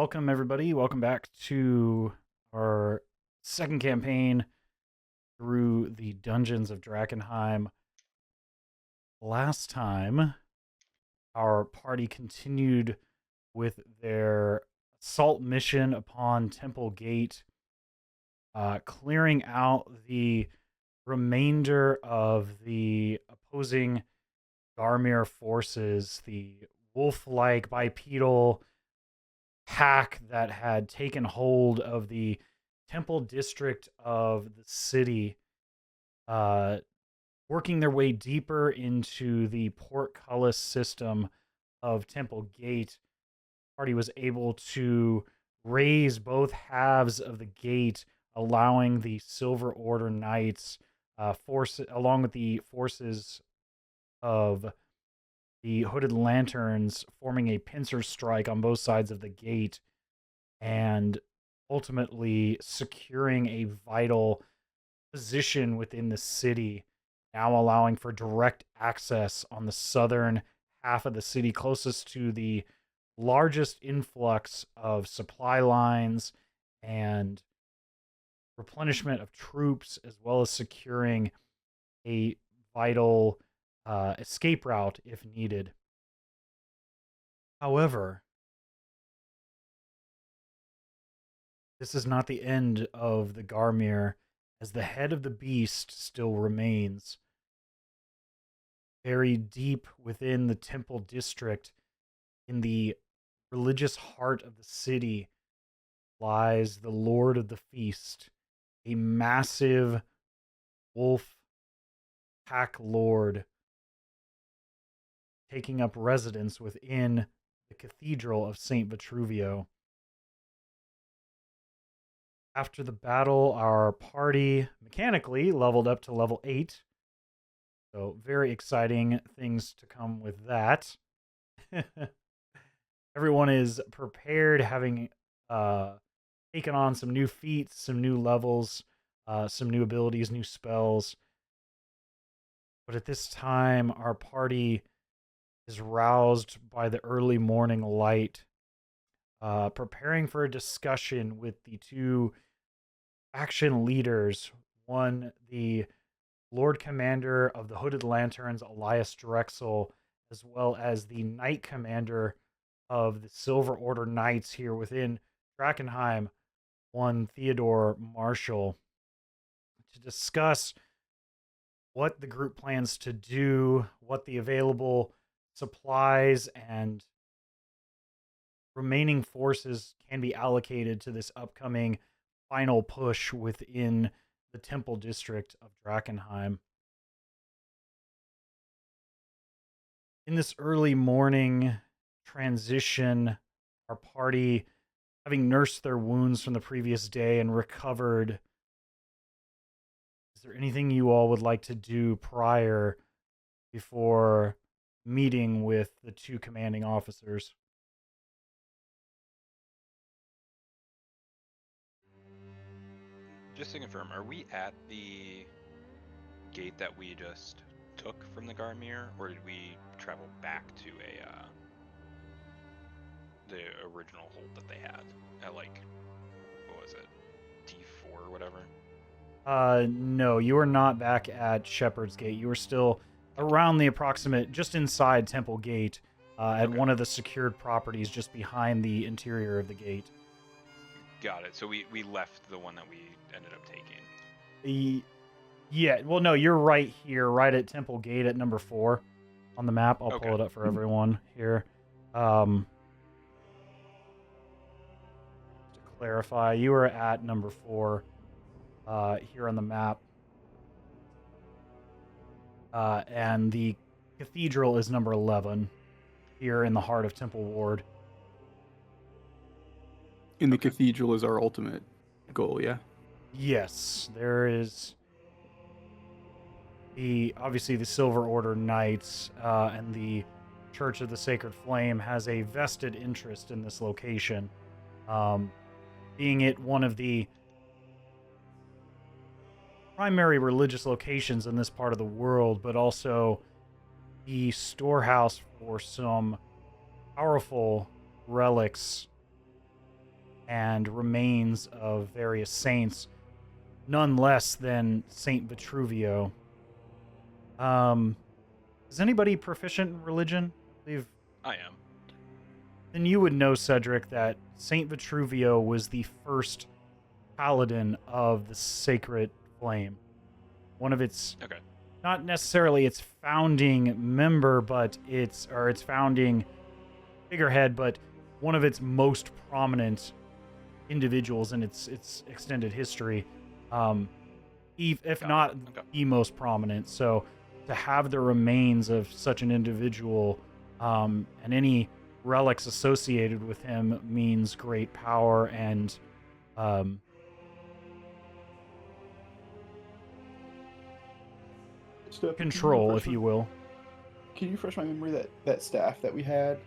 welcome everybody. Welcome back to our second campaign through the dungeons of Drakenheim. Last time, our party continued with their assault mission upon Temple Gate, clearing out the remainder of the opposing Garmir forces, the wolf-like bipedal pack that had taken hold of the temple district of the city, working their way deeper into the portcullis system of Temple Gate. The party was able to raise both halves of the gate, allowing the Silver Order Knights, along with the forces of the Hooded Lanterns, forming a pincer strike on both sides of the gate and ultimately securing a vital position within the city, now allowing for direct access on the southern half of the city, closest to the largest influx of supply lines and replenishment of troops, as well as securing a vital escape route if needed. However, this is not the end of the Garmir, as the head of the beast still remains. Buried deep within the temple district, in the religious heart of the city, lies the Lord of the Feast, a massive wolf pack lord taking up residence within the Cathedral of St. Vitruvio. After the battle, our party mechanically leveled up to level 8. So very exciting things to come with that. Everyone is prepared, having taken on some new feats, some new levels, some new abilities, new spells. But at this time, our party is roused by the early morning light, preparing for a discussion with the two faction leaders. One, the Lord Commander of the Hooded Lanterns, Elias Drexel, as well as the Knight Commander of the Silver Order Knights here within Drakenheim, one Theodore Marshall, to discuss what the group plans to do, what the available supplies and remaining forces can be allocated to this upcoming final push within the temple district of Drakenheim. In this early morning transition, our party, having nursed their wounds from the previous day and recovered, is there anything you all would like to do prior before meeting with the two commanding officers? Just to confirm, are we at the gate that we just took from the Garmir, or did we travel back to the original hold that they had at, like, what was it, D4 or whatever? No, you are not back at Shepherd's Gate. You are still around the approximate, just inside Temple Gate, at one of the secured properties just behind the interior of the gate. Got it. So we left the one that we ended up taking. Yeah, well, no, you're right here, right at Temple Gate at number 4 on the map. I'll Okay. pull it up for everyone here. To clarify, you are at number 4 here on the map. And the cathedral is number 11 here in the heart of Temple Ward. And the cathedral is our ultimate goal, yeah? Yes, there is obviously the Silver Order Knights, and the Church of the Sacred Flame has a vested interest in this location, being it one of the primary religious locations in this part of the world, but also the storehouse for some powerful relics and remains of various saints, none less than Saint Vitruvio. Is anybody proficient in religion? I believe I am. then you would know, Cedric, that Saint Vitruvio was the first paladin of the Sacred Flame. One of its, Okay. not necessarily its founding member, but its founding figurehead, but one of its most prominent individuals in its extended history, if not the most prominent. So to have the remains of such an individual and any relics associated with him means great power and control, if you will. Can you refresh my memory that staff that we had,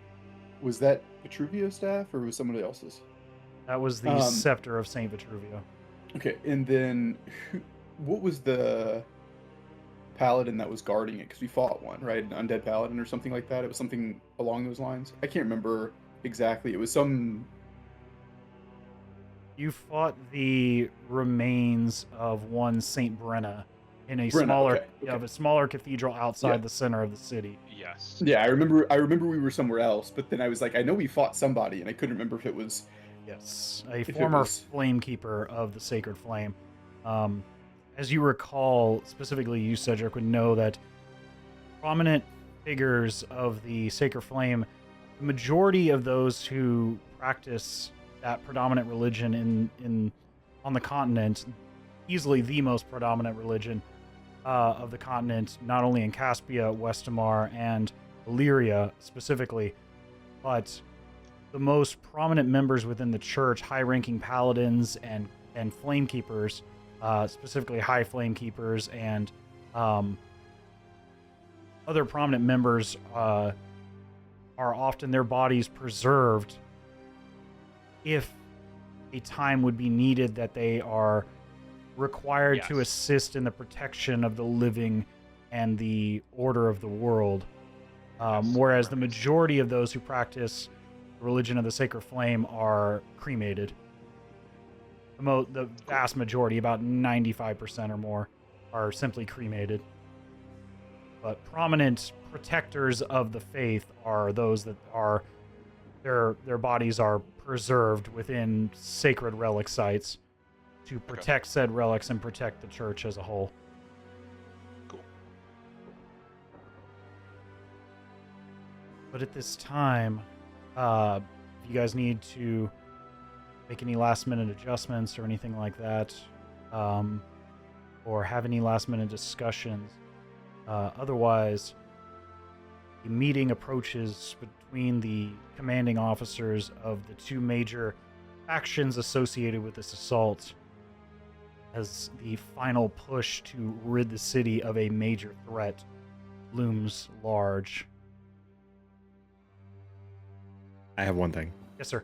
was that Vitruvio's staff or was somebody else's? That was the Scepter of Saint Vitruvio. Okay, and then what was the paladin that was guarding it? Because we fought one, right? An undead paladin or something like that. It was something along those lines. I can't remember exactly. It was some... You fought the remains of one Saint Brenna in a smaller cathedral outside the center of the city. Yes. Yeah, I remember we were somewhere else, but then I was like, I know we fought somebody, and I couldn't remember if it was... Yes, a former Flamekeeper of the Sacred Flame. As you recall, specifically you, Cedric, would know that prominent figures of the Sacred Flame, the majority of those who practice that predominant religion on the continent, easily the most predominant religion of the continent, not only in Caspia, Westamar, and Illyria specifically, but the most prominent members within the church, high-ranking paladins and flamekeepers, specifically high flamekeepers, and other prominent members are often their bodies preserved if a time would be needed that they are required to assist in the protection of the living and the order of the world. Whereas the majority of those who practice the religion of the Sacred Flame are cremated. The vast majority, about 95% or more, are simply cremated. But prominent protectors of the faith are those that are their bodies are preserved within sacred relic sites to protect said relics and protect the church as a whole. Cool. But at this time, if you guys need to make any last-minute adjustments or anything like that, or have any last-minute discussions, otherwise, the meeting approaches between the commanding officers of the two major factions associated with this assault as the final push to rid the city of a major threat looms large. I have one thing. Yes, sir.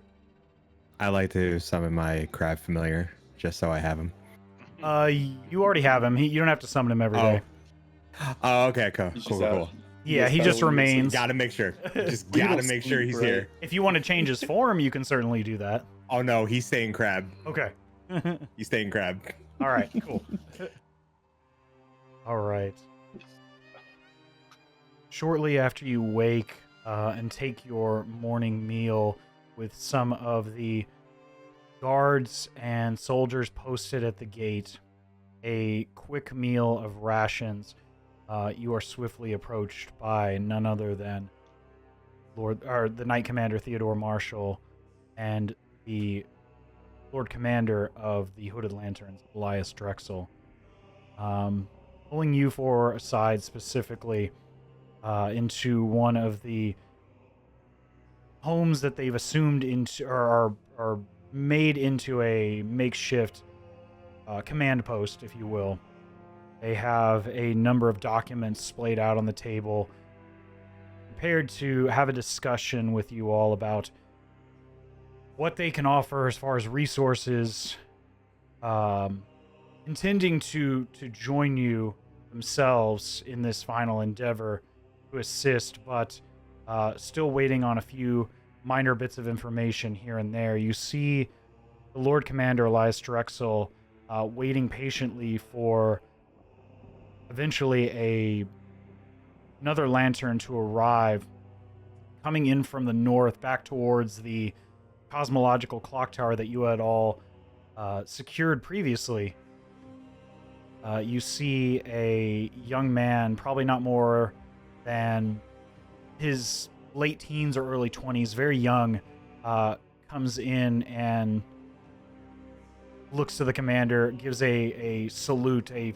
I like to summon my crab familiar, just so I have him. You already have him. You don't have to summon him every day. Oh, okay, cool. Yeah, he just remains. Gotta make sure. Just gotta make sure he's here. If you want to change his form, you can certainly do that. Oh no, he's staying crab. Okay. He's staying crab. All right, cool. All right. Shortly after you wake and take your morning meal with some of the guards and soldiers posted at the gate, a quick meal of rations, you are swiftly approached by none other than the Knight Commander Theodore Marshall and the Lord Commander of the Hooded Lanterns, Elias Drexel. Pulling you aside specifically into one of the homes that they've assumed into or are made into a makeshift command post, if you will. They have a number of documents splayed out on the table, prepared to have a discussion with you all about what they can offer as far as resources, intending to join you themselves in this final endeavor to assist, but still waiting on a few minor bits of information here and there. You see the Lord Commander Elias Drexel, waiting patiently for eventually another lantern to arrive, coming in from the north back towards the cosmological clock tower that you had all secured previously. You see a young man, probably not more than his late teens or early 20s, very young, comes in and looks to the commander, gives a salute, a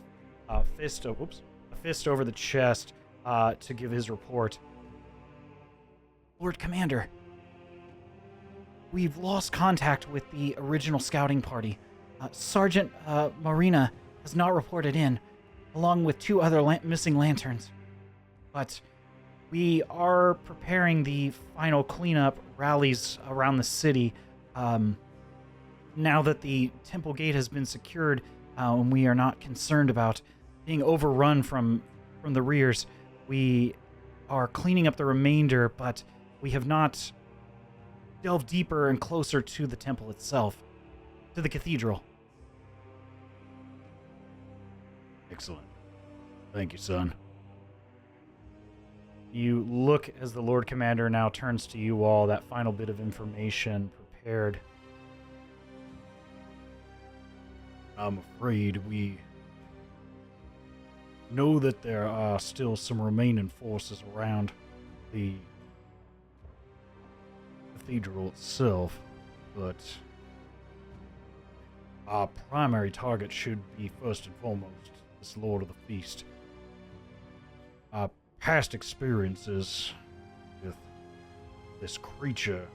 fist over the chest to give his report. Lord Commander, we've lost contact with the original scouting party. Sergeant Marina has not reported in, along with 2 other missing lanterns. But we are preparing the final cleanup rallies around the city. Now that the temple gate has been secured, and we are not concerned about being overrun from the rears, we are cleaning up the remainder, but we have not delved deeper and closer to the temple itself, to the cathedral. Excellent. Thank you, son. You look as the Lord Commander now turns to you all, that final bit of information prepared. I'm afraid we know that there are still some remaining forces around the cathedral itself, but our primary target should be first and foremost this Lord of the Feast. Our past experiences with this creature,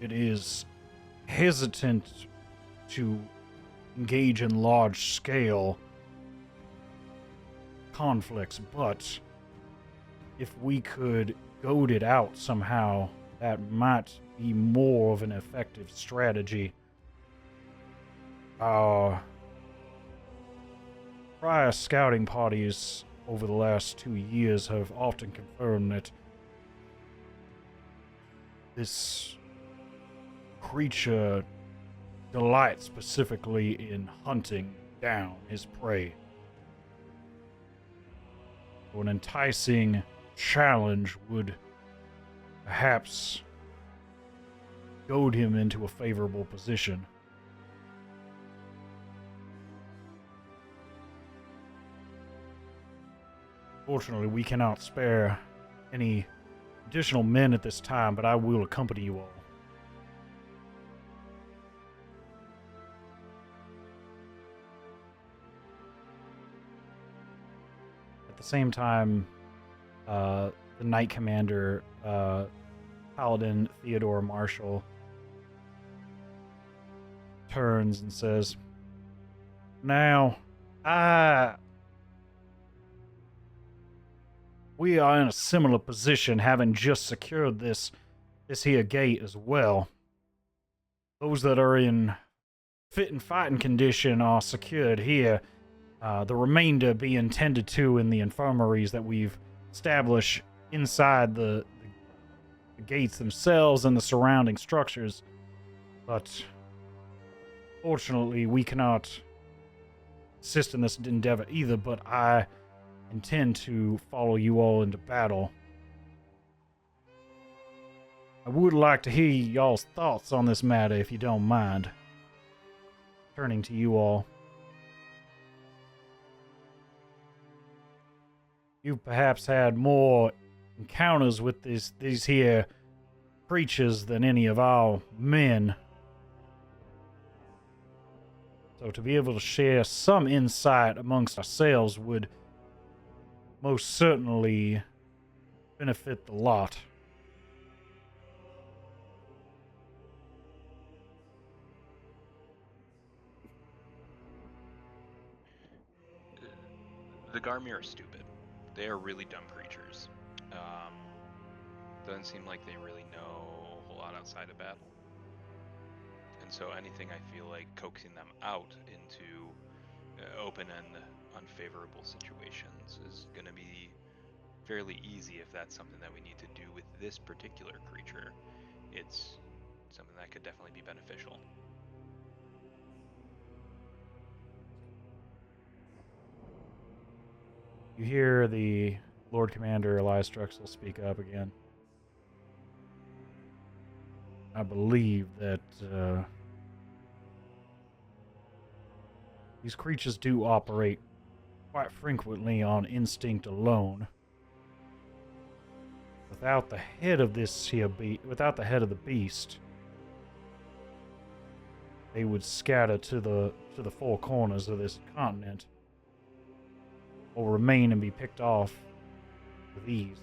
it is hesitant to engage in large-scale conflicts, but if we could goad it out somehow, that might be more of an effective strategy. Our prior scouting parties over the last 2 years have often confirmed that this creature delights specifically in hunting down his prey. So an enticing challenge would perhaps goad him into a favorable position. Fortunately, we cannot spare any additional men at this time, but I will accompany you all. At the same time, the Knight Commander, Paladin Theodore Marshall, turns and says, "Now, we are in a similar position, having just secured this here gate as well. Those that are in fit and fighting condition are secured here. The remainder being tended to in the infirmaries that we've established inside the gates themselves and the surrounding structures. But fortunately, we cannot assist in this endeavor either, but I intend to follow you all into battle. I would like to hear y'all's thoughts on this matter, if you don't mind." Turning to you all. You've perhaps had more encounters with these here creatures than any of our men. So to be able to share some insight amongst ourselves would most certainly benefit the lot. The Garmir are stupid. They are really dumb creatures. Doesn't seem like they really know a whole lot outside of battle. And so anything I feel like coaxing them out into open and unfavorable situations is going to be fairly easy if that's something that we need to do with this particular creature. It's something that could could definitely be beneficial. You hear the Lord Commander Elias Drexel speak up again. I believe that these creatures do operate quite frequently on instinct alone. Without the head of without the head of the beast, they would scatter to the four corners of this continent, or remain and be picked off with ease.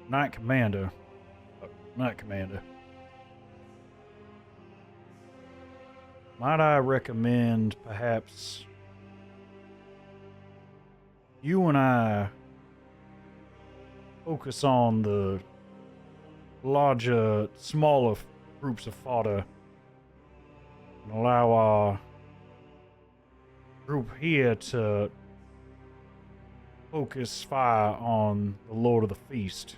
Knight Commander. Might I recommend perhaps you and I focus on the larger, smaller groups of fodder and allow our group here to focus fire on the Lord of the Feast.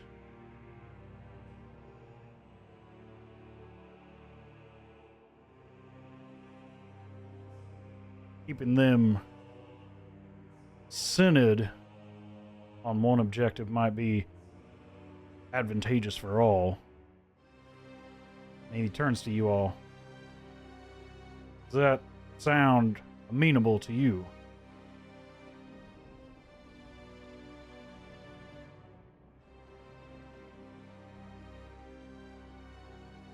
Keeping them centered on one objective might be advantageous for all. And he turns to you all. Does that sound amenable to you?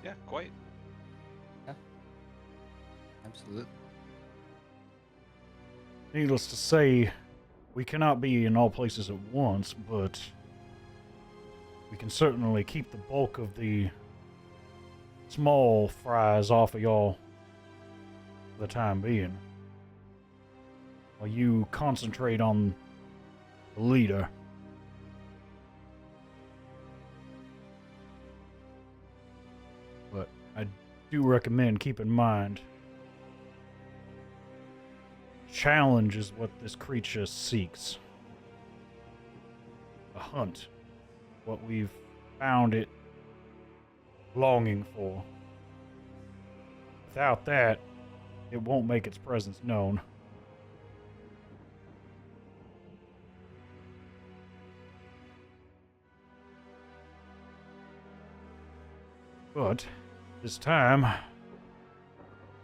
Yeah, quite. Absolutely. Needless to say, we cannot be in all places at once, but we can certainly keep the bulk of the small fries off of y'all for the time being, while you concentrate on the leader. But I do recommend keep in mind, challenge is what this creature seeks. A hunt. What we've found it longing for. Without that, it won't make its presence known. But this time,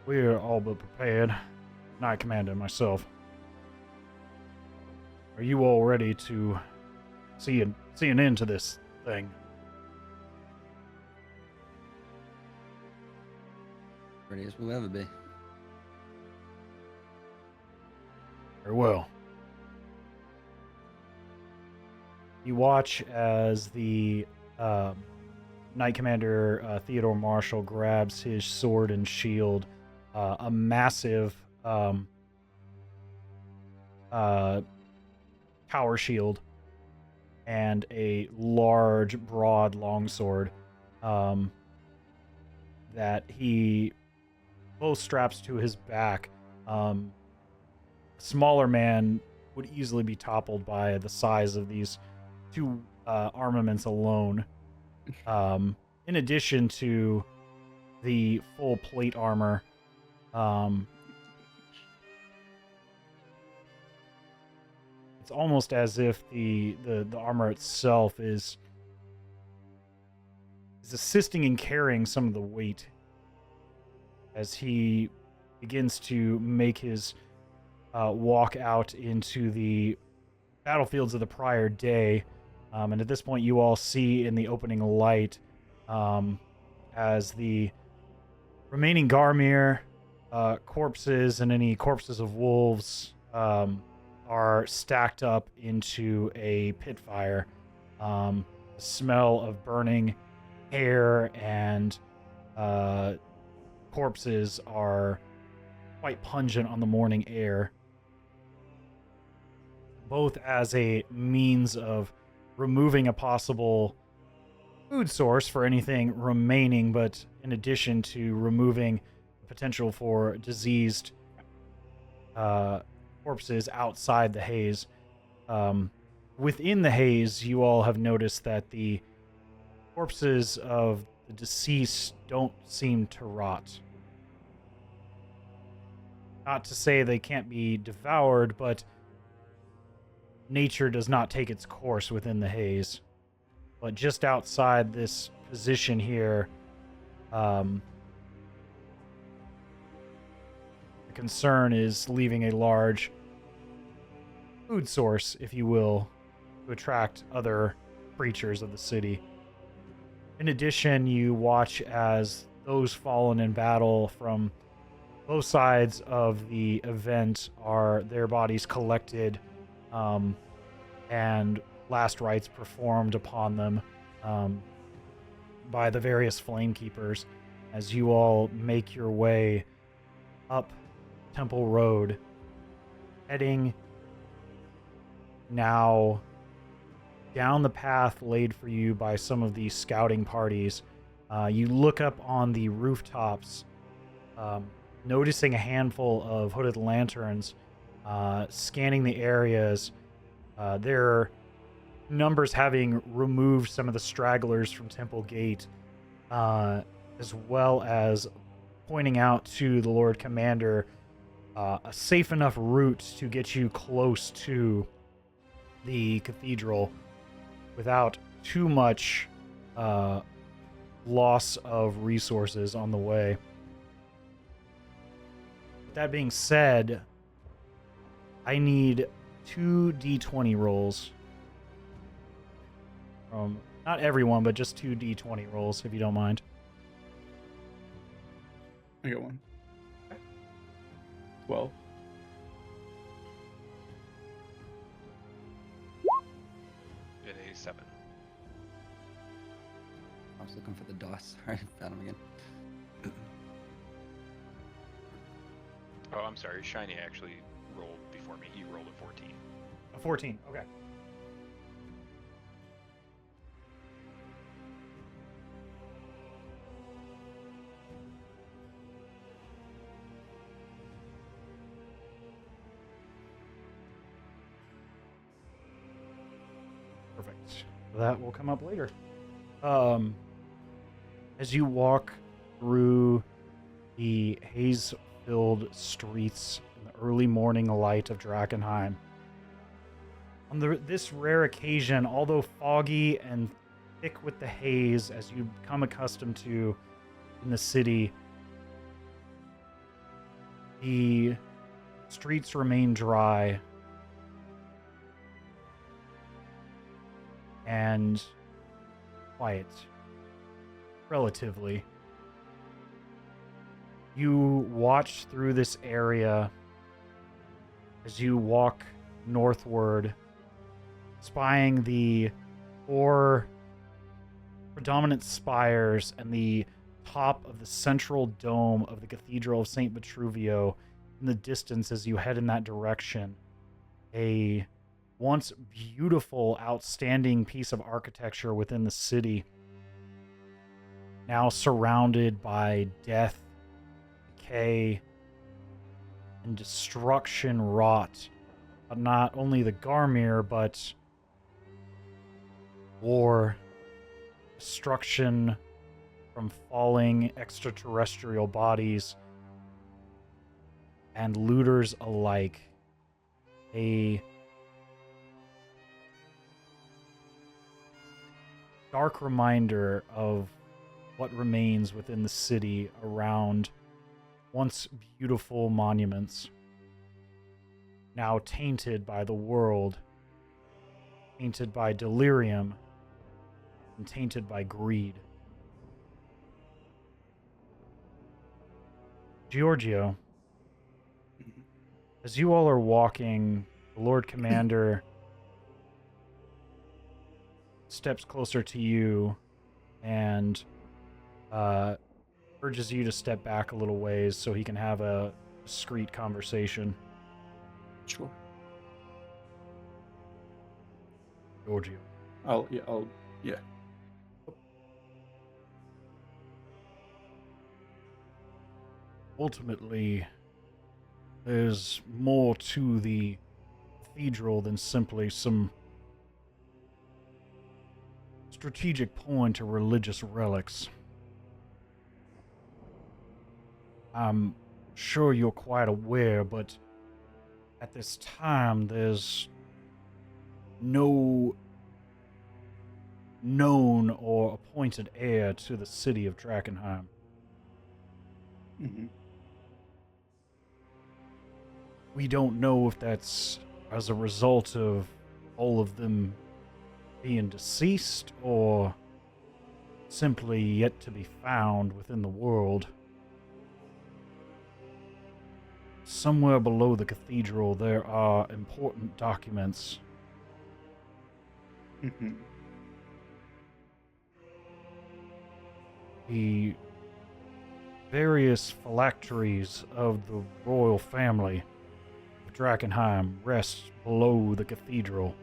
we're all but prepared. Knight Commander and myself. Are you all ready to see an end to this thing? Ready as we'll ever be. Very well. You watch as the Knight Commander Theodore Marshall grabs his sword and shield, a massive power shield, and a large, broad longsword that he both straps to his back. A smaller man would easily be toppled by the size of these two armaments alone. In addition to the full plate armor, it's almost as if the armor itself is assisting in carrying some of the weight as he begins to make his walk out into the battlefields of the prior day. And at this point, you all see in the opening light as the remaining Garmir corpses and any corpses of wolves are stacked up into a pit fire. The smell of burning hair and corpses are quite pungent on the morning air, both as a means of removing a possible food source for anything remaining, but in addition to removing the potential for diseased corpses outside the haze. Within the haze, you all have noticed that the corpses of the deceased don't seem to rot. Not to say they can't be devoured, but nature does not take its course within the haze. But just outside this position here, the concern is leaving a large food source, if you will, to attract other creatures of the city. In addition, you watch as those fallen in battle from both sides of the event are their bodies collected, and last rites performed upon them by the various flame keepers as you all make your way up Temple Road, heading now down the path laid for you by some of these scouting parties. You look up on the rooftops, noticing a handful of hooded lanterns, scanning the areas. Their numbers having removed some of the stragglers from Temple Gate, as well as pointing out to the Lord Commander a safe enough route to get you close to the cathedral without too much loss of resources on the way. That being said, I need 2 D20 rolls from not everyone, but just 2 D20 rolls, if you don't mind. I got one. 12. Get a 7. I was looking for the dice. Sorry, found them again. Oh, I'm sorry. Shiny actually rolled before me. He rolled a 14. A 14, okay. Perfect. That will come up later. As you walk through the haze-filled streets in the early morning light of Drakenheim, on this rare occasion, although foggy and thick with the haze as you become accustomed to in the city, the streets remain dry and quiet, relatively. You watch through this area as you walk northward, spying the 4 predominant spires and the top of the central dome of the Cathedral of St. Vitruvio in the distance as you head in that direction. A once beautiful, outstanding piece of architecture within the city, now surrounded by death, decay, and destruction wrought on not only the Garmir, but war, destruction from falling extraterrestrial bodies, and looters alike. A dark reminder of what remains within the city around once beautiful monuments, now tainted by the world, tainted by delirium, and tainted by greed. Georgio, as you all are walking, the Lord Commander steps closer to you and urges you to step back a little ways so he can have a discreet conversation. Sure. Georgio. Yeah. Ultimately, there's more to the cathedral than simply some strategic point or religious relics. I'm sure you're quite aware, but at this time there's no known or appointed heir to the city of Drakenheim. Mm-hmm. We don't know if that's as a result of all of them being deceased or simply yet to be found within the world. Somewhere below the cathedral there are important documents. Mm-hmm. The various phylacteries of the royal family of Drakenheim rest below the cathedral.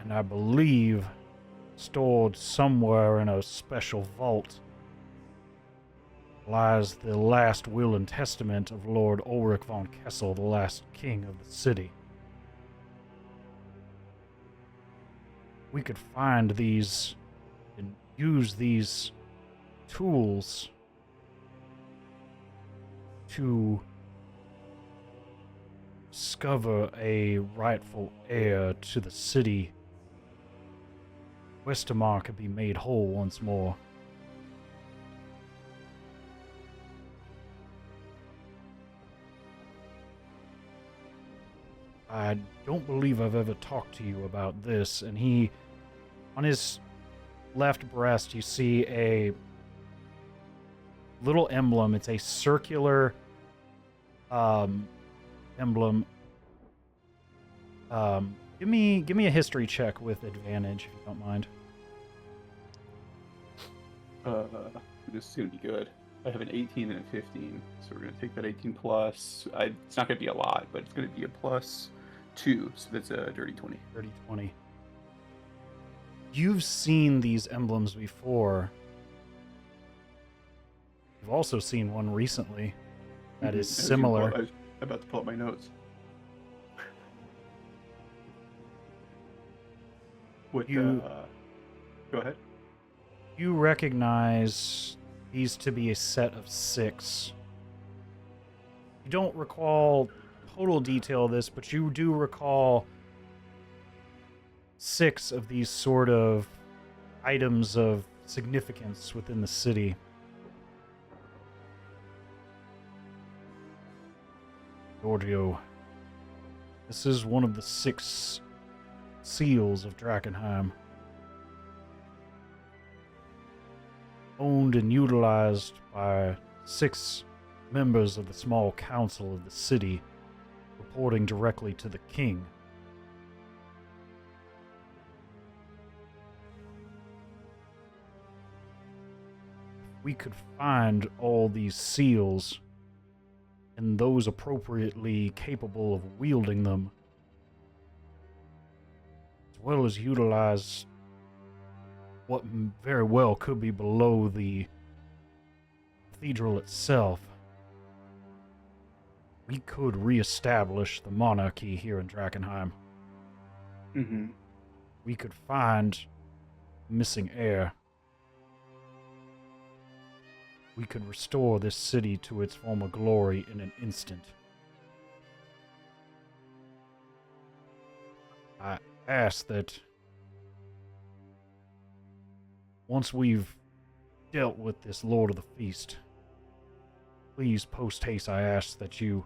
And I believe stored somewhere in a special vault lies the last will and testament of Lord Ulrich von Kessel, the last king of the city. We could find these and use these tools to discover a rightful heir to the city. Westermar could be made whole once more. I don't believe I've ever talked to you about this, and he, on his left breast, you see a little emblem. It's a circular emblem. Give me a history check with advantage, if you don't mind. This is gonna be good. I have an 18 and a 15, so we're gonna take that 18 plus. It's not gonna be a lot, but it's gonna be a +2, so that's a dirty 20. Dirty 20. You've seen these emblems before. You've also seen one recently that is similar. I was about to pull up my notes. What? Go ahead. You recognize these to be a set of 6. You don't recall total detail of this, but you do recall 6 of these sort of items of significance within the city. Georgio, this is one of the 6 seals of Drakenheim. Owned and utilized by 6 members of the small council of the city, reporting directly to the king. If we could find all these seals and those appropriately capable of wielding them, as well as utilize what very well could be below the cathedral itself, we could reestablish the monarchy here in Drakenheim. Mm-hmm. We could find missing heir. We could restore this city to its former glory in an instant. I ask that once we've dealt with this Lord of the Feast, please post haste, I ask that you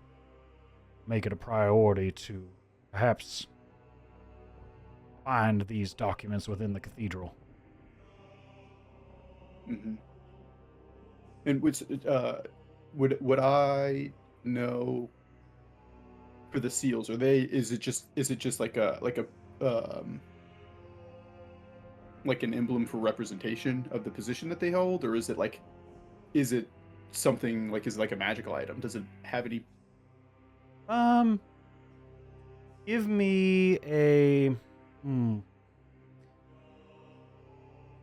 make it a priority to perhaps find these documents within the cathedral. Mm-hmm. And would I know for the seals? Is it just like an emblem for representation of the position that they hold, or is it something like, is it like a magical item? Does it have any? Give me a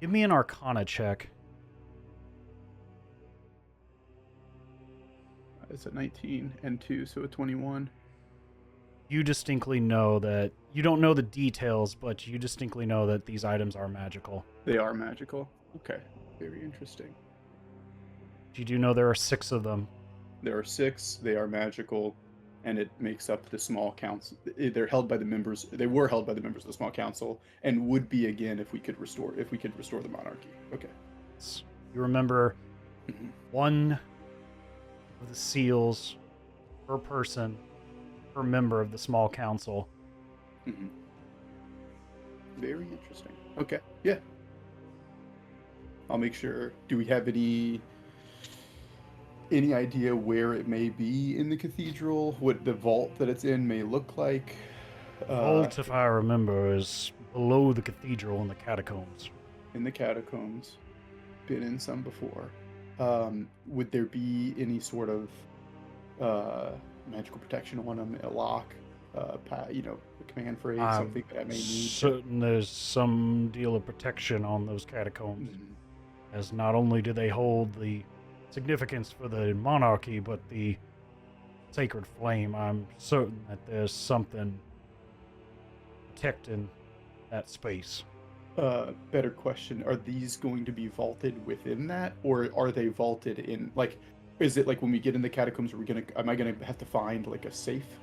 give me an Arcana check. It's a 19 and 2, so a 21. You distinctly know that you don't know the details, but you distinctly know that these items are magical. They are magical. Okay, very interesting. You do know there are 6 of them. There are 6. They are magical, and it makes up the small council. They're held by the members. They were held by the members of the small council, and would be again if we could restore the monarchy. Okay. You remember Mhm. one of the seals per person, per member of the small council. Mhm. Very interesting. Okay. Yeah. I'll make sure. Do we have any idea where it may be in the cathedral? What the vault that it's in may look like? Vault, if I remember, is below the cathedral in the catacombs. In the catacombs. Been in some before. Would there be any sort of magical protection on them? A lock? A command phrase? Something that I may need? Certain there's some deal of protection on those catacombs. Mhm. As not only do they hold the significance for the monarchy, but the sacred flame. I'm certain that there's something protecting that space. Better question. Are these going to be vaulted within that, or are they vaulted in, like, is it like when we get in the catacombs, am I gonna have to find like a safe,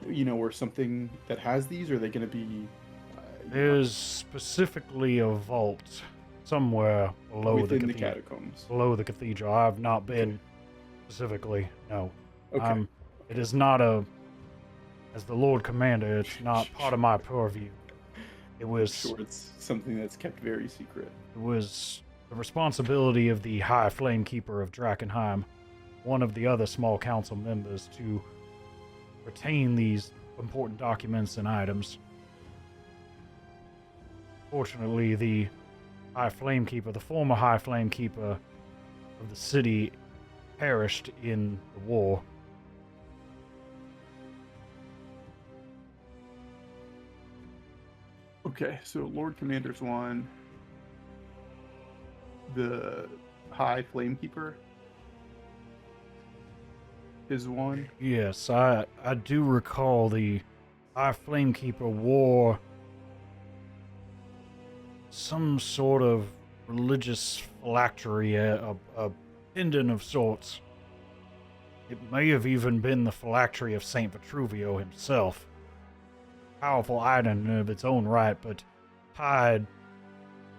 or something that has these, or are they gonna be There's specifically a vault somewhere below within the the catacombs? below the cathedral. I've not been specifically, no. Okay. It is not as the Lord Commander, it's not part of my purview. It was Sure, it's something that's kept very secret. It was the responsibility of the High Flamekeeper of Drakenheim, one of the other small council members, to retain these important documents and items. Fortunately, the High Flamekeeper, the former High Flamekeeper of the city, perished in the war. Okay, so Lord Commander's one. The High Flamekeeper is one. Yes, I do recall the High Flamekeeper wore some sort of religious phylactery, a pendant of sorts. It may have even been the phylactery of Saint Vitruvio himself. Powerful item of its own right, but tied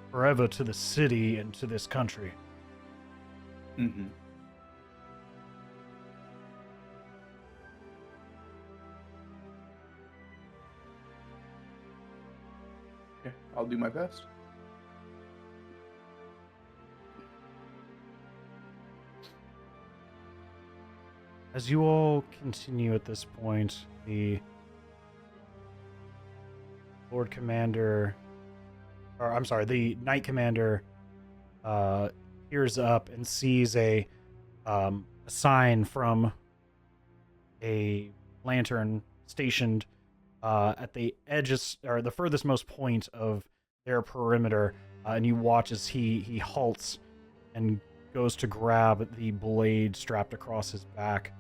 forever to the city and to this country. Mm-hmm. Okay, I'll do my best. As you all continue at this point, the Lord Commander, or I'm sorry, the Knight Commander peers up and sees a sign from a lantern stationed at the edges, or the furthest most point of their perimeter, and you watch as he halts and goes to grab the blade strapped across his back.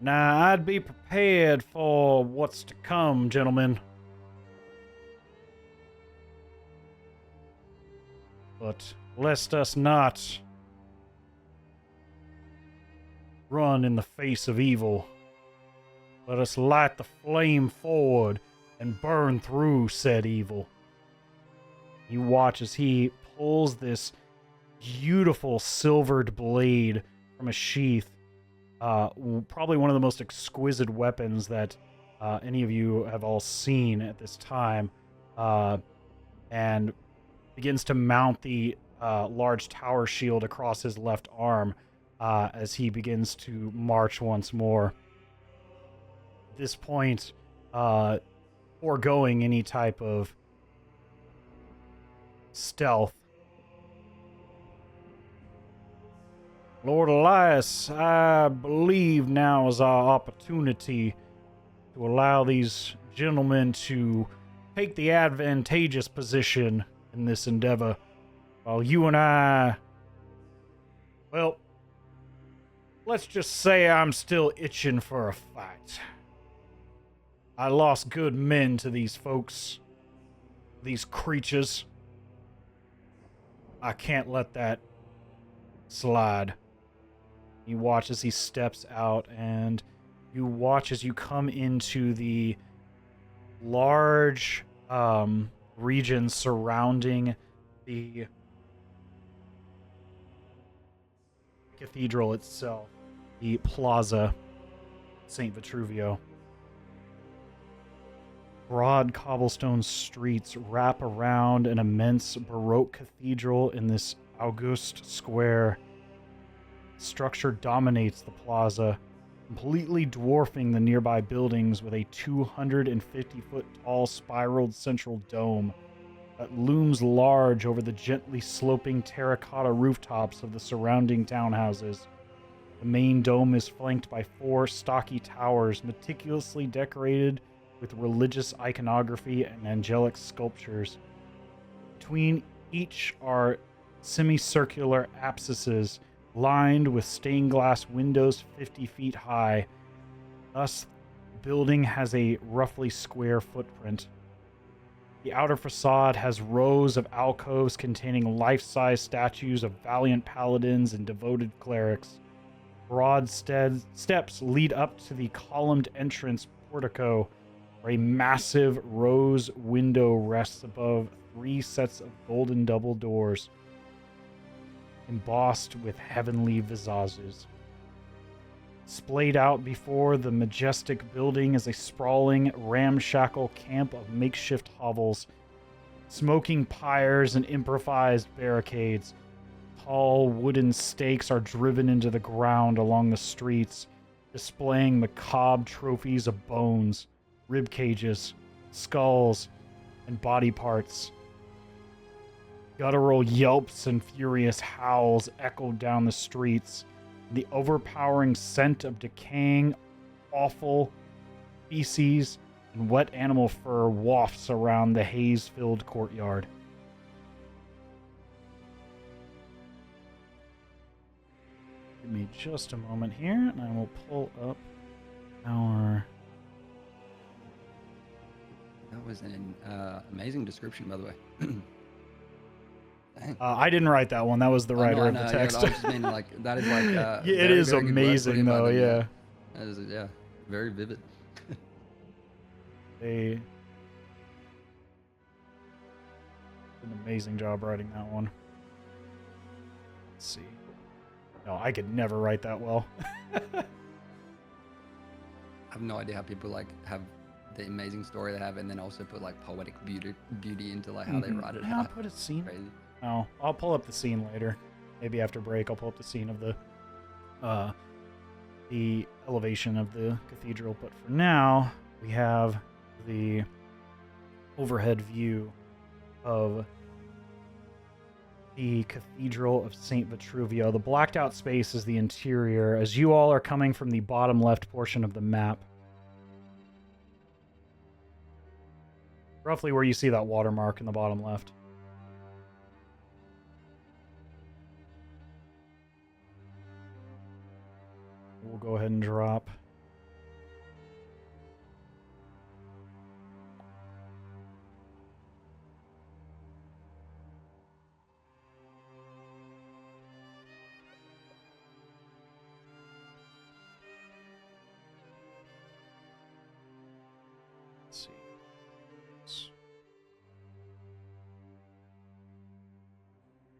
Now, I'd be prepared for what's to come, gentlemen. But lest us not run in the face of evil, let us light the flame forward and burn through said evil. You watch as he pulls this beautiful silvered blade from a sheath. Probably one of the most exquisite weapons that any of you have all seen at this time, and begins to mount the large tower shield across his left arm as he begins to march once more. At this point, foregoing any type of stealth, Lord Elias, I believe now is our opportunity to allow these gentlemen to take the advantageous position in this endeavor, while you and I, well, let's just say I'm still itching for a fight. I lost good men to these folks, these creatures. I can't let that slide. You watch as he steps out, and you watch as you come into the large region surrounding the cathedral itself, the Plaza St. Vitruvio. Broad cobblestone streets wrap around an immense Baroque cathedral in this August square. Structure dominates the plaza, completely dwarfing the nearby buildings with a 250-foot tall spiraled central dome that looms large over the gently sloping terracotta rooftops of the surrounding townhouses. The main dome is flanked by 4 stocky towers meticulously decorated with religious iconography and angelic sculptures. Between each are semicircular apsises lined with stained glass windows 50 feet high. Thus, the building has a roughly square footprint. The outer facade has rows of alcoves containing life-size statues of valiant paladins and devoted clerics. Broad steps lead up to the columned entrance portico, where a massive rose window rests above 3 sets of golden double doors, embossed with heavenly visages. Splayed out before the majestic building is a sprawling, ramshackle camp of makeshift hovels, smoking pyres and improvised barricades. Tall wooden stakes are driven into the ground along the streets, displaying macabre trophies of bones, rib cages, skulls, and body parts. Guttural yelps and furious howls echoed down the streets. The overpowering scent of decaying, awful feces and wet animal fur wafts around the haze-filled courtyard. Give me just a moment here, and I will pull up our... That was an amazing description, by the way. Dang. I didn't write that one. That was the writer of the Yeah, text. I was just meaning, like, that is like. Yeah, very, it is very good work put amazing, in by though. them, Yeah. That is, yeah, very vivid. They did an amazing job writing that one. Let's see. No, I could never write that well. I have no idea how people like have the amazing story they have, and then also put like poetic beauty into like how they write it I'll out. put a scene. Crazy. Oh, I'll pull up the scene later. Maybe after break, I'll pull up the scene of the elevation of the cathedral. But for now, we have the overhead view of the Cathedral of St. Vitruvio. The blacked out space is the interior, as you all are coming from the bottom left portion of the map. Roughly where you see that watermark in the bottom left. We'll go ahead and drop. Let's see.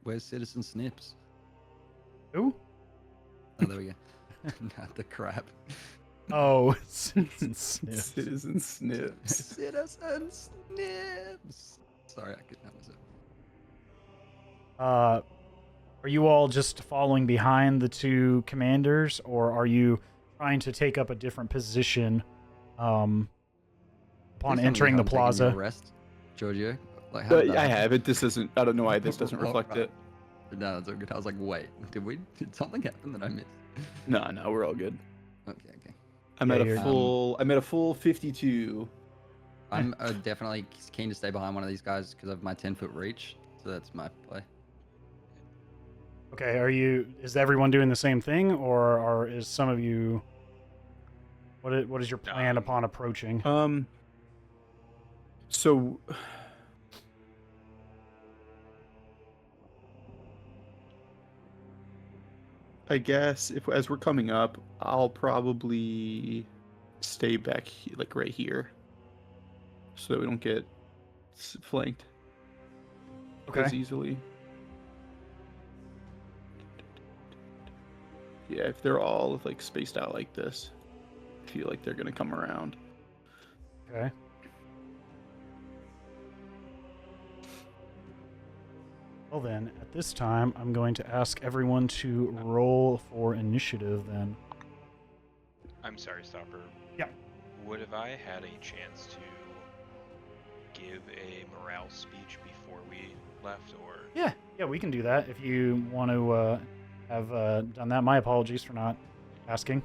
Where's Citizen Snips? Who? Oh, there we go. Not the crap. Oh, Citizen Snips. Citizen Snips. Citizen Snips. Sorry, I couldn't help myself. Are you all just following behind the two commanders, or are you trying to take up a different position upon entering the plaza? Rest, Georgio. Like, how did that I happen? have it. This doesn't. I don't know why this doesn't Oh, reflect right. it. No, that's all good. I was like, wait, did something happen that I missed? No, we're all good. Okay, okay. I'm Yeah, at you're- a full. I'm at a full 52. I'm definitely keen to stay behind one of these guys because of my 10-foot reach. So that's my play. Okay, is everyone doing the same thing, or is some of you... What is your plan upon approaching? So I guess as we're coming up, I'll probably stay back like right here, so that we don't get flanked as easily. Yeah, if they're all like spaced out like this, I feel like they're gonna come around. Okay. Well then, at this time, I'm going to ask everyone to roll for initiative then. I'm sorry, Stopper. Yeah. Would have I had a chance to give a morale speech before we left, or? Yeah, we can do that if you want to have done that. My apologies for not asking.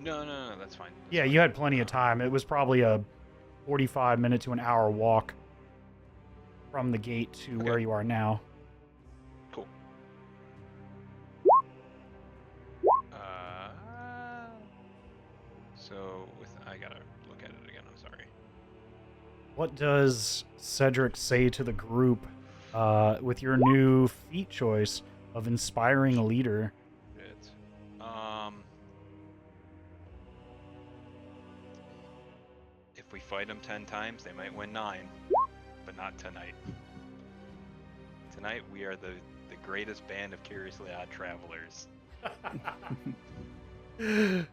No, that's fine. Yeah, you had plenty of time. It was probably a 45-minute to an hour walk from the gate to where you are now. Cool. So I gotta look at it again. I'm sorry. What does Cedric say to the group with your new feat choice of inspiring a leader? If we fight them 10 times, they might win 9, but not tonight. Tonight we are the greatest band of curiously odd travelers. For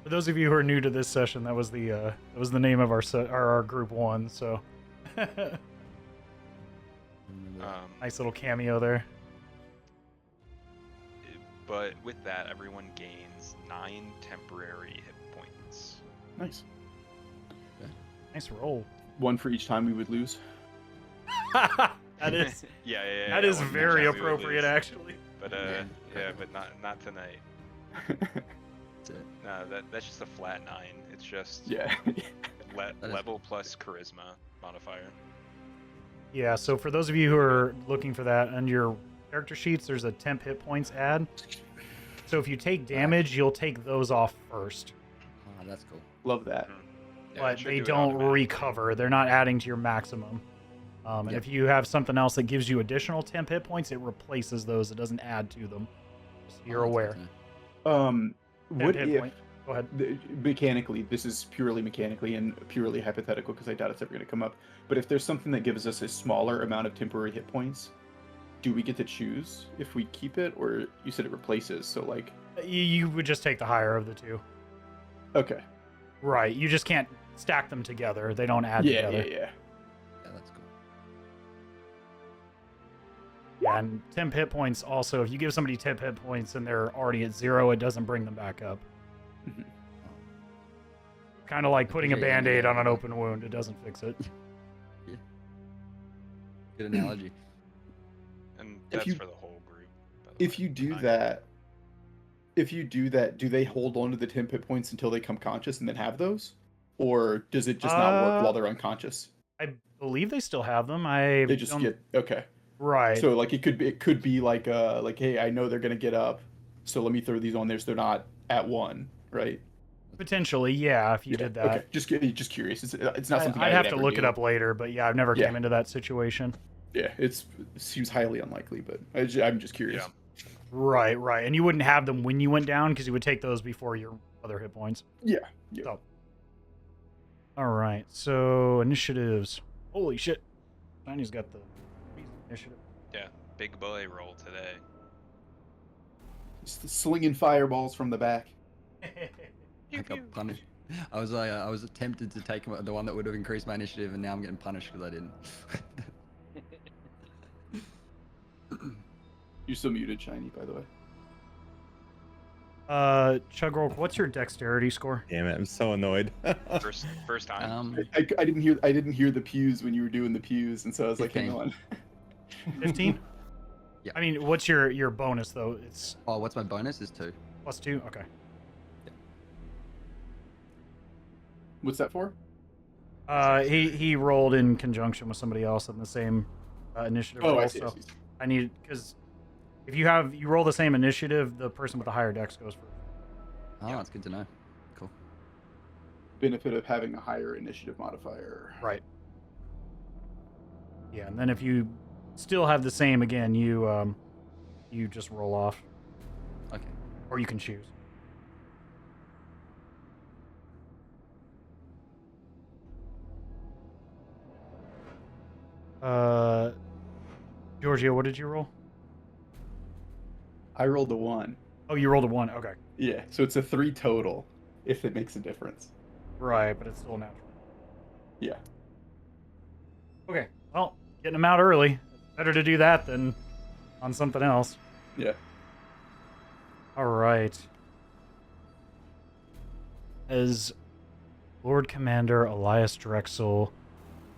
those of you who are new to this session, that was the name of our group 1. So nice little cameo there. But with that, everyone gains 9 temporary hit points. Nice. Nice roll. 1 for each time we would lose. That is yeah. That is one very time we would appropriate, lose. actually. But but not tonight. That's it. No, that's just a flat 9. It's just Yeah. level plus charisma modifier. Yeah, so for those of you who are looking for that, on your character sheets, there's a temp hit points add. So if you take damage, you'll take those off first. Oh, that's cool. Love that. Yeah, But it should they do it don't automatically. recover. They're not adding to your maximum. And if you have something else that gives you additional temp hit points, it replaces those. It doesn't add to them. Just so you're Oh, that's aware. good to know. What hit if point. Go ahead. mechanically, this is purely mechanically and purely hypothetical because I doubt it's ever going to come up, but if there's something that gives us a smaller amount of temporary hit points, do we get to choose if we keep it, or you said it replaces, so like... You would just take the higher of the two. Okay. Right. You just can't stack them together. They don't add Yeah, together. yeah. Yeah, that's cool. Yeah, and temp hit points also, if you give somebody temp hit points and they're already at 0, it doesn't bring them back up. Mhm. Kind of like putting a Yeah, band-aid yeah. on an open wound. It doesn't fix it. Good analogy. And If that's you- for the whole group. by the If way. you do Not- that, do they hold on to the temp hit points until they come conscious and then have those? Or does it just not work while they're unconscious? I believe they still have them. They just don't- get... Okay. Right. So like it could be like hey, I know they're gonna get up, so let me throw these on there so they're not at 1, right? Potentially, yeah, if you did that. Okay. Just curious. It's not something I'd have would to ever look do. it up later, but yeah, I've never Yeah. came into that situation. Yeah, it seems highly unlikely, but I'm just curious. Yeah. Right. And you wouldn't have them when you went down because you would take those before your other hit points. Yeah. So. All right. So initiatives. Holy shit. Shiny's got the initiative. Yeah, big boy roll today. Just slinging fireballs from the back. I got punished. I was tempted to take the one that would have increased my initiative, and now I'm getting punished because I didn't. You're still muted, Shiny, by the way. Chugrulk, what's your dexterity score? Damn it, I'm so annoyed. First time. I didn't hear the pews when you were doing the pews, and so I was like, hang 15. on. 15? Yeah. I mean, what's your bonus though? It's Oh, what's my bonus? Is 2. +2. Okay. What's that for? He rolled in conjunction with somebody else on the same initiative Oh, roll. I see. So I need, because if you roll the same initiative, the person with the higher dex goes first. Oh, that's good to know. Cool. Benefit of having a higher initiative modifier. Right. Yeah, and then if you still have the same again, you just roll off, Okay. or you can choose. Georgio, what did you roll? I rolled a 1. Oh, you rolled a 1. Okay. Yeah, so it's a 3 total, if it makes a difference. Right, but it's still natural. Yeah. Okay. Well, getting them out early. Better to do that than on something else. Yeah. All right. As Lord Commander Elias Drexel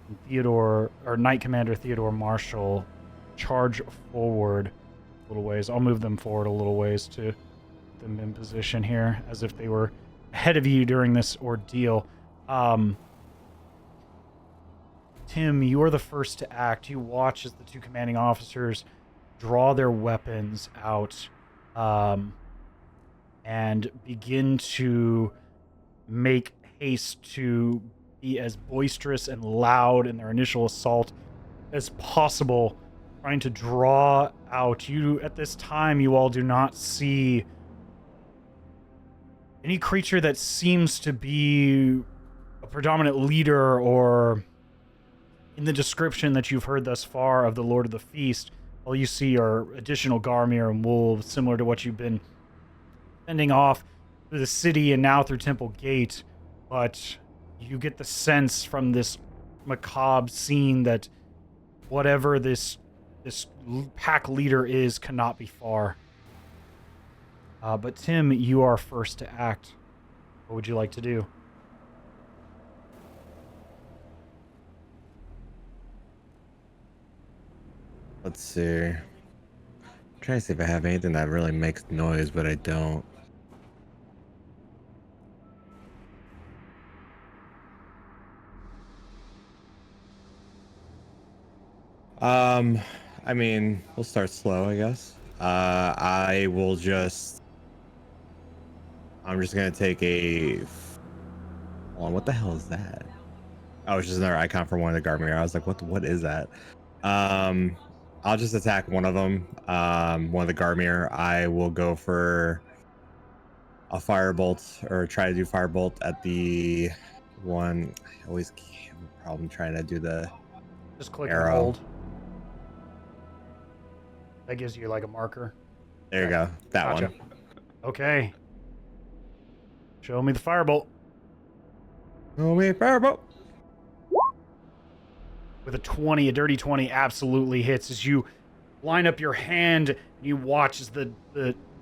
and Knight Commander Theodore Marshall charge forward a little ways. I'll move them forward a little ways to put them in position here, as if they were ahead of you during this ordeal. Tim, you are the first to act. You watch as the two commanding officers draw their weapons out and begin to make haste to be as boisterous and loud in their initial assault as possible, trying to draw out. At this time, you all do not see any creature that seems to be a predominant leader, or in the description that you've heard thus far of the Lord of the Feast, all you see are additional Garmir and wolves, similar to what you've been fending off through the city and now through Temple Gate. But you get the sense from this macabre scene that whatever this pack leader is cannot be far. But Tim, you are first to act. What would you like to do? Let's see. I'm trying to see if I have anything that really makes noise, but I don't. I mean, we'll start slow, I guess. I'm just gonna take a. Hold on, what the hell is that? Oh, it's just another icon for one of the Garmir. I was like, what is that? I'll just attack one of them. One of the Garmir. I will go for a firebolt, or try to do firebolt at the one. I always have a problem trying to do the Just click arrow. and hold. That gives you like a marker. There you go. That Gotcha. one. Okay. Show me the firebolt. Oh, wait, firebolt. With a 20, a dirty 20 absolutely hits as you line up your hand and you watch as the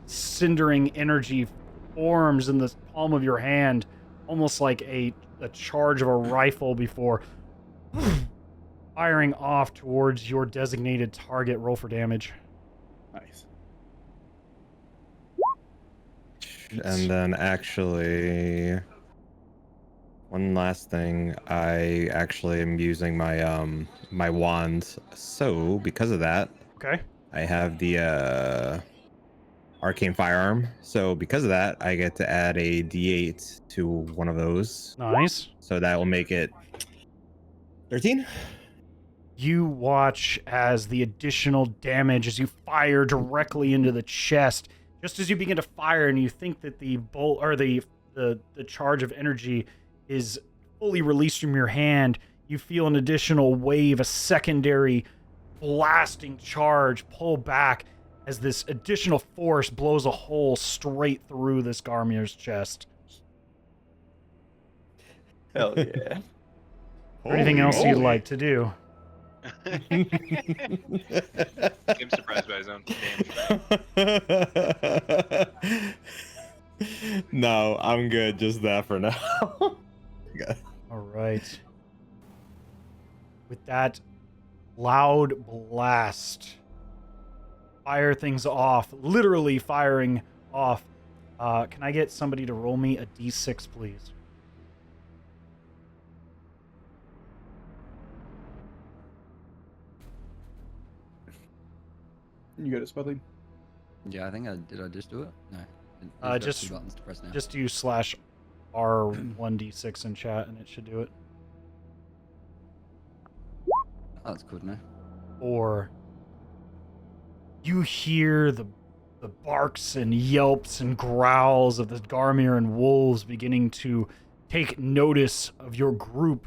cindering energy forms in the palm of your hand, almost like a charge of a rifle before firing off towards your designated target. Roll for damage. Nice. And then actually, one last thing, I actually am using my my wand. So because of that, Okay. I have the arcane firearm. So because of that, I get to add a D8 to one of those. Nice. So that will make it 13. You watch as the additional damage as you fire directly into the chest. Just as you begin to fire and you think that the bolt or the charge of energy is fully released from your hand, you feel an additional wave, a secondary blasting charge pull back as this additional force blows a hole straight through this Garmir's chest. Hell yeah. Anything Holy else you'd moly. like to do? I'm surprised by his own damage. No, I'm good. Just that for now. All right. With that loud blast, fire things off, literally firing off. Can I get somebody to roll me a d6, please? You got it, Spudley? Yeah, I think I did. I just do it? No. He's Uh, got just- 2 buttons to press now. Just use /R1d6 in chat, and it should do it. Oh, that's good, no? Or you hear the barks and yelps and growls of the Garmir and wolves beginning to take notice of your group,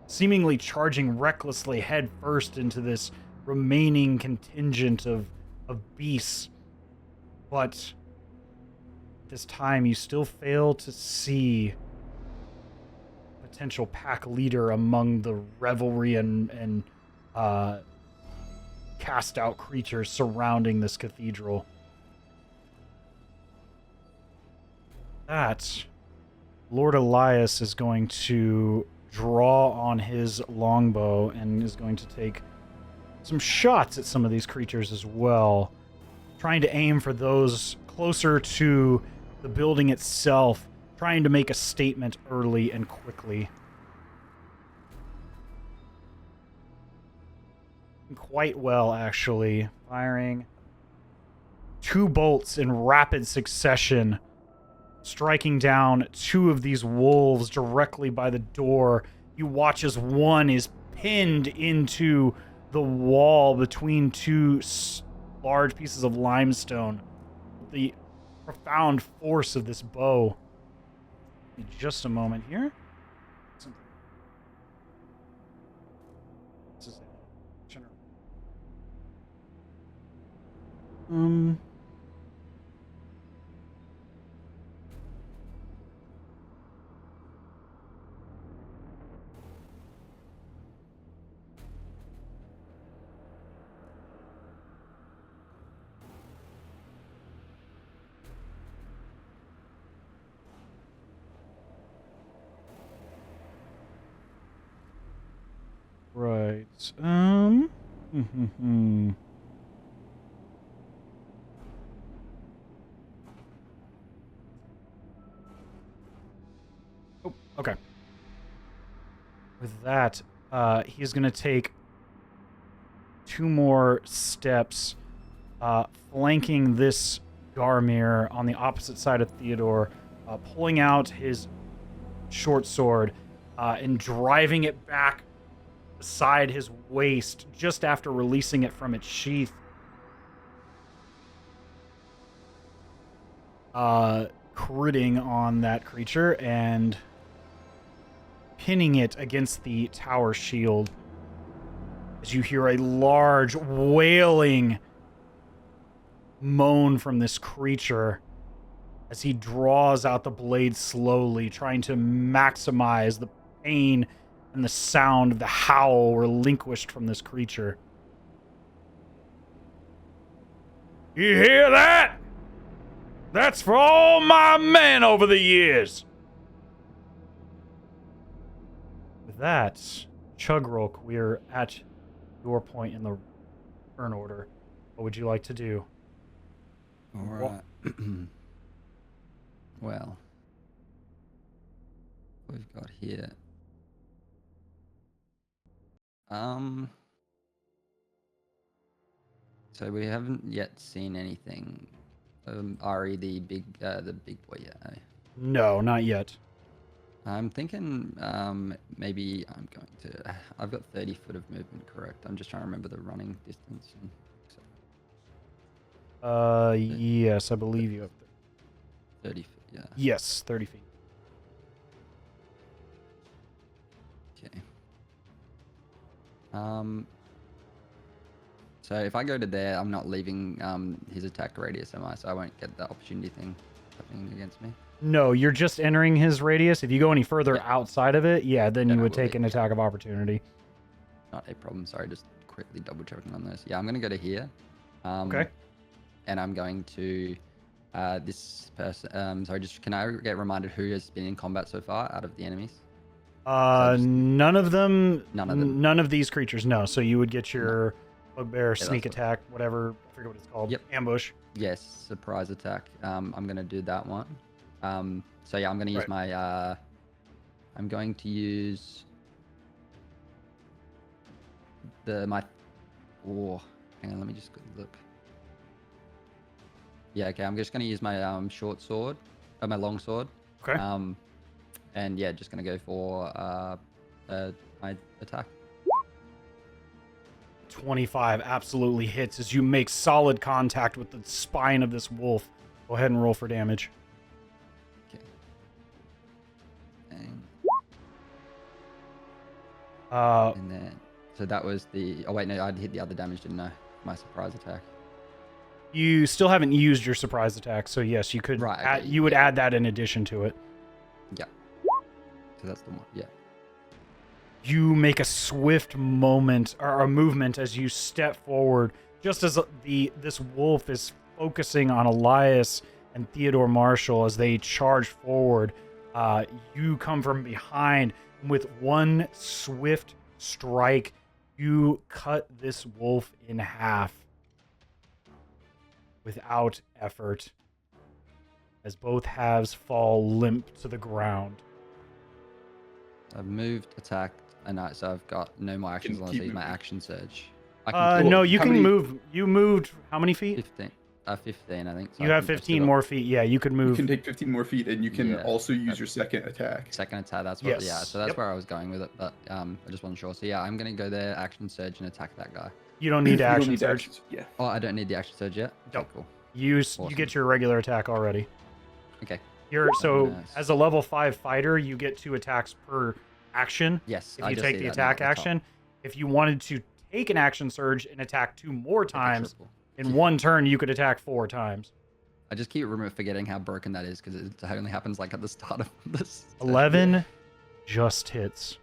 seemingly charging recklessly head first into this remaining contingent of beasts. But this time you still fail to see potential pack leader among the revelry and cast out creatures surrounding this cathedral. That Lord Elias is going to draw on his longbow and is going to take some shots at some of these creatures as well, trying to aim for those closer to the building itself, trying to make a statement early and quickly. Quite well, actually. Firing 2 bolts in rapid succession, striking down 2 of these wolves directly by the door. You watch as one is pinned into the wall between 2 large pieces of limestone. The profound force of this bow. Just a moment here. This is right. Oh, okay. With that, he's going to take 2 more steps, flanking this Garmir on the opposite side of Theodore, pulling out his short sword and driving it back beside his waist just after releasing it from its sheath. Critting on that creature and pinning it against the tower shield as you hear a large wailing moan from this creature as he draws out the blade slowly, trying to maximize the pain and the sound of the howl relinquished from this creature. You hear that? That's for all my men over the years. With that, Chugrulk, we're at your point in the turn order. What would you like to do? All right. Well, we've got here. So we haven't yet seen anything. Ari, the big boy yet. Eh? No, not yet. I'm thinking maybe I'm going to. I've got 30 foot of movement, correct? I'm just trying to remember the running distance. Yes, I believe you have 30 feet, yeah. Yes, 30 feet. Okay. So if I go to there, I'm not leaving his attack radius, am I? So I won't get the opportunity thing happening against me. No, you're just entering his radius. If you go any further outside of it, yeah, then you I would will take be, an yeah. attack of opportunity. Not a problem. Sorry, just quickly double checking on this. Yeah, I'm going to go to here. Okay. And I'm going to this person. Sorry, just can I get reminded who has been in combat so far out of the enemies? None of them. None of them. None of these creatures. No. So you would get your Bugbear sneak that's attack, whatever. I forget what it's called. Yep. Ambush. Yes, surprise attack. I'm going to do that one. So yeah, I'm going to use Right. my. I'm going to use my. Oh, Hang on, let me just look. Yeah, okay. I'm just gonna use my short sword, or my long sword. Okay. And yeah, just gonna go for my attack. 25 absolutely hits as you make solid contact with the spine of this wolf. Go ahead and roll for damage. Okay. And then, so that was the. Oh wait, no, I'd hit the other damage, didn't I? My surprise attack. You still haven't used your surprise attack, so yes, you could. Right, Add, okay, you would yeah. add that in addition to it. Yeah. So that's the one. Yeah. You make a swift movement as you step forward, just as this wolf is focusing on Elias and Theodore Marshall as they charge forward. You come from behind with one swift strike. You cut this wolf in half without effort, as both halves fall limp to the ground. I've moved, attacked, and so I've got no more actions unless I keep use my moving. action surge. I No, you how can many- move. You moved how many feet? 15. 15, I think. So You I have think I've still 15 got more feet. Yeah, you could You move. can take 15 more feet, and you can Yeah, also use that's- your second attack. Second attack, that's what. Yeah, Yes, so that's yep. where I was going with it, but I just wasn't sure. So yeah, I'm gonna go there, action surge, and attack that guy. You don't need to You don't action need to surge. action- Yeah. Oh, I don't need the action surge yet. Okay, Nope. cool. You Awesome. get your regular attack already. Okay. So Nice. as a level 5 fighter, you get 2 attacks per action. Yes. If I you just take see the that now attack at the top. action, if you wanted to take an action surge and attack 2 more Take a times triple. in one turn, you could attack 4 times. I just keep forgetting how broken that is because it only happens like at the start of this. 11 just hits.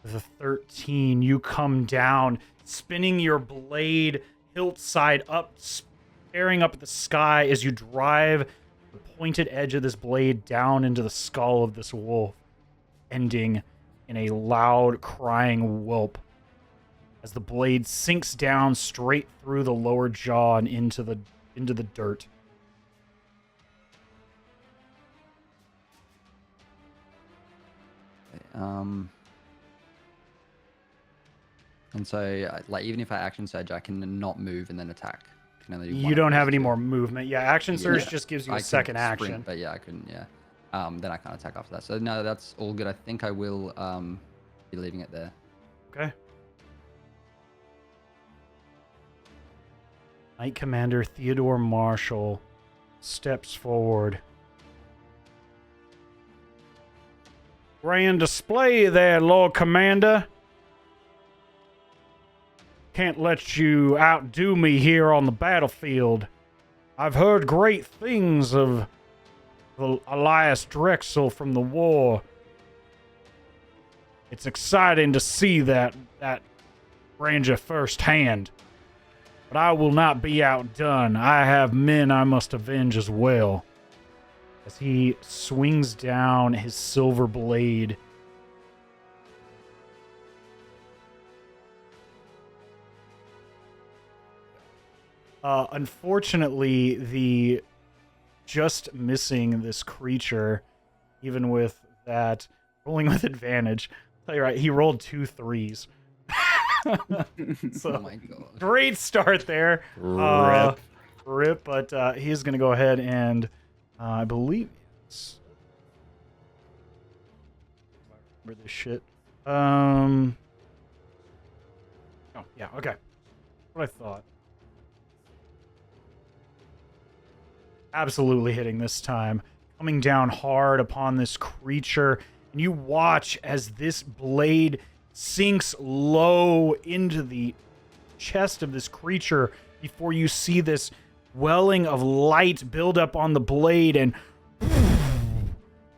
With a 13, you come down, spinning your blade hilt side up, staring up at the sky as you drive the pointed edge of this blade down into the skull of this wolf, ending in a loud crying whelp as the blade sinks down straight through the lower jaw and into the dirt. And so, like, even if I action surge, I can not move and then attack. I can only do one You of don't have those any two. more movement. Yeah, action surge Yeah. just gives you I a could second sprint, action. but yeah, I couldn't. Yeah. Then I can't attack after that. So no, that's all good. I think I will be leaving it there. Okay. Knight Commander Theodore Marshall steps forward. Grand display there, Lord Commander. Can't let you outdo me here on the battlefield. I've heard great things of Elias Drexel from the war. It's exciting to see that ranger firsthand. But I will not be outdone. I have men I must avenge as well. As he swings down his silver blade. Unfortunately, the just missing this creature, even with that rolling with advantage. I'll tell you right, he rolled 2 3s. So, Oh my god. great start there. Rip, but he's going to go ahead and I believe it's... Remember this shit. Oh, yeah, okay. What I thought. Absolutely hitting this time. Coming down hard upon this creature. And you watch as this blade sinks low into the chest of this creature before you see this welling of light build up on the blade and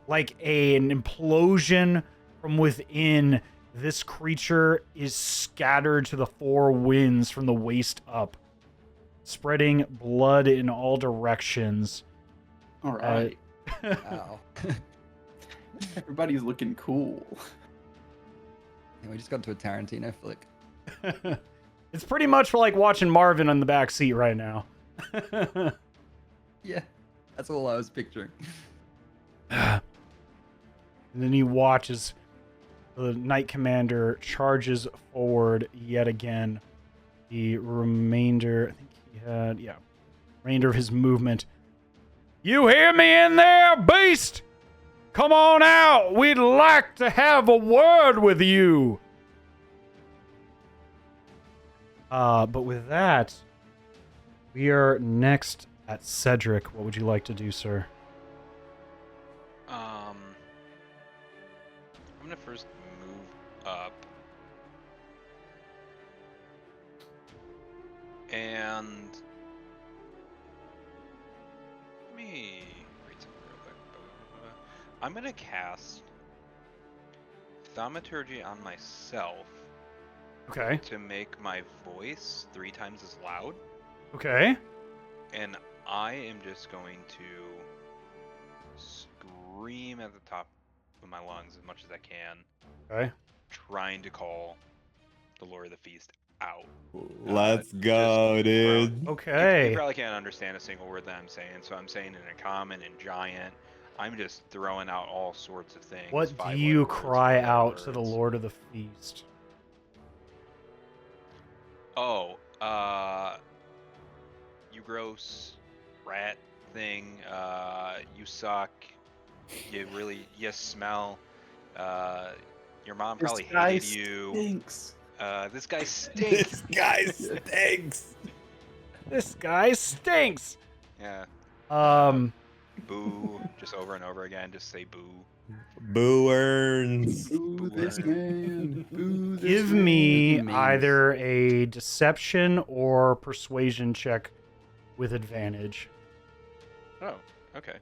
like an implosion from within. This creature is scattered to the 4 winds from the waist up, spreading blood in all directions. All right. Wow. Everybody's looking cool. Yeah, we just got to a Tarantino flick. It's pretty much like watching Marvin on the back seat right now. Yeah, that's all I was picturing. And then you watch as The Knight Commander charges forward yet again. The remainder, I think he had, remainder of his movement. You hear me in there, beast? Come on out. We'd like to have a word with you. But with that, we are next at Cedric. What would you like to do, sir? I'm gonna first move up. And let me read something real quick. I'm gonna cast Thaumaturgy on myself Okay. to make my voice 3 times as loud. Okay. And I am just going to scream at the top of my lungs as much as I can, Okay. trying to call the Lord of the Feast out. Let's go, dude. You Okay. probably can't understand a single word that I'm saying, so I'm saying it in common and giant. I'm just throwing out all sorts of things. What do 5-letter you words, cry 4-letter out to the words. Lord of the Feast? Oh, you gross rat thing. You suck. You smell. Your mom probably hated you. Stinks. This guy stinks. This guy stinks. This guy stinks. Yeah. Boo. Just over and over again. Just say boo. Boo earns. Boo this man. Boo this Give man. me Memes. either a deception or persuasion check with advantage. Oh, okay.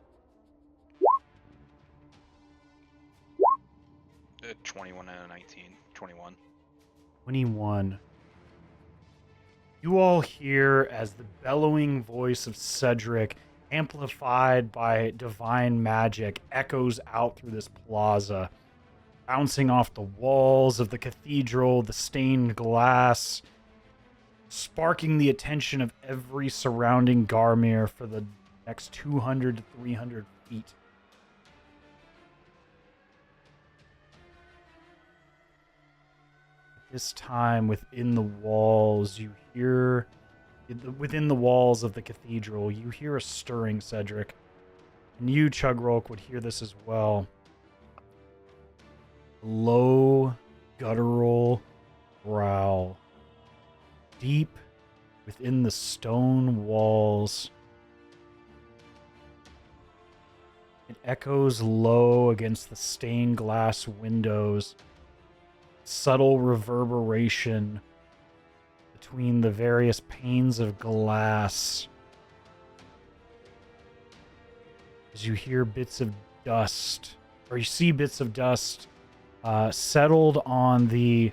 21 and a 19. 21. 21. You all hear as the bellowing voice of Cedric, amplified by divine magic, echoes out through this plaza, bouncing off the walls of the cathedral, the stained glass, sparking the attention of every surrounding Garmir for the next 200 to 300 feet. This time, within the walls, you hear... Within the walls of the cathedral, you hear a stirring, Cedric. And you, Chugrulk, would hear this as well. Low, guttural growl. Deep within the stone walls. It echoes low against the stained glass windows. Subtle reverberation between the various panes of glass as you hear bits of dust, or you see bits of dust settled on the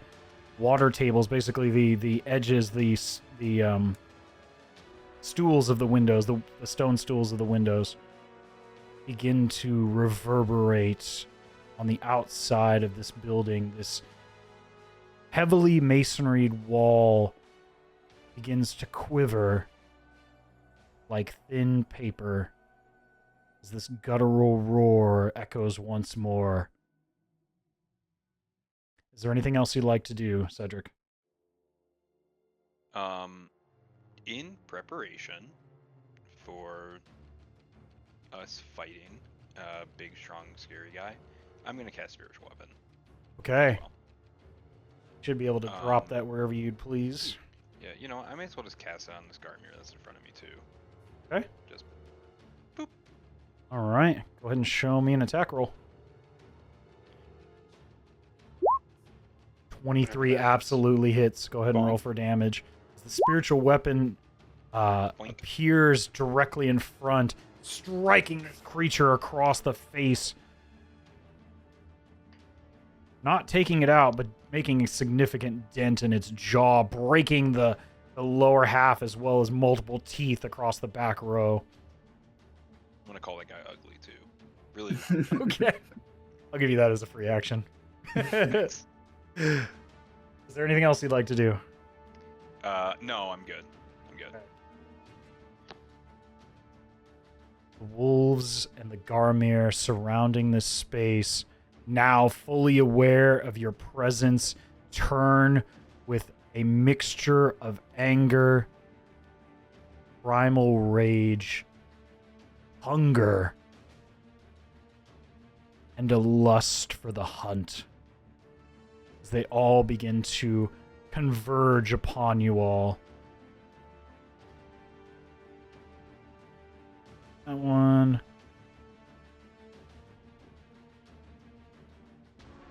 water tables, basically the edges, the stools of the windows, the stone stools of the windows begin to reverberate on the outside of this building. This heavily masonried wall begins to quiver like thin paper as this guttural roar echoes once more. Is there anything else you'd like to do, Cedric? In preparation for us fighting a big, strong, scary guy, I'm gonna cast Spiritual Weapon. Okay. as well. Should be able to drop that wherever you'd please. Yeah, you know what? I may as well just cast it on this Garmir that's in front of me too. Okay. Just boop. All right. Go ahead and show me an attack roll. 23 absolutely hits. Go ahead and roll for damage. The spiritual weapon appears directly in front, striking this creature across the face. Not taking it out, but making a significant dent in its jaw, breaking the lower half as well as multiple teeth across the back row. I'm gonna call that guy ugly too. Really. Okay. I'll give you that as a free action. Thanks. Is there anything else you'd like to do? No, I'm good. I'm good. The wolves and the Garmir surrounding this space now fully aware of your presence, turn with a mixture of anger, primal rage, hunger, and a lust for the hunt. As they all begin to converge upon you all. That one.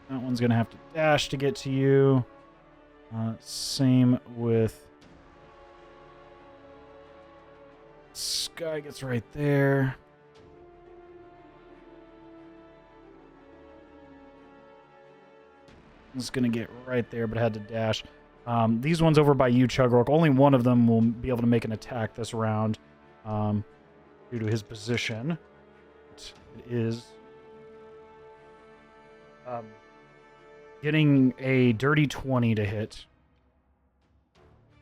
That one's going to have to dash to get to you. Same with... Sky gets right there. It's going to get right there, but had to dash. These ones over by you, Chugrulk, only one of them will be able to make an attack this round due to his position. It is getting a dirty 20 to hit.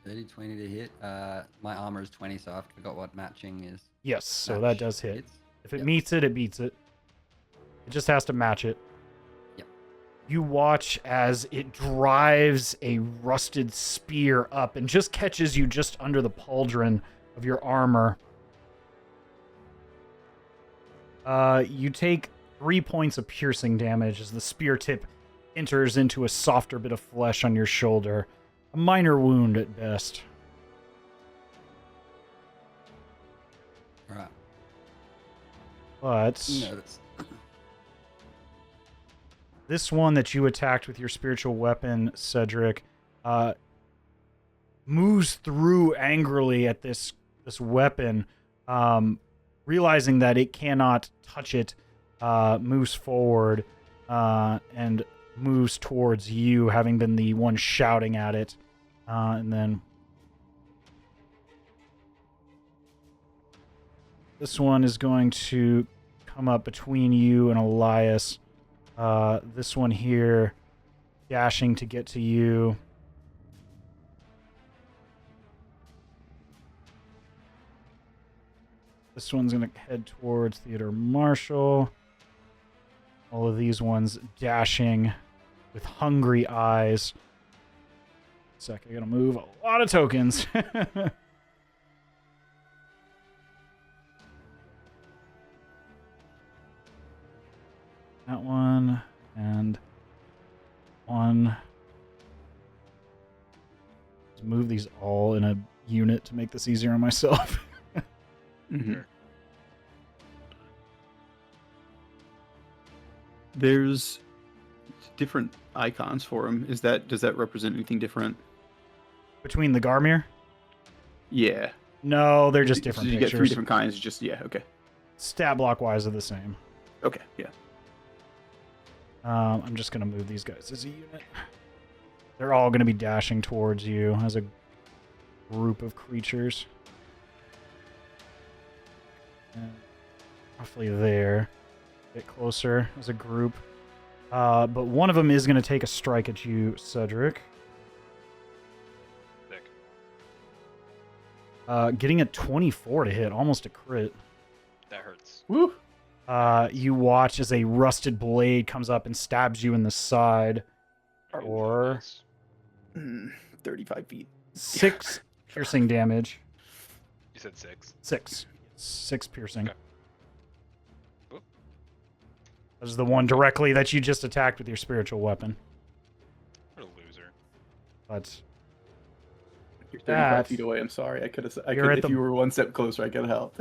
Dirty 20 to hit. My armor is 20, so I forgot what matching is. Yes, so Match that does hit. hits. If it Yep. meets it, it beats it. It just has to match it. Yep. You watch as it drives a rusted spear up and just catches you just under the pauldron of your armor. You take 3 points of piercing damage as the spear tip enters into a softer bit of flesh on your shoulder. A minor wound at best. Right. But No, that's... this one that you attacked with your spiritual weapon, Cedric, moves through angrily at this weapon, realizing that it cannot touch it, moves forward and moves towards you, having been the one shouting at it. And then this one is going to come up between you and Elias. This one here, dashing to get to you. This one's going to head towards Theodore Marshall. All of these ones dashing with hungry eyes. Sec, I gotta move a lot of tokens. That one and one. Let's move these all in a unit to make this easier on myself. Mm-hmm. There's different icons for him. Does that represent anything different? Between the Garmir? Yeah. No, they're just different So you pictures. get 3 different kinds. Just okay. Stat block wise are the same. Okay. Yeah. I'm just gonna move these guys as a unit. They're all gonna be dashing towards you as a group of creatures. And roughly there. Get closer as a group. But one of them is gonna take a strike at you, Cedric. Sick. Getting a 24 to hit, almost a crit. That hurts. Woo. You watch as a rusted blade comes up and stabs you in the side. Or Nice. 35 feet. 6 piercing damage. You said 6. 6 piercing. Okay. Oop. That is the one directly that you just attacked with your spiritual weapon. What a loser. But You're 35 That- feet away. I'm sorry. I could have. You're at If the- you were one step closer, I could have helped.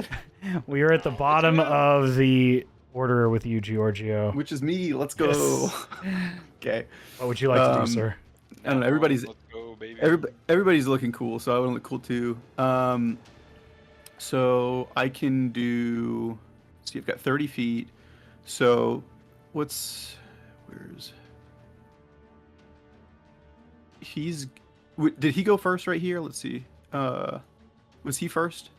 we are at the bottom you. of the order with you, Giorgio. Which is me. Let's go. Yes. Okay. What would you like to do, sir? I don't know. Everybody's Let's go, baby. everybody's looking cool, so I want to look cool too. So I can do. See, I've got 30 feet. So, where's? Did he go first right here? Let's see. Was he first?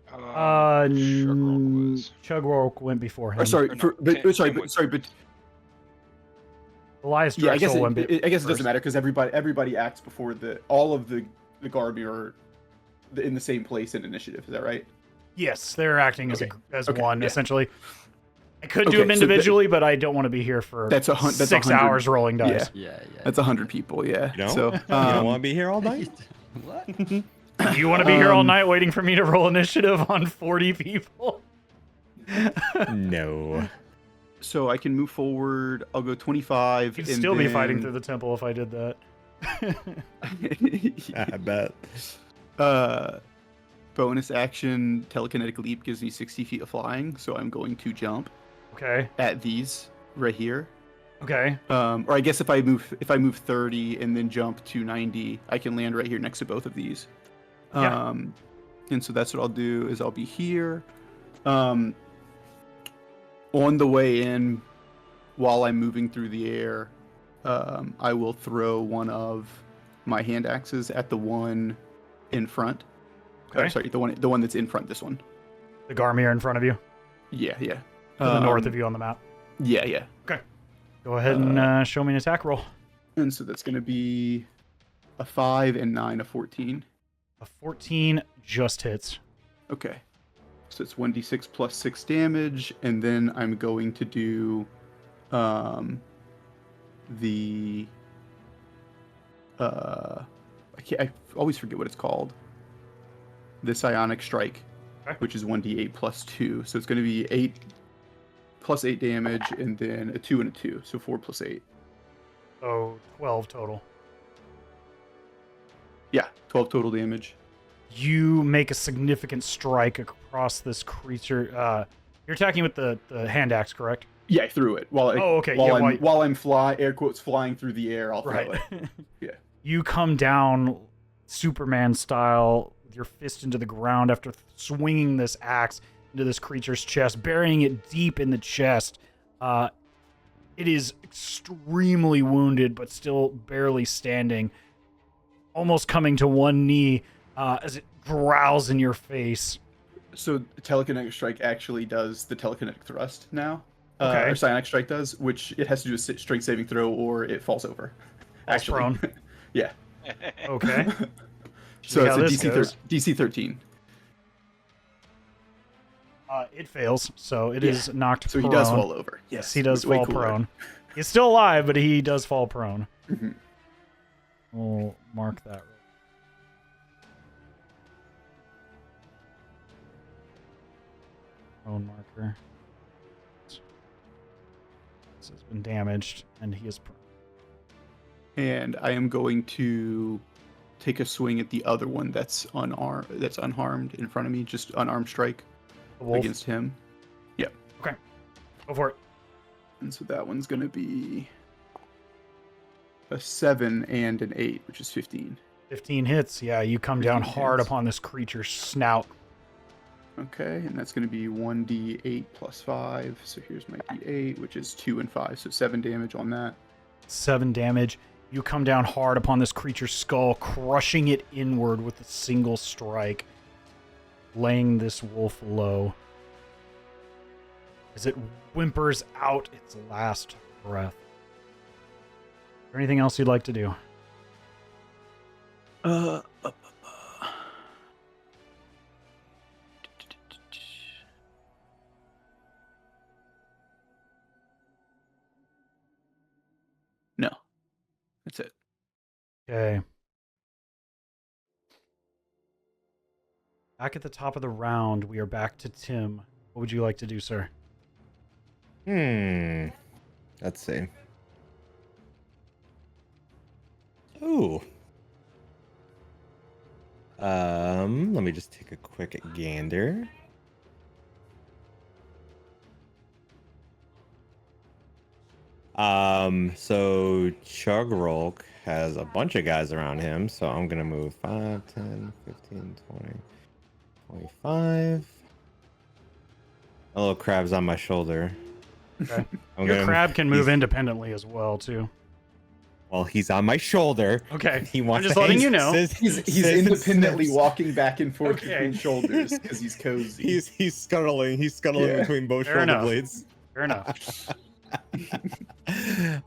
Chugrulk was. Chugrulk went before him. Or sorry, Or no, Tim was. but Elias yeah, I guess Drexel went it doesn't first. matter because everybody acts before all of the Garby are in the same place in initiative. Is that right? Yes, they're acting as Okay. as Okay, one yeah. essentially. I could do Okay, them so individually, but I don't want to be here for that's 6 100. hours rolling dice. Yeah. That's 100 people. Yeah. You know? So You don't want to be here all night? What? You want to be here all night waiting for me to roll initiative on 40 people? No. So I can move forward. I'll go 25. You'd and still be fighting then- through the temple if I did that. I bet. Bonus action telekinetic leap gives me 60 feet of flying, so I'm going to jump Okay. at these right here. Okay. Or I guess if I move 30 and then jump to 90, I can land right here next to both of these. Yeah. And so that's what I'll do is I'll be here. On the way in, while I'm moving through the air, I will throw one of my hand axes at the one in front. Okay. Sorry, the one that's in front. This one. The Garmier in front of you, Yeah. to the north of you on the map. Yeah. Go ahead and show me an attack roll. And so that's going to be a 5 and 9, a 14. A 14 just hits. Okay. So it's 1d6 plus 6 damage, and then I'm going to do the I always forget what it's called. The psionic strike, Okay. which is 1d8 plus 2. So it's going to be 8 plus 8 damage, and then a 2 and a 2, so 4 plus 8. So 12 total. Yeah, 12 total damage. You make a significant strike across this creature. You're attacking with the hand axe, correct? Yeah, I threw it while Oh, okay, while yeah, while I'm air quotes flying through the air. I'll throw Right. it. Yeah. You come down Superman style with your fist into the ground after swinging this axe into this creature's chest, burying it deep in the chest. It is extremely wounded, but still barely standing, almost coming to one knee as it growls in your face. So telekinetic strike actually does the telekinetic thrust now. Okay. Or psionic strike does, which it has to do a strength saving throw or it falls over. Falls prone. Yeah. Okay. So See how it's this a goes. DC 13. It fails, so it is knocked So prone. he does fall over. Yes, he does way fall cooler. prone. He's still alive, but he does fall prone. Mhm. We'll mark that. Prone marker. This has been damaged, and he is prone. And I am going to take a swing at the other one that's unharmed in front of me, just unarmed strike The wolf. against him. Yep. Go for it. And so that one's going to be a 7 and an 8, which is 15. 15 hits. Yeah, you come down 15 hard hits. upon this creature's snout. Okay, and that's going to be 1d8 plus 5. So here's my d8, which is 2 and 5, so 7 damage on that. 7 damage. You come down hard upon this creature's skull, crushing it inward with a single strike, laying this wolf low as it whimpers out its last breath. Is there anything else you'd like to do? No, that's it. Okay. Back at the top of the round, we are back to Tim. What would you like to do, sir? Let's see. Ooh. Let me just take a quick gander. So Chugrulk has a bunch of guys around him, so I'm gonna move 5, 10, 15, 20, 25. A little crab's on my shoulder. Okay. I'm Your gonna- crab can move he's- independently as well, too. Well, he's on my shoulder. Okay. He wants I'm just to letting hang- you know. He's Says- independently says- walking back and forth Okay. between shoulders because he's cozy. He's scuttling. He's scuttling Yeah. between both Fair shoulder enough. blades. Fair enough.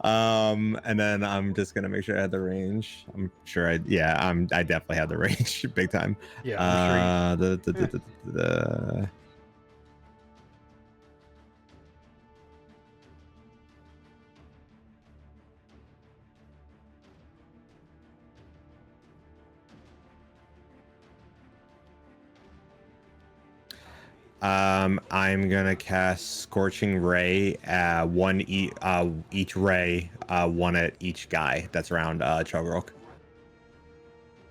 And then I'm just gonna make sure I had the range. I'm sure I definitely had the range big time. Yeah, I'm sure The I'm gonna cast Scorching Ray, each ray, one at each guy that's around Chugrulk.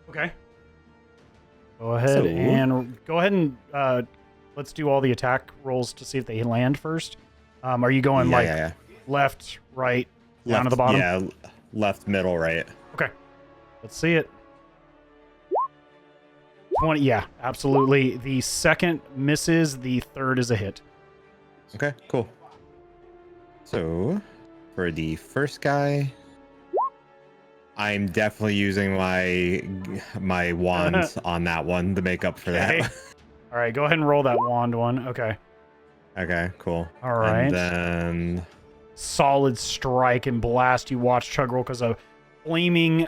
Okay. Go ahead and let's do all the attack rolls to see if they land first. Are you going left, right, down to the bottom? Yeah, left, middle, right. Okay. Let's see it. 20. Yeah, absolutely. The second misses. The third is a hit. Okay, cool. So, for the first guy, I'm definitely using my wand on that one to make up for that. All right, go ahead and roll that wand one. Okay. Okay, cool. All right. And then solid strike and blast. You watch Chugrulk as a flaming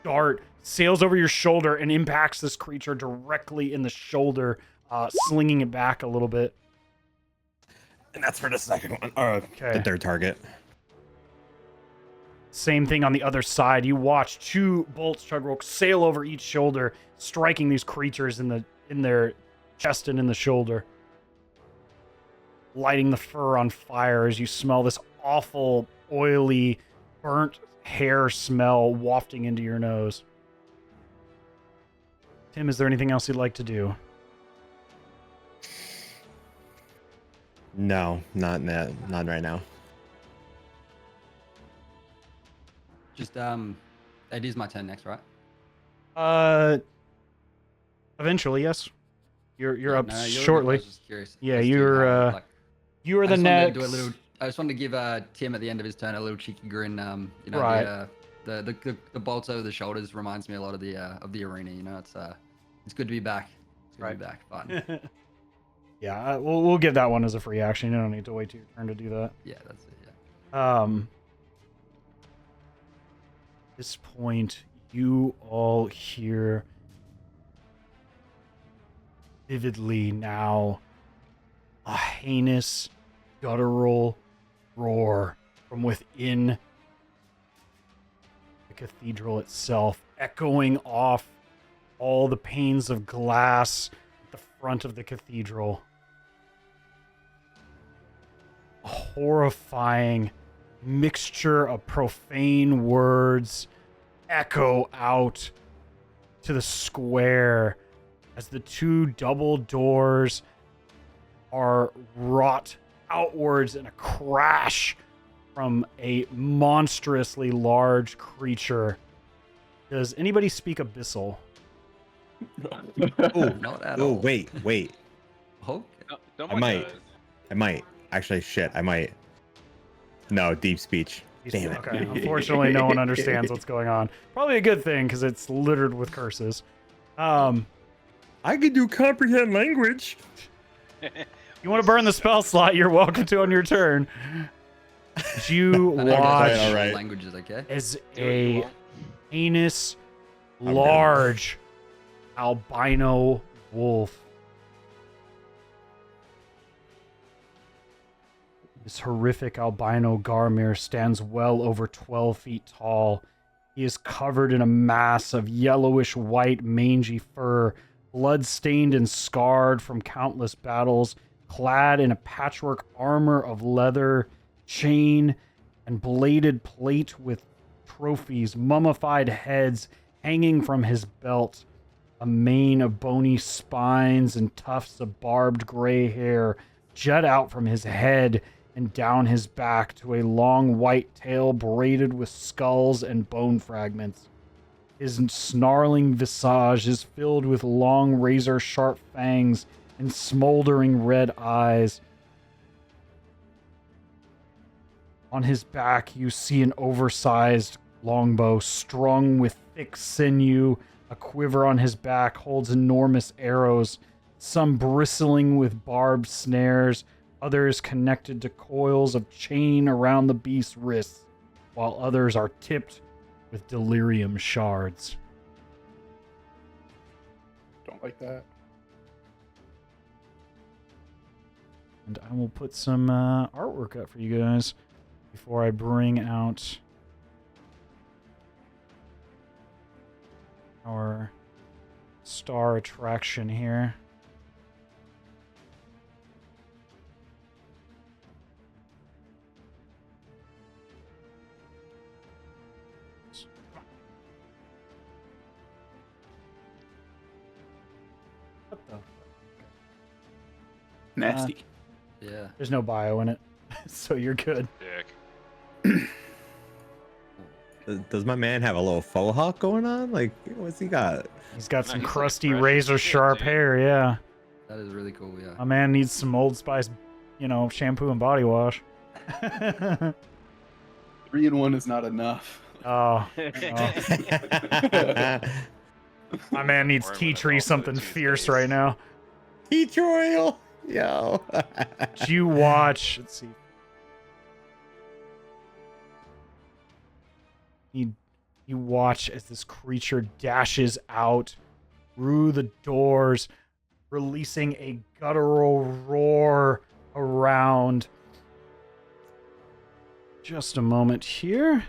dart sails over your shoulder and impacts this creature directly in the shoulder, slinging it back a little bit. And that's for the second one. Okay. The third target. Same thing on the other side. You watch two bolts, Chugrulk, sail over each shoulder, striking these creatures in their chest and in the shoulder, lighting the fur on fire as you smell this awful, oily, burnt hair smell wafting into your nose. Tim, is there anything else you'd like to do? No, not right now. Just it is my turn next, right? Eventually, yes. You're up no, shortly. I was just curious. Yeah, Let's you are the next. I just wanted to give Tim at the end of his turn a little cheeky grin. You know, right. The bolts over the shoulders reminds me a lot of the arena. You know, it's good to be back. It's good to be back. Fun. Yeah, we'll give that one as a free action. You don't need to wait till your turn to do that. Yeah, that's it. Yeah. At this point, you all hear vividly now a heinous, guttural roar from within the cathedral itself, echoing off all the panes of glass at the front of the cathedral. A horrifying mixture of profane words echo out to the square as the two double doors are wrought outwards in a crash from a monstrously large creature. Does anybody speak Abyssal? Oh, not at all. Wait. Okay. I might. Actually, shit, I might. No, deep speech. Damn it. Okay, unfortunately, no one understands what's going on. Probably a good thing, because it's littered with curses. I could do comprehend language. You want to burn the spell slot, you're welcome to on your turn. You watch languages, okay? as a heinous, large albino wolf. This horrific albino Garmir stands well over 12 feet tall. He is covered in a mass of yellowish white mangy fur, blood-stained and scarred from countless battles, clad in a patchwork armor of leather, chain, and bladed plate with trophies, mummified heads hanging from his belt, a mane of bony spines and tufts of barbed gray hair jut out from his head and down his back to a long white tail braided with skulls and bone fragments. His snarling visage is filled with long razor-sharp fangs and smoldering red eyes. On his back, you see an oversized longbow strung with thick sinew. A quiver on his back holds enormous arrows, some bristling with barbed snares, others connected to coils of chain around the beast's wrists, while others are tipped with delirium shards. Don't like that. And I will put some artwork up for you guys before I bring out our star attraction here. Oh, Nasty. Yeah. there's no bio in it, so you're good. Dick. Does my man have a little faux hawk going on? Like, what's he got? He's got No, some he's, like, crusty fresh as razor shit, sharp dude. hair. Yeah, That is really cool. Yeah. my man needs some Old Spice, shampoo and body wash. 3-in-1 is not enough. Oh, my man needs Or I'm tea gonna tree call something the fierce toothpaste. right now. Tea tree oil. Yo. Did you watch? Let's see. You watch as this creature dashes out through the doors, releasing a guttural roar around. Just a moment here.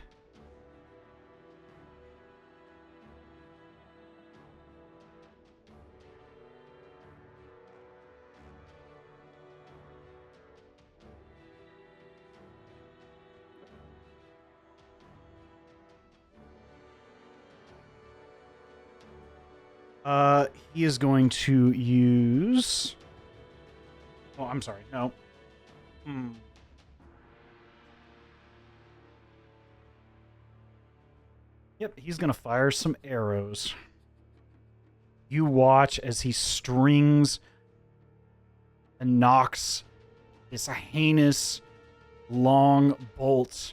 He is going to use. Oh, I'm sorry. No. Yep, he's going to fire some arrows. You watch as he strings and knocks this heinous long bolt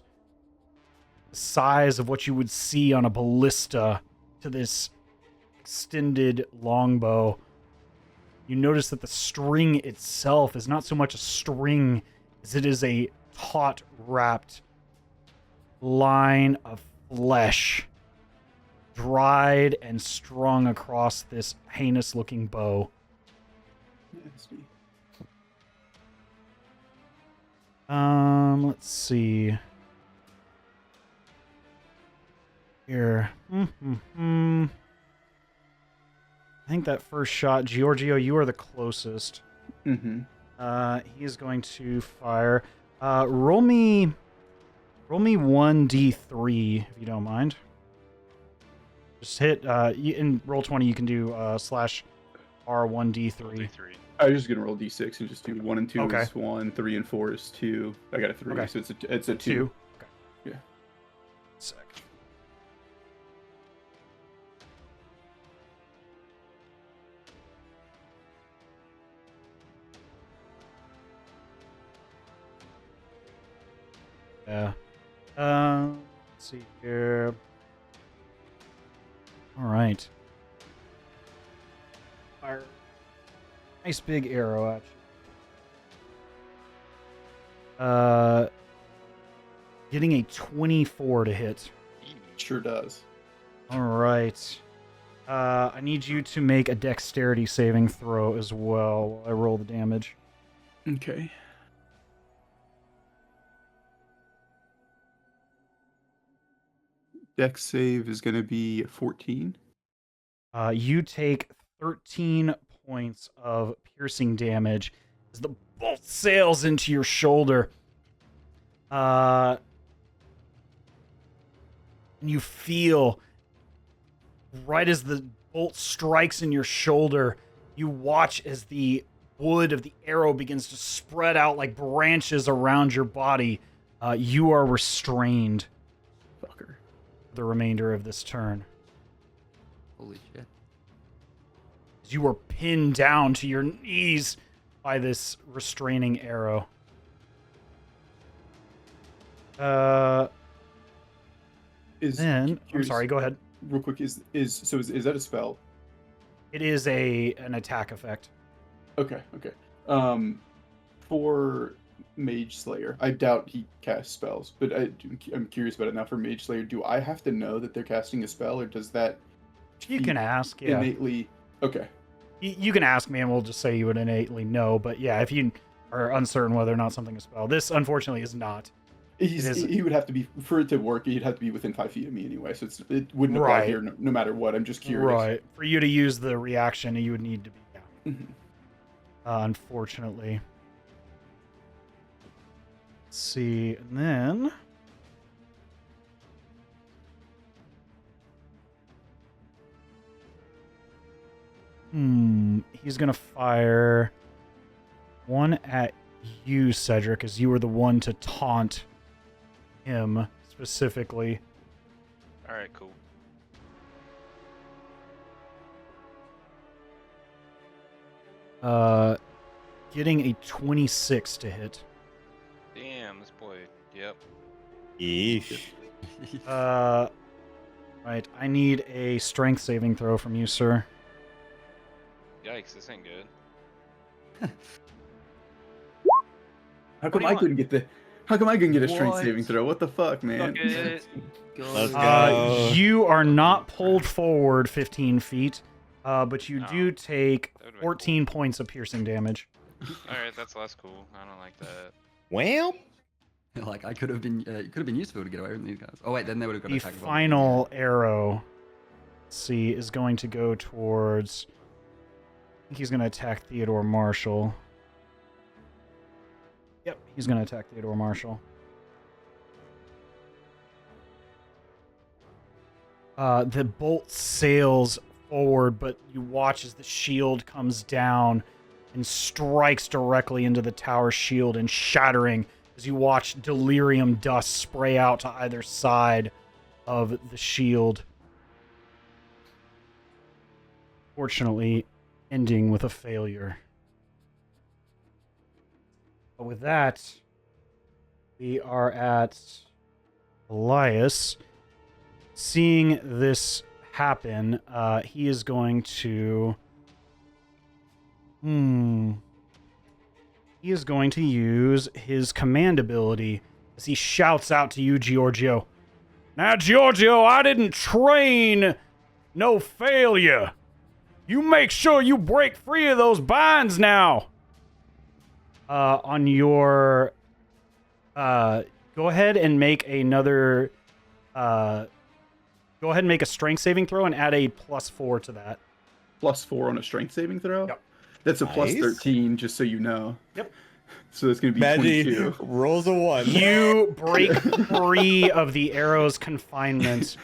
the size of what you would see on a ballista to this extended longbow. You notice that the string itself is not so much a string as it is a taut wrapped line of flesh, dried and strung across this heinous looking bow. Nasty. Let's see here. I think that first shot, Giorgio, you are the closest. Mm-hmm. He is going to fire. Roll me 1d3 if you don't mind. Just hit. In roll 20, you can do /R1d3. D3. I was just gonna roll d6 and just do 1 and 2 Okay. is 1, 3 and 4 is 2. I got a 3, Okay. so it's a 2. 2. Okay. Yeah. Sec. Yeah. Let's see here. All right. Fire. Nice big arrow at you. Getting a 24 to hit. Sure does. All right. I need you to make a dexterity saving throw as well while I roll the damage. Okay. Dex save is gonna be 14. You take 13 points of piercing damage as the bolt sails into your shoulder. And you feel, right as the bolt strikes in your shoulder, you watch as the wood of the arrow begins to spread out like branches around your body. You are restrained Fucker. for the remainder of this turn. Holy shit. You are pinned down to your knees by this restraining arrow. I'm Curious- sorry, go ahead. Real quick, is that a spell? It is an attack effect. Okay. For Mage Slayer, I doubt he casts spells, but I'm curious about it now. For Mage Slayer, do I have to know that they're casting a spell, or does that You can ask, yeah. innately? Okay. You can ask me, and we'll just say you would innately know. But yeah, if you are uncertain whether or not something is a spell, this unfortunately is not. He would have to be, for it to work, he'd have to be within 5 feet of me anyway, so it wouldn't apply Right. here no matter what. I'm just curious. Right. For you to use the reaction, you would need to be. Yeah. Mhm. Unfortunately. Let's see, and then. he's going to fire one at you, Cedric, as you were the one to taunt him specifically. All right, cool. Getting a 26 to hit. Damn, this boy. Yep. Yeesh. Right. I need a strength saving throw from you, sir. Yikes, this ain't good. How come do you I want? couldn't get the? How come I couldn't get a strength What? saving throw? What the fuck, man? Fuck it. Let's go. You are not pulled forward 15 feet, but you do take That would've been 14 points of piercing damage. Alright, that's less cool. I don't like that. Well, Like I could have been, it could have been useful to get away from these guys. Oh wait, then they would have got The attacked. final arrow, let's see, is going to go towards. I think he's going to attack Theodore Marshall. Yep, he's going to attack Theodore Marshall. The bolt sails forward, but you watch as the shield comes down and strikes directly into the tower shield and shattering as you watch delirium dust spray out to either side of the shield. Fortunately, ending with a failure. But with that, we are at Elias. Seeing this happen, he is going to... He is going to use his command ability as he shouts out to you, Georgio. Now, Georgio, I didn't train no failure. You make sure you break free of those binds now. On your... go ahead and make another... go ahead and make a strength saving throw and add a +4 to that. +4 on a strength saving throw? Yep. That's a Nice. +13, just so you know. Yep. So that's going to be Maggie 22. rolls a 1. You break free of the arrow's confinement,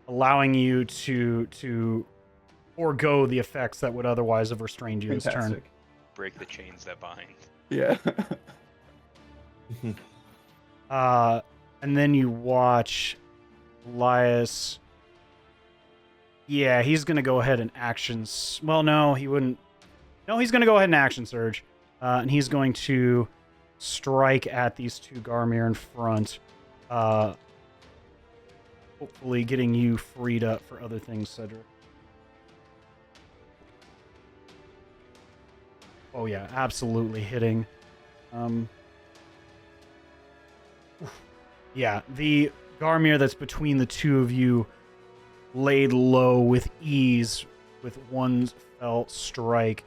allowing you to forego the effects that would otherwise have restrained you this turn. Fantastic. Break the chains that bind. Yeah. And then you watch Elias. Yeah, he's going to go ahead and well, no, he wouldn't. No, he's going to go ahead and action surge. And he's going to strike at these two Garmir in front. Hopefully getting you freed up for other things, Cedric. Oh, yeah, absolutely hitting. Yeah, the Garmir that's between the two of you laid low with ease with one fell strike.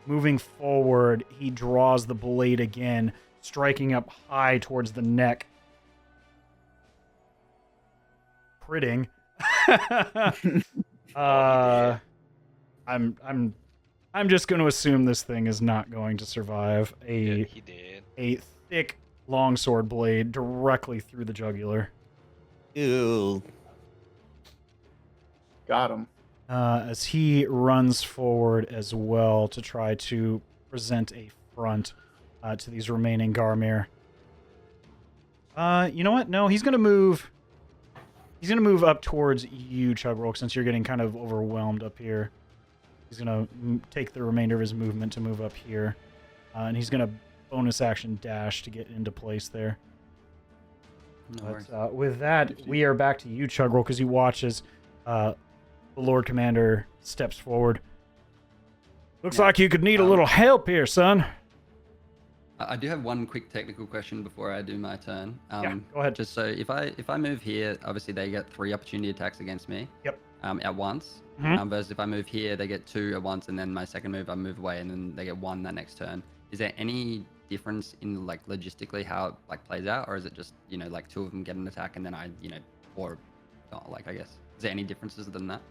Moving forward, he draws the blade again, striking up high towards the neck. Critting. I'm just going to assume this thing is not going to survive Yeah, he did. a thick longsword blade directly through the jugular. Ew. Got him. As he runs forward as well to try to present a front to these remaining Garmir. You know what? No, he's gonna move. He's gonna move up towards you, Chugrulk, since you're getting kind of overwhelmed up here. He's gonna take the remainder of his movement to move up here, and he's gonna bonus action dash to get into place there. No worries. But with that, we are back to you, Chugrulk, as you watch as the Lord Commander steps forward. Looks like you could need a little help here, son. I do have one quick technical question before I do my turn. Yeah, go ahead. Just so if I move here, obviously they get 3 opportunity attacks against me. Yep. At once. Mhm. Versus if I move here, they get 2 at once, and then my second move I move away, and then they get 1 that next turn. Is there any difference in like logistically how it like plays out, or is it just like 2 of them get an attack and then I or not, like I guess is there any differences than that?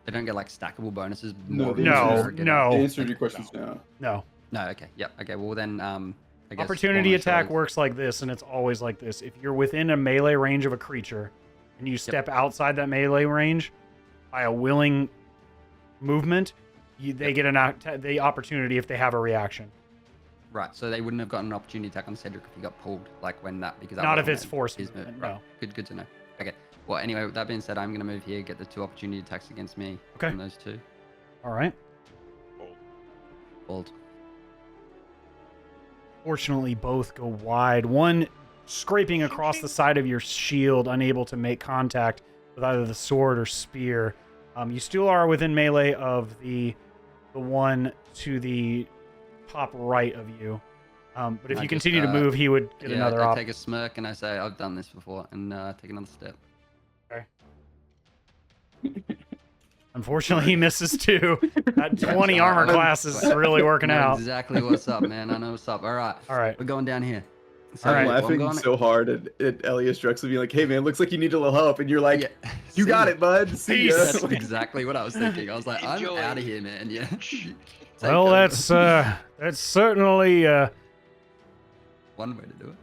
They don't get like stackable bonuses. No, more the than answer they is- no. The answer to your question is no. No. No. Okay. Yep. Okay. Well then, I guess Opportunity one of my attack choices- works like this, and it's always like this. If you're within a melee range of a creature, and you step outside that melee range, by a willing movement, they get the opportunity if they have a reaction. Right, so they wouldn't have gotten an opportunity attack on Cedric if he got pulled, like when that, because that Not if wasn't it's forced his movement, move. no. Right. Good to know. Okay. Well, anyway, with that being said, I'm going to move here, get the 2 opportunity attacks against me Okay. from those 2. All right. Bold. Fortunately, both go wide. One scraping across the side of your shield, unable to make contact with either the sword or spear. You still are within melee of the one to the top right of you. But if I you just, continue to move, he would get another I op. take a smirk and I say, I've done this before, and take another step. Okay. Unfortunately, he misses too. That 20 armor class is really working I know out. exactly what's up, man. I know what's up. All right. All right. We're going down here. So, All right. I'm well, laughing so hard at Elias Drexel being like, "Hey man, looks like you need a little help," and you're like, Yeah. "You See got ya. it, bud. See ya." That's exactly what I was thinking. I was like, I'm Enjoy. out of here, man. Yeah. Take Well, over. that's certainly One way to do it. All right,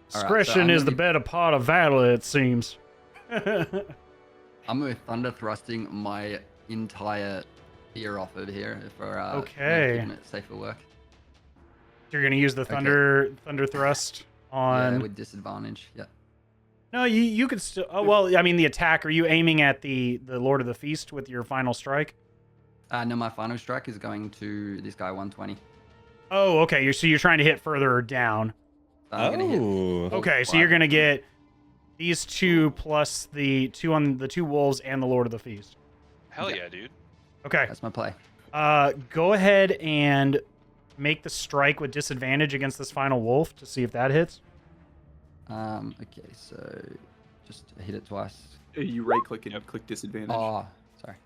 so discretion I'm is gonna the better part of valor, it seems. I'm going to thunder thrusting my entire ear off over here for Okay. keeping it safe for work. You're gonna use the Okay. thunder thrust on. Yeah, with disadvantage. Yeah. No, you could still. Oh well, I mean the attack. Are you aiming at the Lord of the Feast with your final strike? No, my final strike is going to this guy 120. Oh, okay. You're trying to hit further down. So I'm gonna hit Oh. all Okay, so 5 you're gonna of them. get these 2 plus the 2 on the 2 wolves and the Lord of the Feast. Hell yeah, dude. Okay. That's my play. Go ahead and make the strike with disadvantage against this final wolf to see if that hits. Okay, so just hit it twice. You right click and Yep. click disadvantage. Oh, sorry.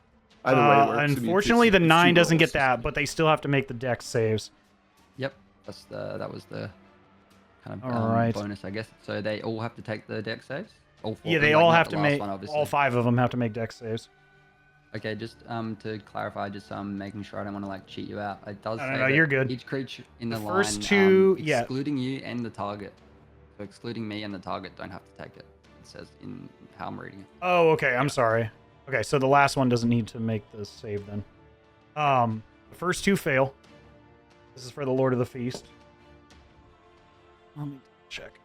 Either way, it works. I mean, Unfortunately, the it's 9 2 doesn't rolls. get that, but they still have to make the dex saves. Yep, that was the kind of All right. bonus, I guess. So they all have to take the deck saves. All 4 Yeah, of them, they like, all not have the to last make. one, obviously. All 5 of them have to make dex saves. Okay, just to clarify, just making sure I don't want to like cheat you out. It does No, say no, that you're good. each creature in The the first line, 2 yeah. excluding you and the target. So excluding me and the target don't have to take it. It says in how I'm reading it. Oh, okay. I'm sorry. Okay, so the last one doesn't need to make the save then. The first 2 fail. This is for the Lord of the Feast. Let me check.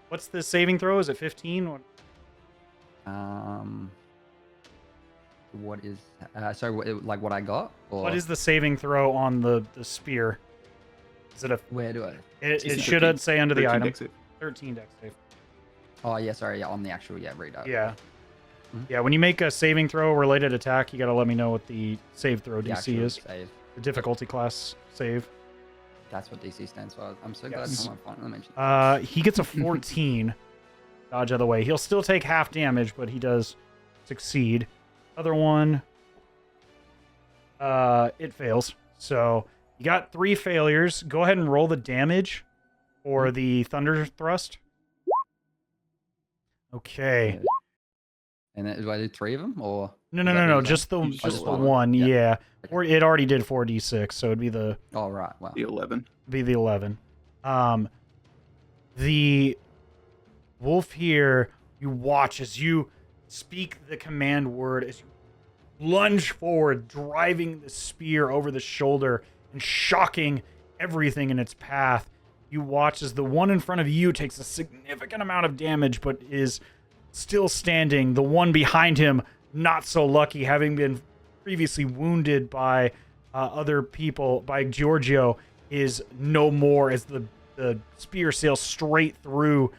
What's the saving throw? Is it 15? What? What is like what I got? Or What is the saving throw on the spear? Is it a? where do I? It It's should 13 say under the 13 item. dex save. 13 dex save. Oh yeah, sorry, yeah, on the actual readout. Yeah. Mhm. Yeah, when you make a saving throw related attack, you gotta let me know what the save throw The DC actual is. save. The difficulty class save. That's what DC stands for. I'm so glad Yes. someone finally mentioned. He gets a 14. Dodge out of the way. He'll still take half damage, but he does succeed. Other one, it fails. So you got 3 failures. Go ahead and roll the damage for the thunder thrust. Okay. And then, do I do 3 of them or? No, is no, that no, the no. exact- Just the You just just the one. one. Yeah. Yeah. Okay. Or it already did 4d6, so it'd be the Oh right, wow. The 11. 11. The wolf here, you watch as you speak the command word, as you lunge forward, driving the spear over the shoulder and shocking everything in its path. You watch as the one in front of you takes a significant amount of damage, but is still standing. The one behind him, not so lucky, having been previously wounded by other people, by Giorgio, is no more as the spear sails straight through,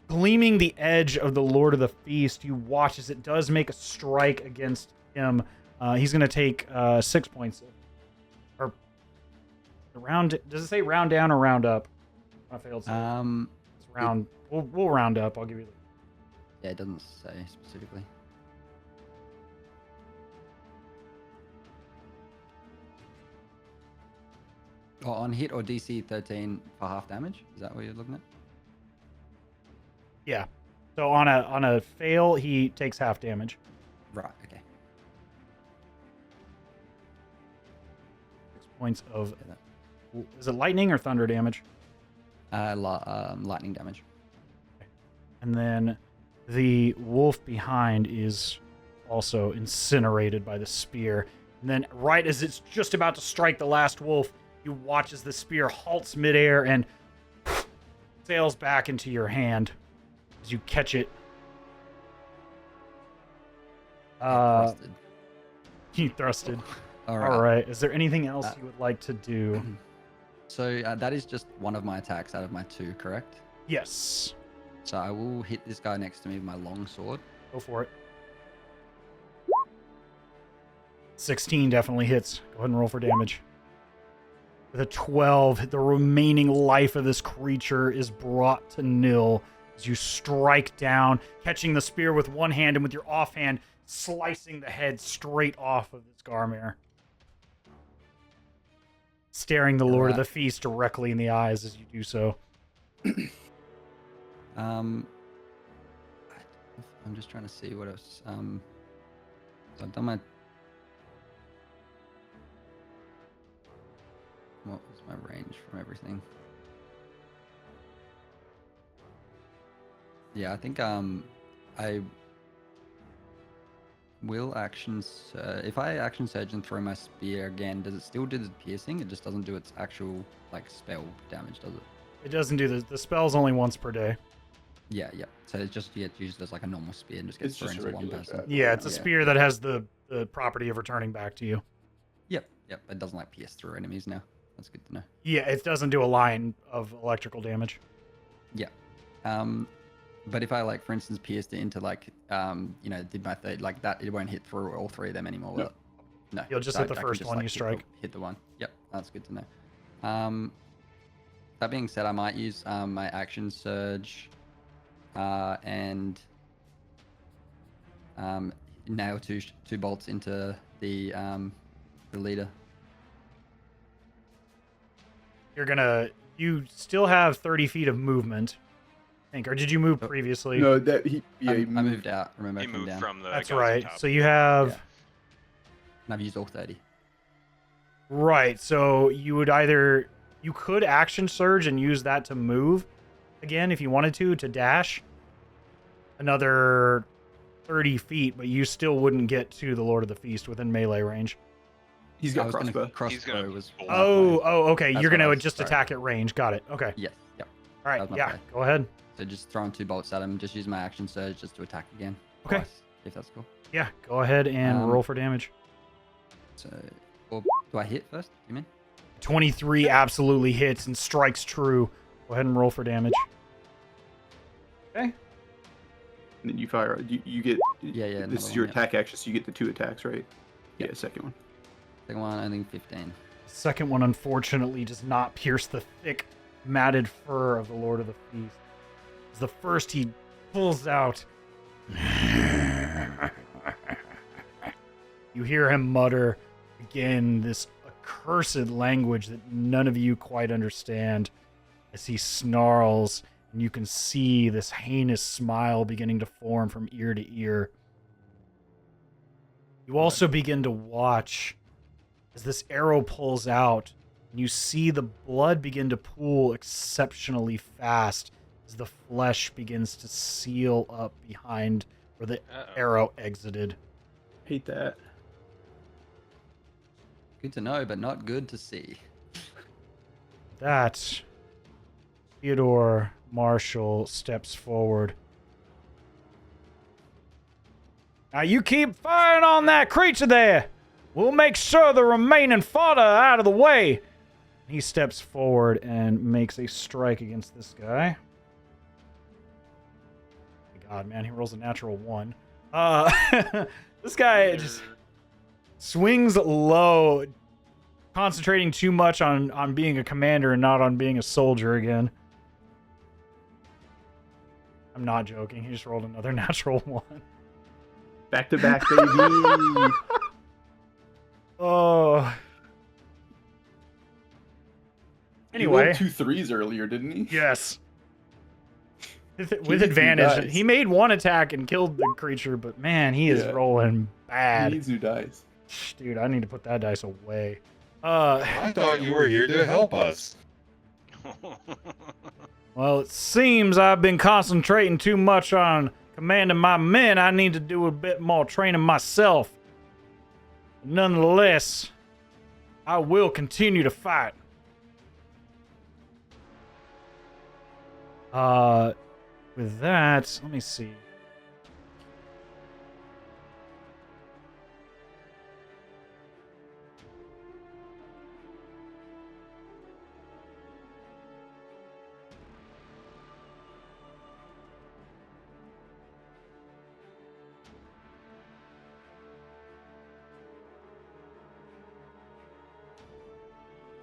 gleaming the edge of the Lord of the Feast. You watch as it does make a strike against him. He's going to take 6 points. Or round. Does it say round down or round up? I failed. It's round. We'll round up. I'll give you. Yeah, it doesn't say specifically. Oh, on hit or DC 13 for half damage? Is that what you're looking at? Yeah. So on a fail, he takes half damage. Right, okay. 6 points of. Yeah, Is it lightning or thunder damage? lightning damage. And then The wolf behind is also incinerated by the spear. And then right as it's just about to strike the last wolf, you watch as the spear halts midair and sails back into your hand as you catch it. Thrusted. You thrusted. All All right. Is there anything else you would like to do? So that is just one of my attacks out of my 2, correct? Yes. So I will hit this guy next to me with my long sword. Go for it. 16 definitely hits. Go ahead and roll for damage. With a 12, the remaining life of this creature is brought to nil as you strike down, catching the spear with one hand and with your offhand, slicing the head straight off of this Garmere. Staring the Lord of the Feast directly in the eyes as you do so. I'm just trying to see what else. So I've done my. What was my range from everything? Yeah, I think I will action. If I action surge and throw my spear again, does it still do the piercing? It just doesn't do its actual like spell damage, does it? It doesn't do the spell's only once per day. Yeah. So it just gets used as like a normal spear and just gets It's thrown just a into one regular person. attack. Yeah, it's a spear that has the property of returning back to you. Yep. It doesn't like pierce through enemies now. That's good to know. Yeah, it doesn't do a line of electrical damage. Yeah. But if I like, for instance, pierced it into like, did my third like that, it won't hit through all 3 of them anymore. Will No. it? No. You'll just So hit the I can first just, one like, you strike. Hit the one. Yep. That's good to know. That being said, I might use my action surge, and nail two bolts into the leader. You still have 30 feet of movement, I think, or did you move Oh. previously? No, that he I moved out. Remember, He I came moved down. from the. That's guys on right. top. So you have Yeah. And I've used all 30. right. So you could action surge and use that to move again if you wanted to dash another 30 feet, but you still wouldn't get to the Lord of the Feast within melee range. He's got crossbow. He's gonna Crossbow was. bolt. Okay. That's You're what I gonna was- just sorry. attack at range. Got it. Okay. Yes. Yep. All right. That was my Yeah. play. Go ahead. So just throwing 2 bolts at him. Just use my action surge just to attack again. Okay. Twice, if that's cool. Yeah. Go ahead and roll for damage. So, or do I hit first? You mean? 23 absolutely hits and strikes true. Go ahead and roll for damage. Okay. And then you fire. You get. Yeah. This another is one, your yeah. attack action, so you get the 2 attacks, right? Yep. Yeah, second one. Second one, I think 15. The second one, unfortunately, does not pierce the thick, matted fur of the Lord of the Feast. As the first, he pulls out. You hear him mutter again this accursed language that none of you quite understand as he snarls, and you can see this heinous smile beginning to form from ear to ear. You also begin to watch as this arrow pulls out, and you see the blood begin to pool exceptionally fast as the flesh begins to seal up behind where the arrow exited. Hate that. Good to know, but not good to see. That Theodore Marshall steps forward. Now you keep firing on that creature there. We'll make sure the remaining fodder out of the way. He steps forward and makes a strike against this guy. God, man, he rolls a natural 1. This guy just swings low, concentrating too much on being a commander and not on being a soldier again. I'm not joking. He just rolled another natural 1. Back to back, baby. Oh. He Anyway. rolled 2 3s earlier, didn't he? Yes. With needs new advantage. dice. He made 1 attack and killed the creature, but man, he is Yeah. rolling bad. He needs new dice. Dude, I need to put that dice away. I thought you were here to help us. Well, it seems I've been concentrating too much on commanding my men, I need to do a bit more training myself. Nonetheless, I will continue to fight. With that, let me see.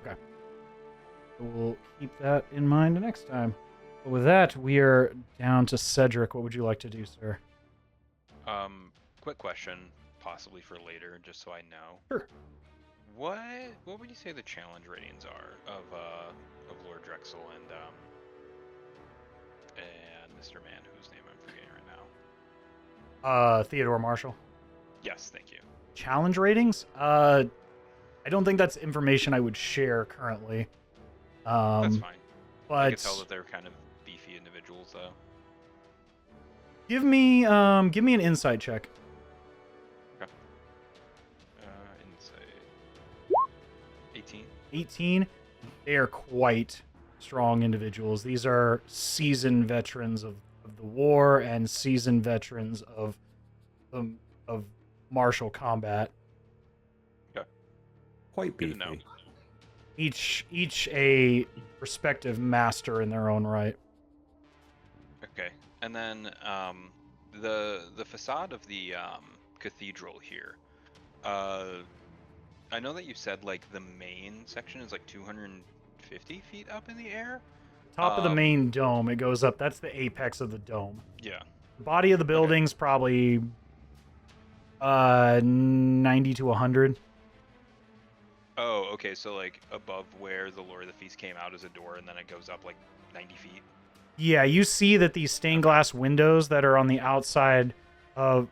Okay. We'll keep that in mind next time. But with that, we are down to Cedric. What would you like to do, sir? Quick question, possibly for later, just so I know. Sure. What would you say the challenge ratings are of Lord Drexel and Mr. Man, whose name I'm forgetting right now? Theodore Marshall. Yes, thank you. Challenge ratings? I don't think that's information I would share currently. That's fine. But I could tell that they're kind of beefy individuals, though. give me an insight check. Okay. Insight. 18. 18. They are quite strong individuals. These are seasoned veterans of the war and seasoned veterans of martial combat. Quite Good to beefy. know. Each a respective master in their own right. Okay, and then the facade of the cathedral here. I know that you said like the main section is like 250 feet up in the air. Top of the main dome, it goes up. That's the apex of the dome. Yeah. The body of the building's probably 90 to 100. Oh, okay. So like above where the Lord of the Feast came out is a door, and then it goes up like 90 feet. Yeah, you see that these stained glass windows that are on the outside of,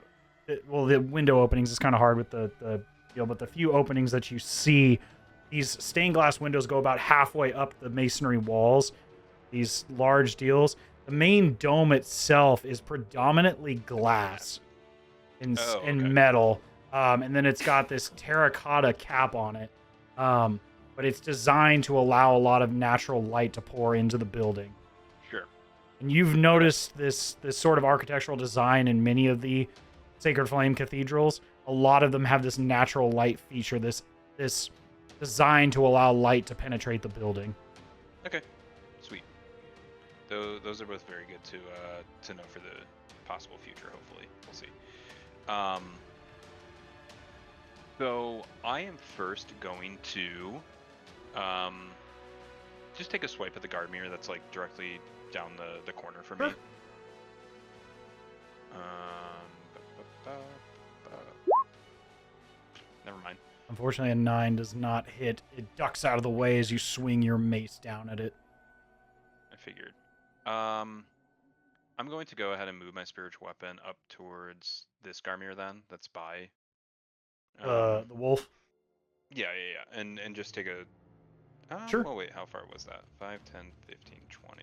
well, the window openings is kind of hard with the deal, but the few openings that you see, these stained glass windows go about halfway up the masonry walls, these large deals. The main dome itself is predominantly glass and metal, and then it's got this terracotta cap on it, but it's designed to allow a lot of natural light to pour into the building. Sure. And you've noticed this sort of architectural design in many of the Sacred Flame cathedrals. A lot of them have this natural light feature, this design to allow light to penetrate the building. Okay. Sweet. Those are both very good to know for the possible future. Hopefully, we'll see. So I am first going to just take a swipe at the guard mirror that's like directly down the corner from me. Never mind. Unfortunately, a 9 does not hit. It ducks out of the way as you swing your mace down at it. I figured. I'm going to go ahead and move my spiritual weapon up towards this Garmir then. That's by. The wolf. Yeah. And just take a. Sure. Oh wait, how far was that? 5, 10, 15, 20.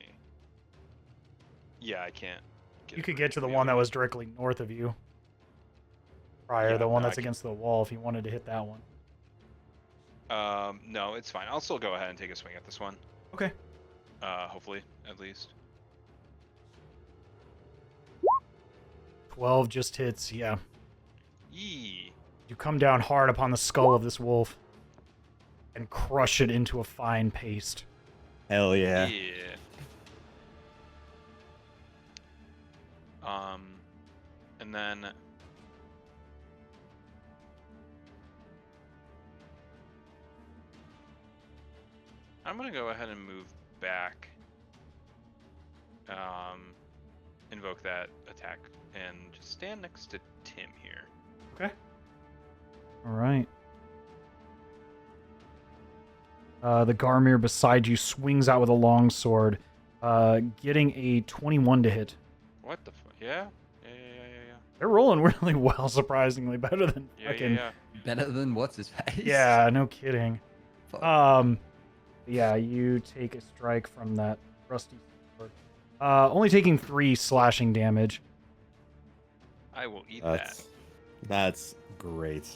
Yeah, I can't. You could get to the one that was directly north of you. Prior, Yeah, the one no, I that's can- against the wall, if you wanted to hit that one. No, it's fine. I'll still go ahead and take a swing at this one. Okay. Hopefully, at least. 12 just hits, yeah. Yee. You come down hard upon the skull of this wolf and crush it into a fine paste. Hell yeah. Yeah. And then I'm gonna go ahead and move back. Invoke that attack and just stand next to Tim here. Okay. All right. The Garmir beside you swings out with a long sword, getting a 21 to hit. What the Yeah? Yeah. They're rolling really well, surprisingly. Better than fucking... Yeah. Better than what's his face? Yeah, no kidding. Fuck. Yeah, you take a strike from that rusty sword. Only taking 3 slashing damage. I will eat That's great.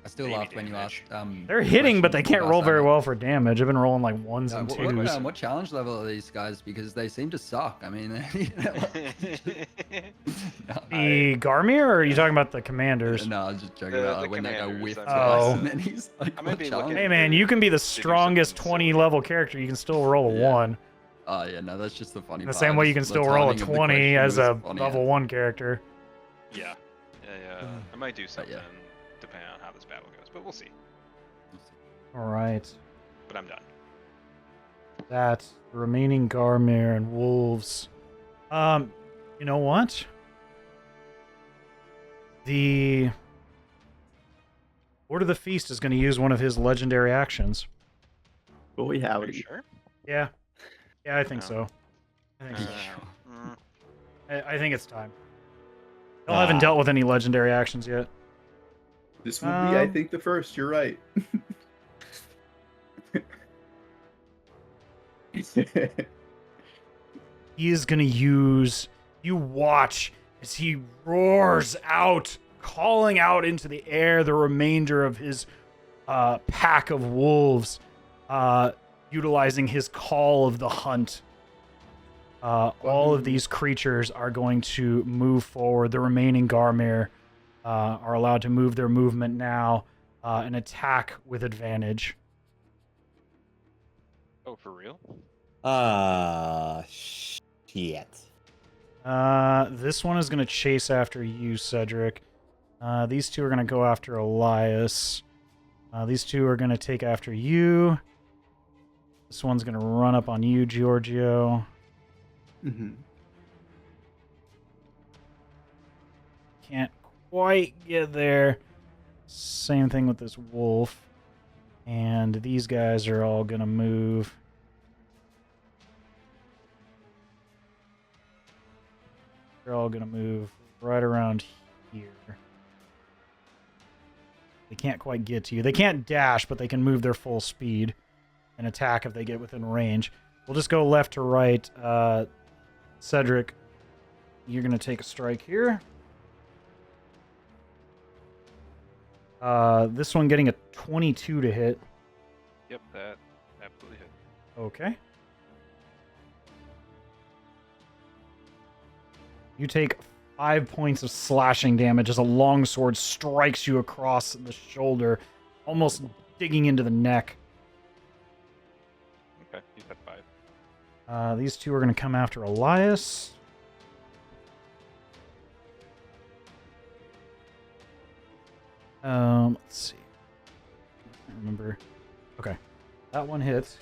I still Baby laughed when you asked. damage. They're hitting, but they questions can't about roll very Balsamic. well for damage. I've been rolling like ones and twos. What challenge level are these guys? Because they seem to suck. I mean, The Garmir, or are you talking about the commanders? No, I was just joking The- about the like, when they go commanders, with I'm twice, Oh. and then he's like, I might what be challenge? looking- Hey man, you can be the to do strongest something 20 silly. level character. You can still roll a Yeah. 1. Oh yeah, no, that's just the funny The part. same way you can Just the still roll a timing of the 20 question as was a funny, level yeah. 1 character. Yeah. I might do something yeah. depending on how this battle goes, but we'll see. All right. But I'm done. That's the remaining Garmir and wolves. You know what? The Lord of the Feast is going to use one of his legendary actions. Boy, Are you howdy. sure? Yeah. Yeah, I think No. so. I think so. Mm, I think it's time. They haven't dealt with any legendary actions yet. This will be, I Um, think, the first. You're right. He is going to use... You watch as he roars out, calling out into the air the remainder of his pack of wolves, utilizing his call of the hunt. All of these creatures are going to move forward. The remaining Garmir are allowed to move their movement now and attack with advantage. Oh, for real? Shit. This one is going to chase after you, Cedric. These two are going to go after Elias. These two are going to take after you. This one's going to run up on you, Giorgio. Mm-hmm. Can't quite get there. Same thing with this wolf. And these guys are all going to move. They're all going to move right around here. They can't quite get to you. They can't dash, but they can move their full speed and attack if they get within range. We'll just go left to right. Cedric, you're going to take a strike here. This one getting a 22 to hit. Yep, that absolutely hit. Okay. You take 5 points of slashing damage as a longsword strikes you across the shoulder, almost digging into the neck. Okay, you said 5. These two are going to come after Elias. Let's see. I can't remember. Okay. That one hits.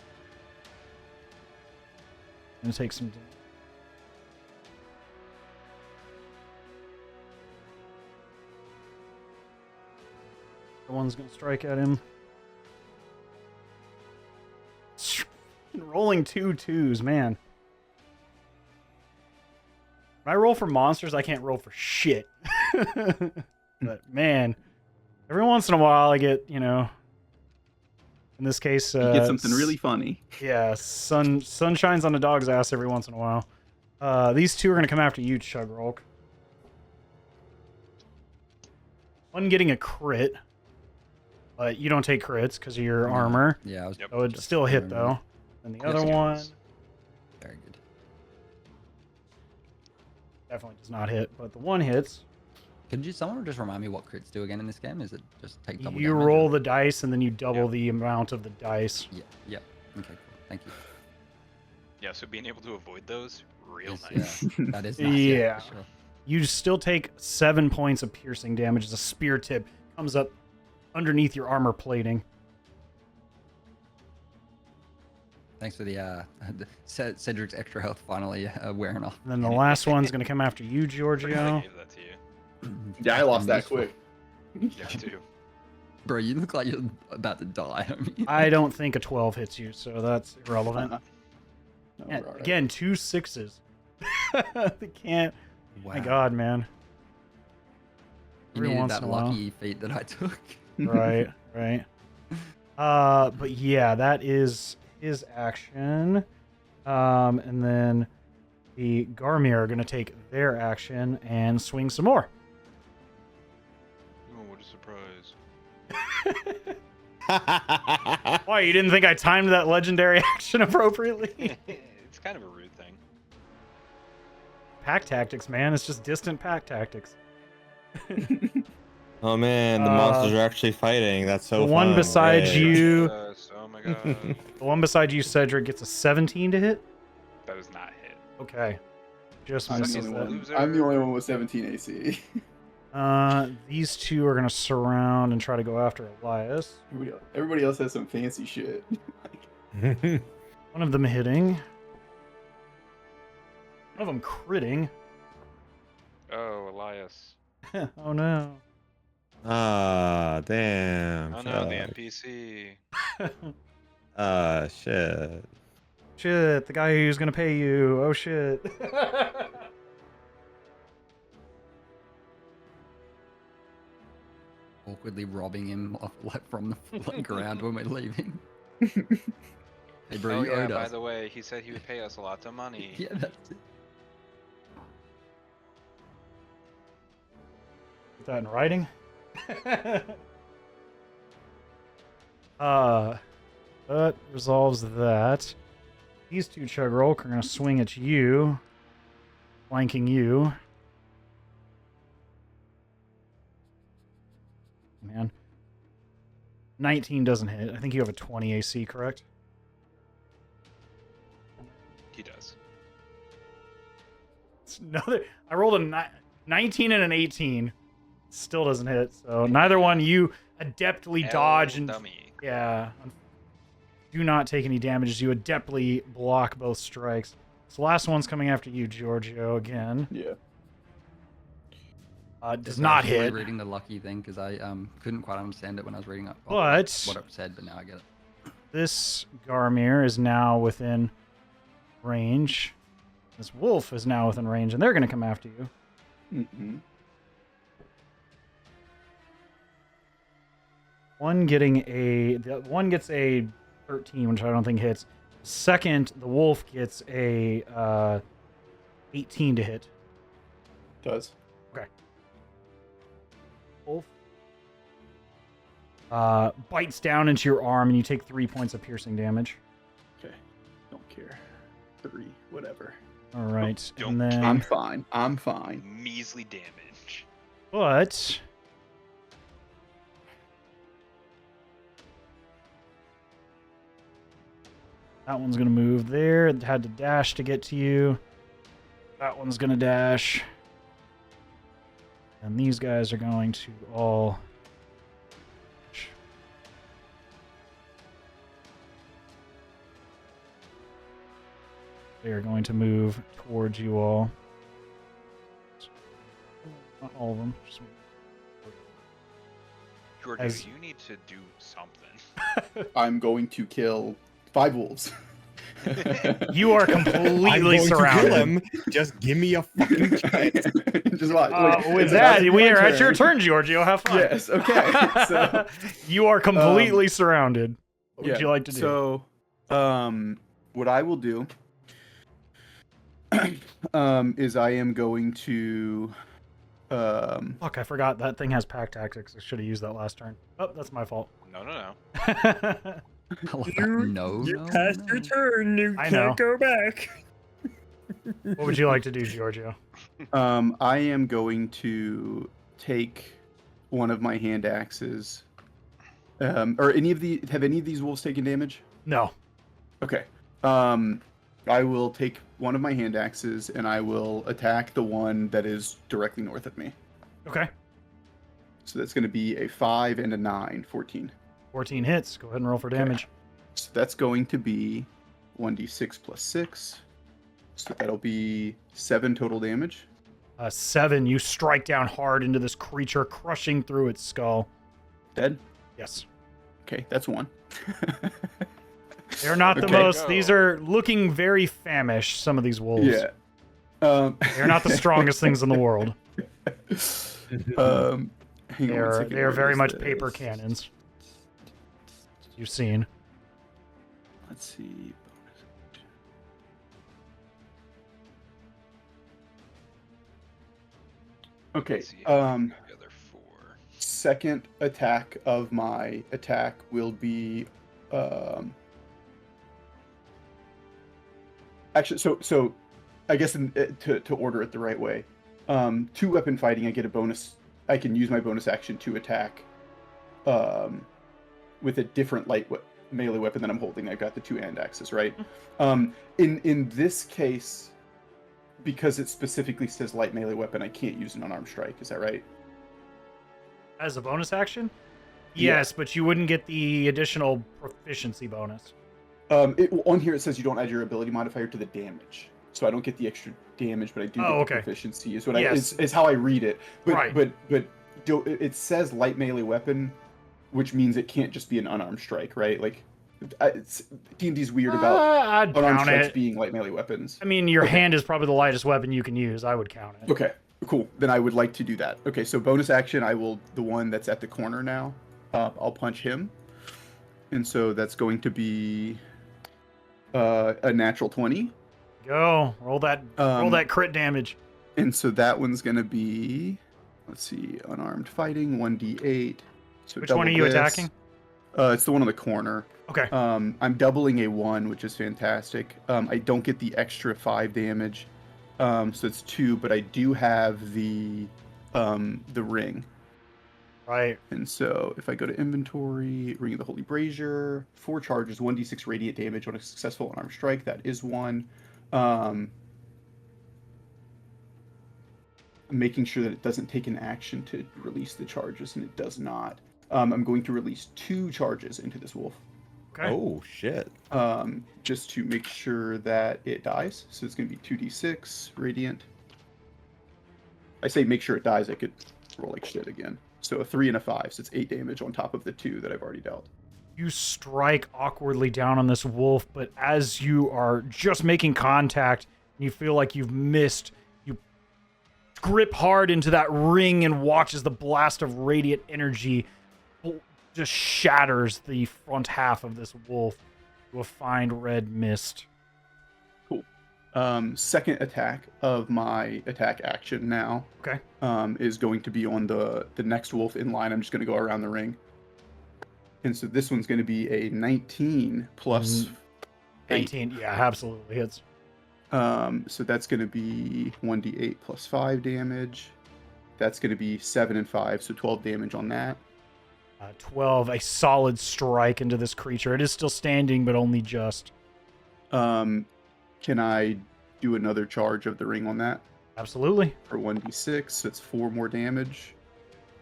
Gonna take some damage. The one's gonna strike at him. Rolling 2 2s, man. When I roll for monsters, I can't roll for shit. But man, every once in a while I get, in this case, You get something really funny. yeah, sun shines on a dog's ass every once in a while. These two are gonna come after you, Chugrulk. One getting a crit, but you don't take crits because of your armor. Yeah, I was Yep. So it'd just still hit remembering. though. And the Yes, other it one does. Very good. definitely does not hit, but the one hits. Could someone just remind me what crits do again in this game? Is it just take double You damage? roll or- the dice and then you double Yep. the amount of the dice. Yeah, yeah. Okay, cool. Thank you. Yeah, so being able to avoid those, real Yes, nice. yeah, that is nice. Yeah. For sure. You still take 7 points of piercing damage as a spear tip comes up underneath your armor plating. Thanks for the Cedric's extra health finally wearing off. And then the last one's going to come after you, I Giorgio. gave that to you. Yeah, I lost that Useful. quick. Yeah, too. Bro, you look like you're about to die. I mean, I don't think a 12 hits you, so that's irrelevant. No, And we're all right. again, 2 6s. They can't. wow. My God, man. You Every needed once that in a while. lucky feat that I took. Right, right. But yeah, that is his action. And then the Garmir are going to take their action and swing some more. Why, you didn't think I timed that legendary action appropriately? It's kind of a rude thing. Pack tactics, man. It's just distant pack tactics. Oh man, the monsters are actually fighting. That's so the one fun. beside Yay. you, Yes, oh my god. the one beside you, Cedric, gets a 17 to hit. That does not hit. Okay, just I'm the, misses only that. one. I'm the only one with 17 AC. These two are gonna surround and try to go after Elias. Everybody else has some fancy shit. One of them hitting. One of them critting. Oh, Elias. Oh no. Ah, damn. Oh no, the NPC. Shit. Shit, the guy who's gonna pay you. Oh shit. Awkwardly robbing him off, like, from the ground when we're leaving. Hey bro, Oh you yeah, owed by us. the way, he said he would pay us lots of money. Yeah, that's it. Put that in writing. That resolves that. These two Chugrulk are gonna swing at you, flanking you. Man, 19 doesn't hit. I think you have a 20 AC, correct? He does. It's another. I rolled a 19 and an 18. Still doesn't hit. So neither one. You adeptly dodge and dummy. yeah. Do not take any damage as you adeptly block both strikes. This last one's coming after you, Giorgio, again. Yeah. Does not Actually hit. reading the lucky thing because I couldn't quite understand it when I was reading up But what it said, but now I get it. this Garmir is now within range. This wolf is now within range, and they're going to come after you. Mm-hmm. One gets a 13, which I don't think hits. Second, the wolf gets a 18 to hit. Does. Okay. Wolf bites down into your arm, and you take 3 points of piercing damage. Okay. Don't care. 3, whatever. All right, Don't and then care. I'm fine. I'm fine. Measly damage. but that one's gonna move there. It had to dash to get to you. That one's gonna dash. And these guys are going to all... They are going to move towards you all. Not all of them. Just... Georgia, As- you need to do something. I'm going to kill 5 wolves. You are I'm completely going to kill surrounded. him. Just give me a fucking chance. Just watch. Wait, With it's that, about to be we my are at your turn. turn, Giorgio. Have fun. Yes. Okay. So you are completely surrounded. What would yeah, you like to do? So, what I will do, is I am going to, Fuck, I forgot that thing has pack tactics. I should have used that last turn. Oh, that's my fault. No, no, no. I love that. No, no. turn. You I know. go back. What would you like to do, Giorgio? I am going to take one of my hand axes. Have any of these wolves taken damage? No. Okay. I will take one of my hand axes and I will attack the one that is directly north of me. Okay. So that's going to be a 5 and a 9, 14. 14 hits. Go ahead and roll for damage. So that's going to be 1d6 plus 6. So that'll be 7 total damage. 7. You strike down hard into this creature, crushing through its skull. Dead? Yes. Okay, that's 1. They're not the Okay. most. These are looking very famished, some of these wolves. Yeah. They're not the strongest things in the world. Hang on They one are, second, they are where very is much this? paper cannons. You've seen. Let's see. Okay. Let's see how many Um. the other 4. second attack of my attack will be actually so I guess to order it the right way. 2-weapon fighting, I get a bonus. I can use my bonus action to attack with a different melee weapon that I'm holding. I've got the 2 hand axes, right? In this case, because it specifically says light melee weapon, I can't use an unarmed strike. Is that right? As a bonus action? Yeah. Yes, but you wouldn't get the additional proficiency bonus. On here it says you don't add your ability modifier to the damage, so I don't get the extra damage, but I do get the proficiency. Is what is how I read it. But Right. but it says light melee weapon, which means it can't just be an unarmed strike, right? Like, D&D's weird about I'd unarmed count strikes it. being light melee weapons. I mean, your hand is probably the lightest weapon you can use. I would count it. Okay, cool. Then I would like to do that. Okay, so bonus action, the one that's at the corner now, I'll punch him. And so that's going to be a natural 20. Go. Roll that crit damage. And so that one's going to be, let's see, unarmed fighting, 1d8. So Which one are you attacking? It's the one on the corner. Okay. I'm doubling a 1, which is fantastic. I don't get the extra 5 damage. So it's 2, but I do have the ring. Right. And so if I go to inventory, Ring of the Holy Brazier, 4 charges, 1d6 radiant damage on a successful unarmed strike. That is 1. Making sure that it doesn't take an action to release the charges, and it does not. I'm going to release 2 charges into this wolf. Okay. Oh shit. Just to make sure that it dies. So it's going to be 2d6 radiant. I say make sure it dies. I could roll like shit again. So a 3 and a 5. So it's 8 damage on top of the 2 that I've already dealt. You strike awkwardly down on this wolf, but as you are just making contact, and you feel like you've missed, you grip hard into that ring and watch as the blast of radiant energy just shatters the front half of this wolf to a fine red mist. Cool. Second attack of my attack action now. Okay. Is going to be on the next wolf in line. I'm just going to go around the ring. And so this one's going to be a 19 plus 8. 19, yeah, absolutely hits. So that's going to be 1d8 plus 5 damage. That's going to be 7 and 5, so 12 damage on that. 12, a solid strike into this creature. It is still standing, but only just. Can I do another charge of the ring on that? Absolutely. For 1d6, so it's 4 more damage.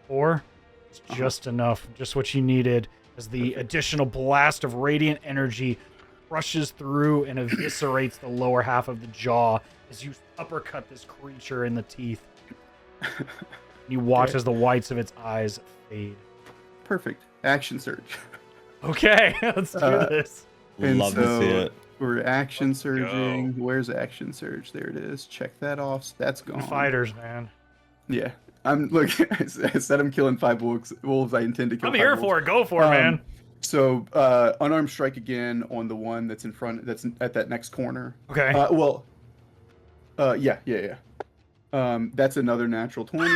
4. It's just enough, just what you needed, as the additional blast of radiant energy rushes through and eviscerates the lower half of the jaw as you uppercut this creature in the teeth. You watch as the whites of its eyes fade. Perfect. Action surge. Okay, let's do this. And Love to see it. We're action Let's surging. go. Where's action surge? There it is. Check that off. That's gone. Fighters, man. Yeah. Look, I said I'm killing 5 wolves. I intend to kill I'm 5 here wolves. for it. Go for it, man. So, unarmed strike again on the one that's in front, that's at that next corner. Okay. Yeah. That's another natural 20.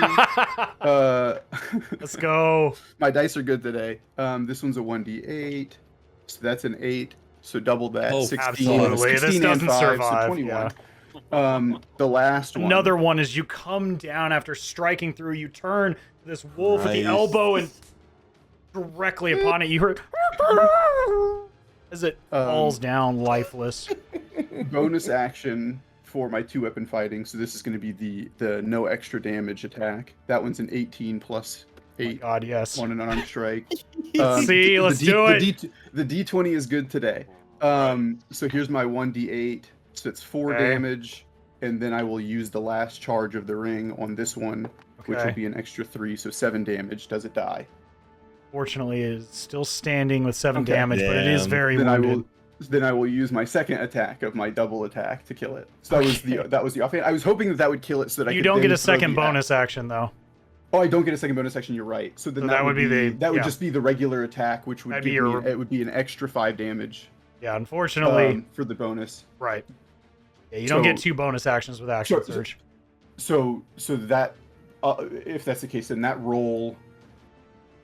Let's go. My dice are good today. This one's a 1d8, so that's an 8. So double that. Oh, 16, absolutely. 16 This and doesn't 5, survive, So 21. yeah. The last one. Another one is you come down after striking through. You turn to this wolf with the Nice. elbow and directly upon it, you heard as it falls down lifeless. Bonus action for my 2-weapon fighting. So this is going to be the no extra damage attack. That one's an 18 plus 8 God, yes. on an unarmed strike. See, let's do it. The D20 is good today. So here's my 1d8. So it's 4 Okay. damage, and then I will use the last charge of the ring on this one, which will Okay. be an extra 3, so 7 damage. Does it die? Fortunately, it is still standing with 7 Okay. damage, but it is Damn. very Then wounded. I will use my second attack of my double attack to kill it. So that was the offhand. I was hoping that would kill it so that I You could don't then get a throw second the bonus action, though. Oh, I don't get a second bonus action. You're right. So then So that would be yeah. just be the regular attack, which would That'd be give your- me it would be an extra 5 damage Yeah, unfortunately, for the bonus. right. Yeah, you don't get So- 2 bonus actions with action so- surge. So that if that's the case, then that roll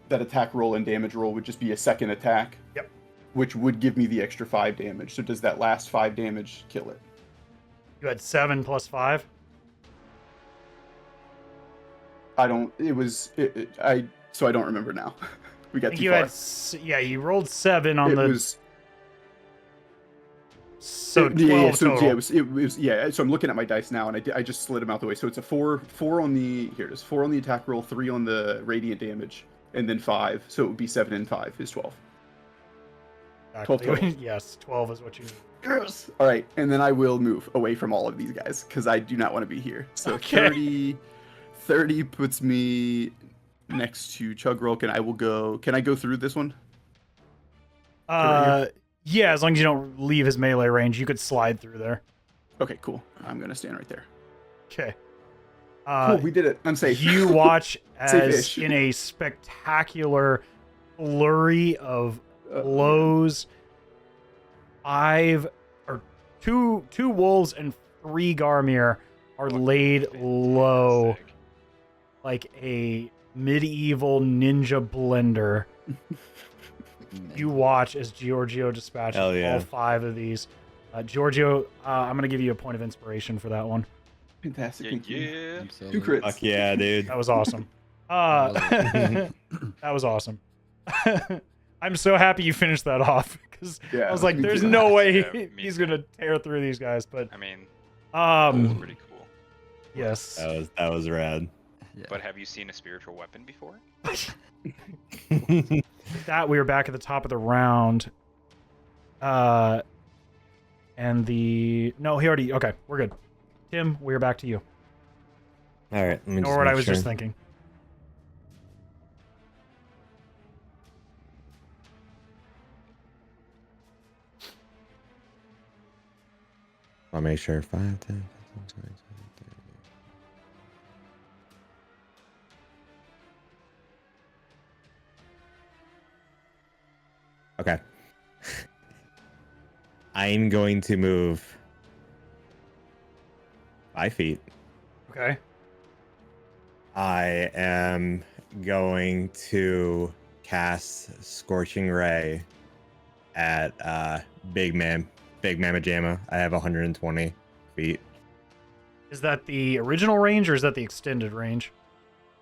that attack roll and damage roll would just be a second attack. Yep. Which would give me the extra 5 damage. So does that last 5 damage kill it? You had 7 plus 5. I don't. It was. So I don't remember now. We I got think too you far. had. Yeah, you rolled 7 on It the. was. So 12 total. It was. Yeah. So I'm looking at my dice now, and I just slid them out the way. So it's a 4 on the. Here it is. 4 on the attack roll, 3 on the radiant damage, and then 5. So it would be 7 and 5 is 12. Exactly. 12 total. Yes, 12 is what you need. Yes. All right, and then I will move away from all of these guys because I do not want to be here. So Okay. 30 puts me next to Chugrulk, and I will go. Can I go through this one? Yeah, as long as you don't leave his melee range, you could slide through there. Okay, cool. I'm gonna stand right there. Okay. Cool, we did it. I'm safe. You watch as Safe-ish. in a spectacular flurry of blows, 2 wolves and 3 Garmir are laid low Fantastic. like a medieval ninja blender. You watch as Giorgio dispatches Hell yeah. all 5 of these. Giorgio, I'm going to give you a point of inspiration for that one. Fantastic. Yeah, Thank you. yeah. Two crits. Fuck yeah, dude. That was awesome. That was awesome. I'm so happy you finished that off because Yeah, I was like, me there's too. no way Yeah, me he's too. going to tear through these guys. But I mean, it's pretty cool. yes. That was rad. Yeah. But have you seen a spiritual weapon before? With that, we were back at the top of the round. And no, he already, okay, we're good. Tim, we're back to you. All right. Let me Ignore what I was just thinking. I'll make sure 5, 10, 15, 20, 30. Okay. I'm going to move 5 feet. Okay. I am going to cast Scorching Ray at Big Mama Jamma. I have 120 feet. Is that the original range or is that the extended range?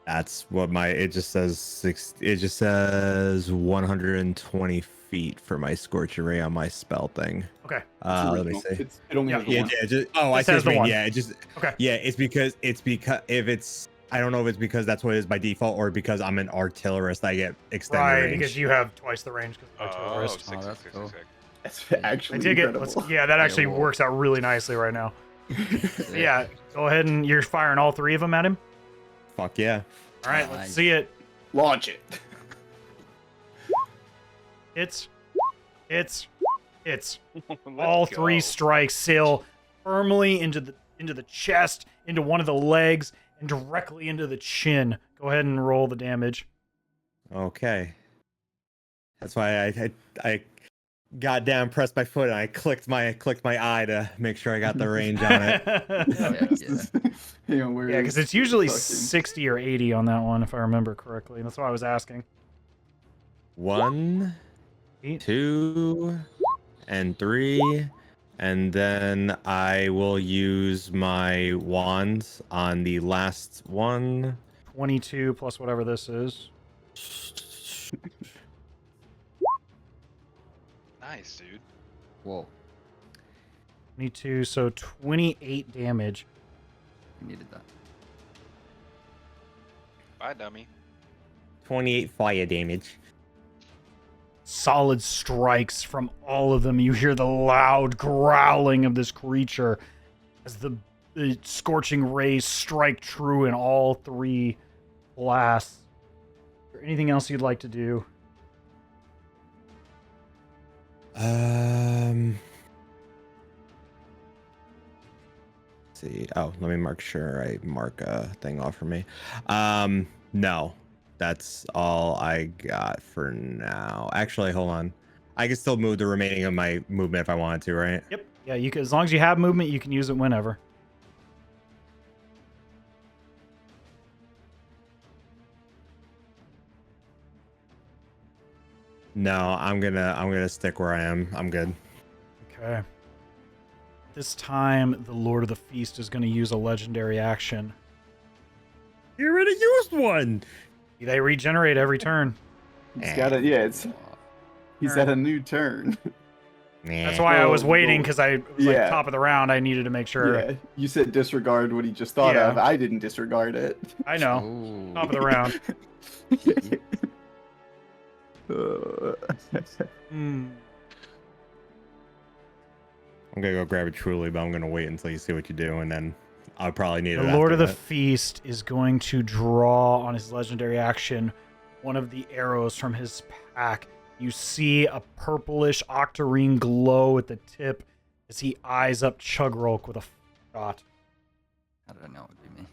That's what it just says it just says 120 feet for my Scorching Ray on my spell thing. Okay. Let me see. It only has the Yeah, one. I This see has what the you mean. one. Yeah, it just Okay. yeah, it's because if it's I don't know if it's because that's what it is by default or because I'm an artillerist, I get extended Right, range. because you have twice the range because Oh, artillerist. six, that's six, cool. six, six. That's actually I dig it. incredible. Yeah, that actually well- works out really nicely right now. Yeah, go ahead and you're firing all 3 of them at him. Fuck yeah. All right, let's see it. Launch it. It's Let's all 3 go. strikes sail firmly into the chest, into one of the legs, and directly into the chin. Go ahead and roll the damage. Okay. That's why I got down, pressed my foot, and I clicked my eye to make sure I got the range on it. Hang on, where Yeah, is because it's usually fucking- 60 or 80 on that one, if I remember correctly. That's why I was asking. 1, 2, and 3, and then I will use my wand on the last one. 22 plus whatever this is. Nice, dude. Whoa, 22, so 28 damage. we needed that. Bye, dummy. 28 fire damage. Solid strikes from all of them. You hear the loud growling of this creature as the scorching rays strike true in all 3 blasts. Is there anything else you'd like to do? Let's see. Oh, let me mark sure I mark a thing off for me. No. That's all I got for now. Actually, hold on. I can still move the remaining of my movement if I wanted to, right? Yep. Yeah, you can, as long as you have movement, you can use it whenever. No, I'm gonna stick where I am. I'm good. Okay. This time, the Lord of the Feast is going to use a legendary action. You already used one. They regenerate every turn. He's got it. Yeah, he's Turn. at a new turn. That's why I was Oh, waiting, Lord. because I was like top of the round. I needed to make sure. Yeah, you said disregard what he just thought Yeah. of. I didn't disregard it. I know. Ooh. Top of the round. Hmm. I'm gonna go grab it truly, but I'm gonna wait until you see what you do, and then I'll probably need it. The Lord after of the that. Feast is going to draw on his legendary action one of the arrows from his pack. You see a purplish octarine glow at the tip as he eyes up Chugrulk with a shot. How did I know it would be me?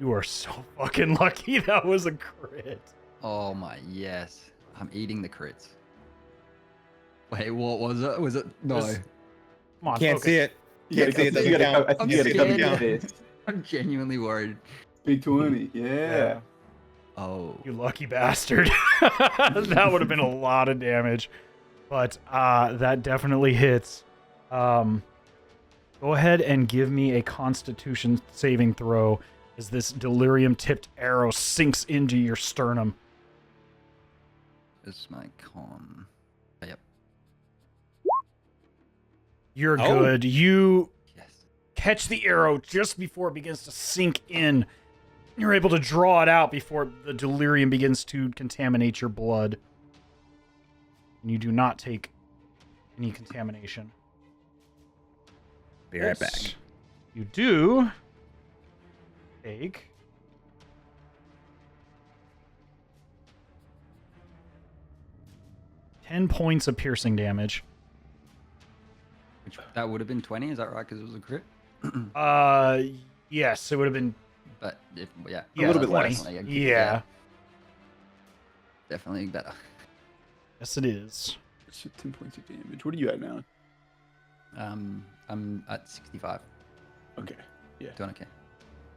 You are so fucking lucky that was a crit. Oh my, yes. I'm eating the crits. Wait, what was it? Was it? No. Just- Come on, Can't focus. see it. Can't see it. Doesn't count. I'm You gotta scared. come get this. I'm genuinely worried. Big 20. Yeah. Oh. You lucky bastard. That would have been a lot of damage. But that definitely hits. Go ahead and give me a Constitution saving throw as this delirium-tipped arrow sinks into your sternum. This is my con. Yep. You're Oh. good. You Yes. catch the arrow just before it begins to sink in. You're able to draw it out before the delirium begins to contaminate your blood. And you do not take any contamination. Be right back. Yes. You do take 10 points of piercing damage. Which that would have been 20, is that right? Because it was a crit. Yes, it would have been But if yeah, yeah, little bit 20. less. Definitely Yeah. definitely better. Yes, it is. It's 10 points of damage. What are you at now? I'm at 65. Okay. Yeah. Doing okay.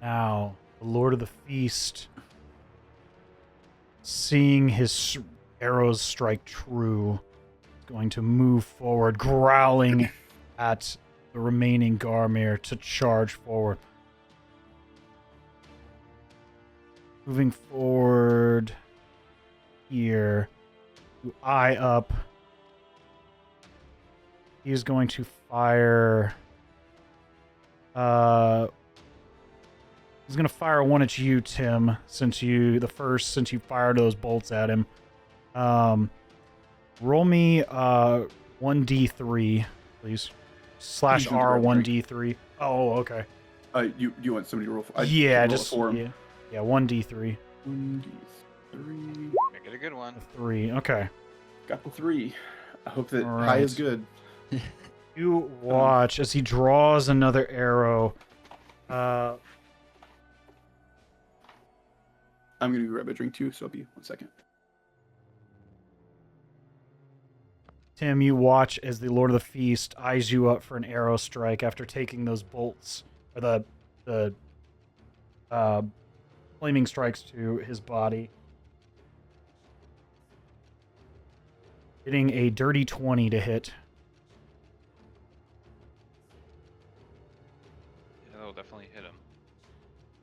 Now, the Lord of the Feast, seeing his arrows strike true, is going to move forward, growling at the remaining Garmir to charge forward. Moving forward here, to eye up. He is going to fire. He's gonna fire one at you, Tim, since you fired those bolts at him. Roll me 1d3, please. /R 1d3. Oh, okay. You want somebody to roll? Yeah, roll just for him. yeah, 1d3. 1d3. Make it a good one. 3. Okay. Got the 3. I hope that All high is right. good. You watch as he draws another arrow. I'm gonna grab a drink too, so I'll be 1 second. Tim, you watch as the Lord of the Feast eyes you up for an arrow strike after taking those bolts, or the flaming strikes to his body. Hitting a dirty 20 to hit. Yeah, that'll definitely hit him.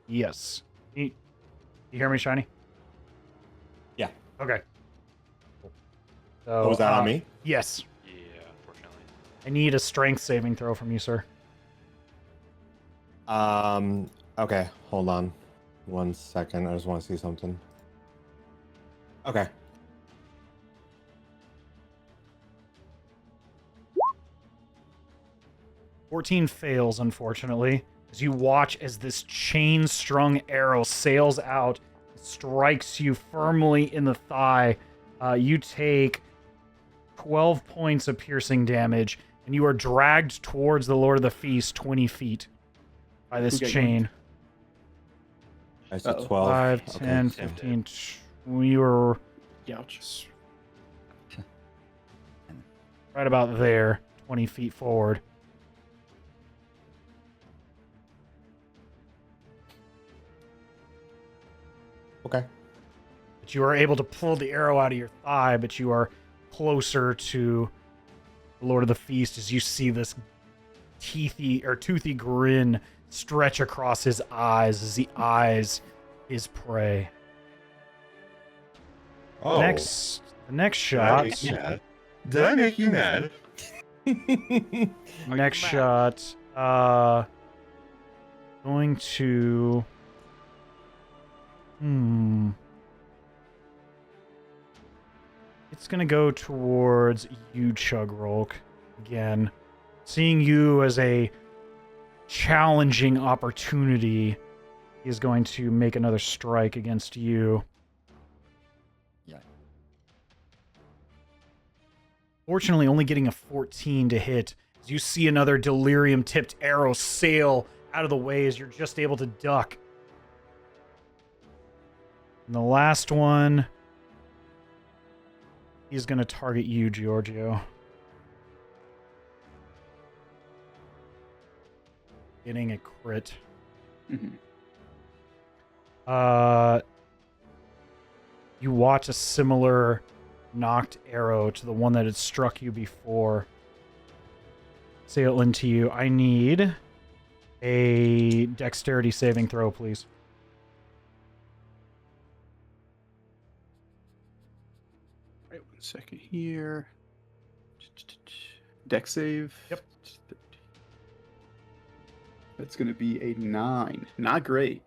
Yes. You hear me, Shiny? Yeah. Okay. Cool. So, Was that on me? Yes. Yeah, unfortunately. I need a strength saving throw from you, sir. Okay, hold on 1 second. I just want to see something. Okay. $14 fails, unfortunately, as you watch as this chain-strung arrow sails out, strikes you firmly in the thigh. You take 12 points of piercing damage, and you are dragged towards the Lord of the Feast 20 feet by this Okay, chain. I said Uh-oh. 12. 5, Okay, 10, so- 15. You were Ouch. right about there, 20 feet forward. Okay. But you are able to pull the arrow out of your thigh, but you are closer to the Lord of the Feast as you see this toothy grin stretch across his eyes as he eyes his prey. Oh, The next shot. Did I make you mad? Next you shot. Going to. It's gonna go towards you, Chugrulk. Again, seeing you as a challenging opportunity, he is going to make another strike against you. Yeah. Fortunately, only getting a 14 to hit. As you see another delirium-tipped arrow sail out of the way as you're just able to duck. And the last one, he's going to target you, Giorgio. Getting a crit. Mhm. You watch a similar knocked arrow to the one that had struck you before sail into you. I need a dexterity saving throw, please. All right, 1 second here. Dex save. Yep. That's going to be a 9. Not great.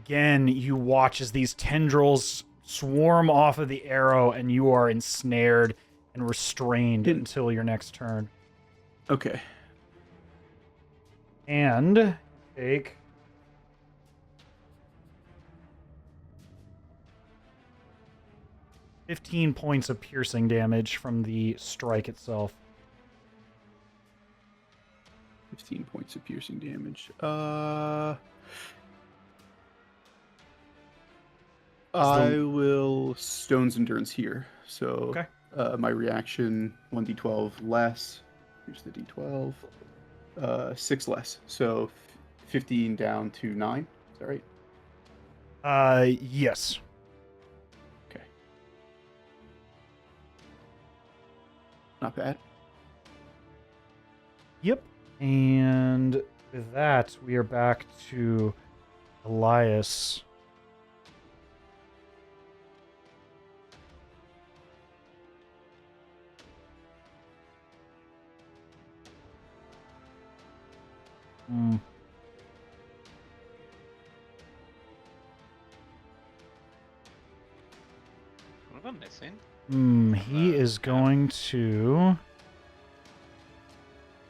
Again, you watch as these tendrils swarm off of the arrow and you are ensnared and restrained until your next turn. Okay. And take 15 points of piercing damage from the strike itself. 15 points of piercing damage. I will Stone's Endurance here. So Okay. My reaction, 1d12 less. Here's the d12. 6 less. So 15 down to 9. Is that right? Yes. Okay. Not bad. Yep. And with that, we are back to Elias. What am I missing? He is going to...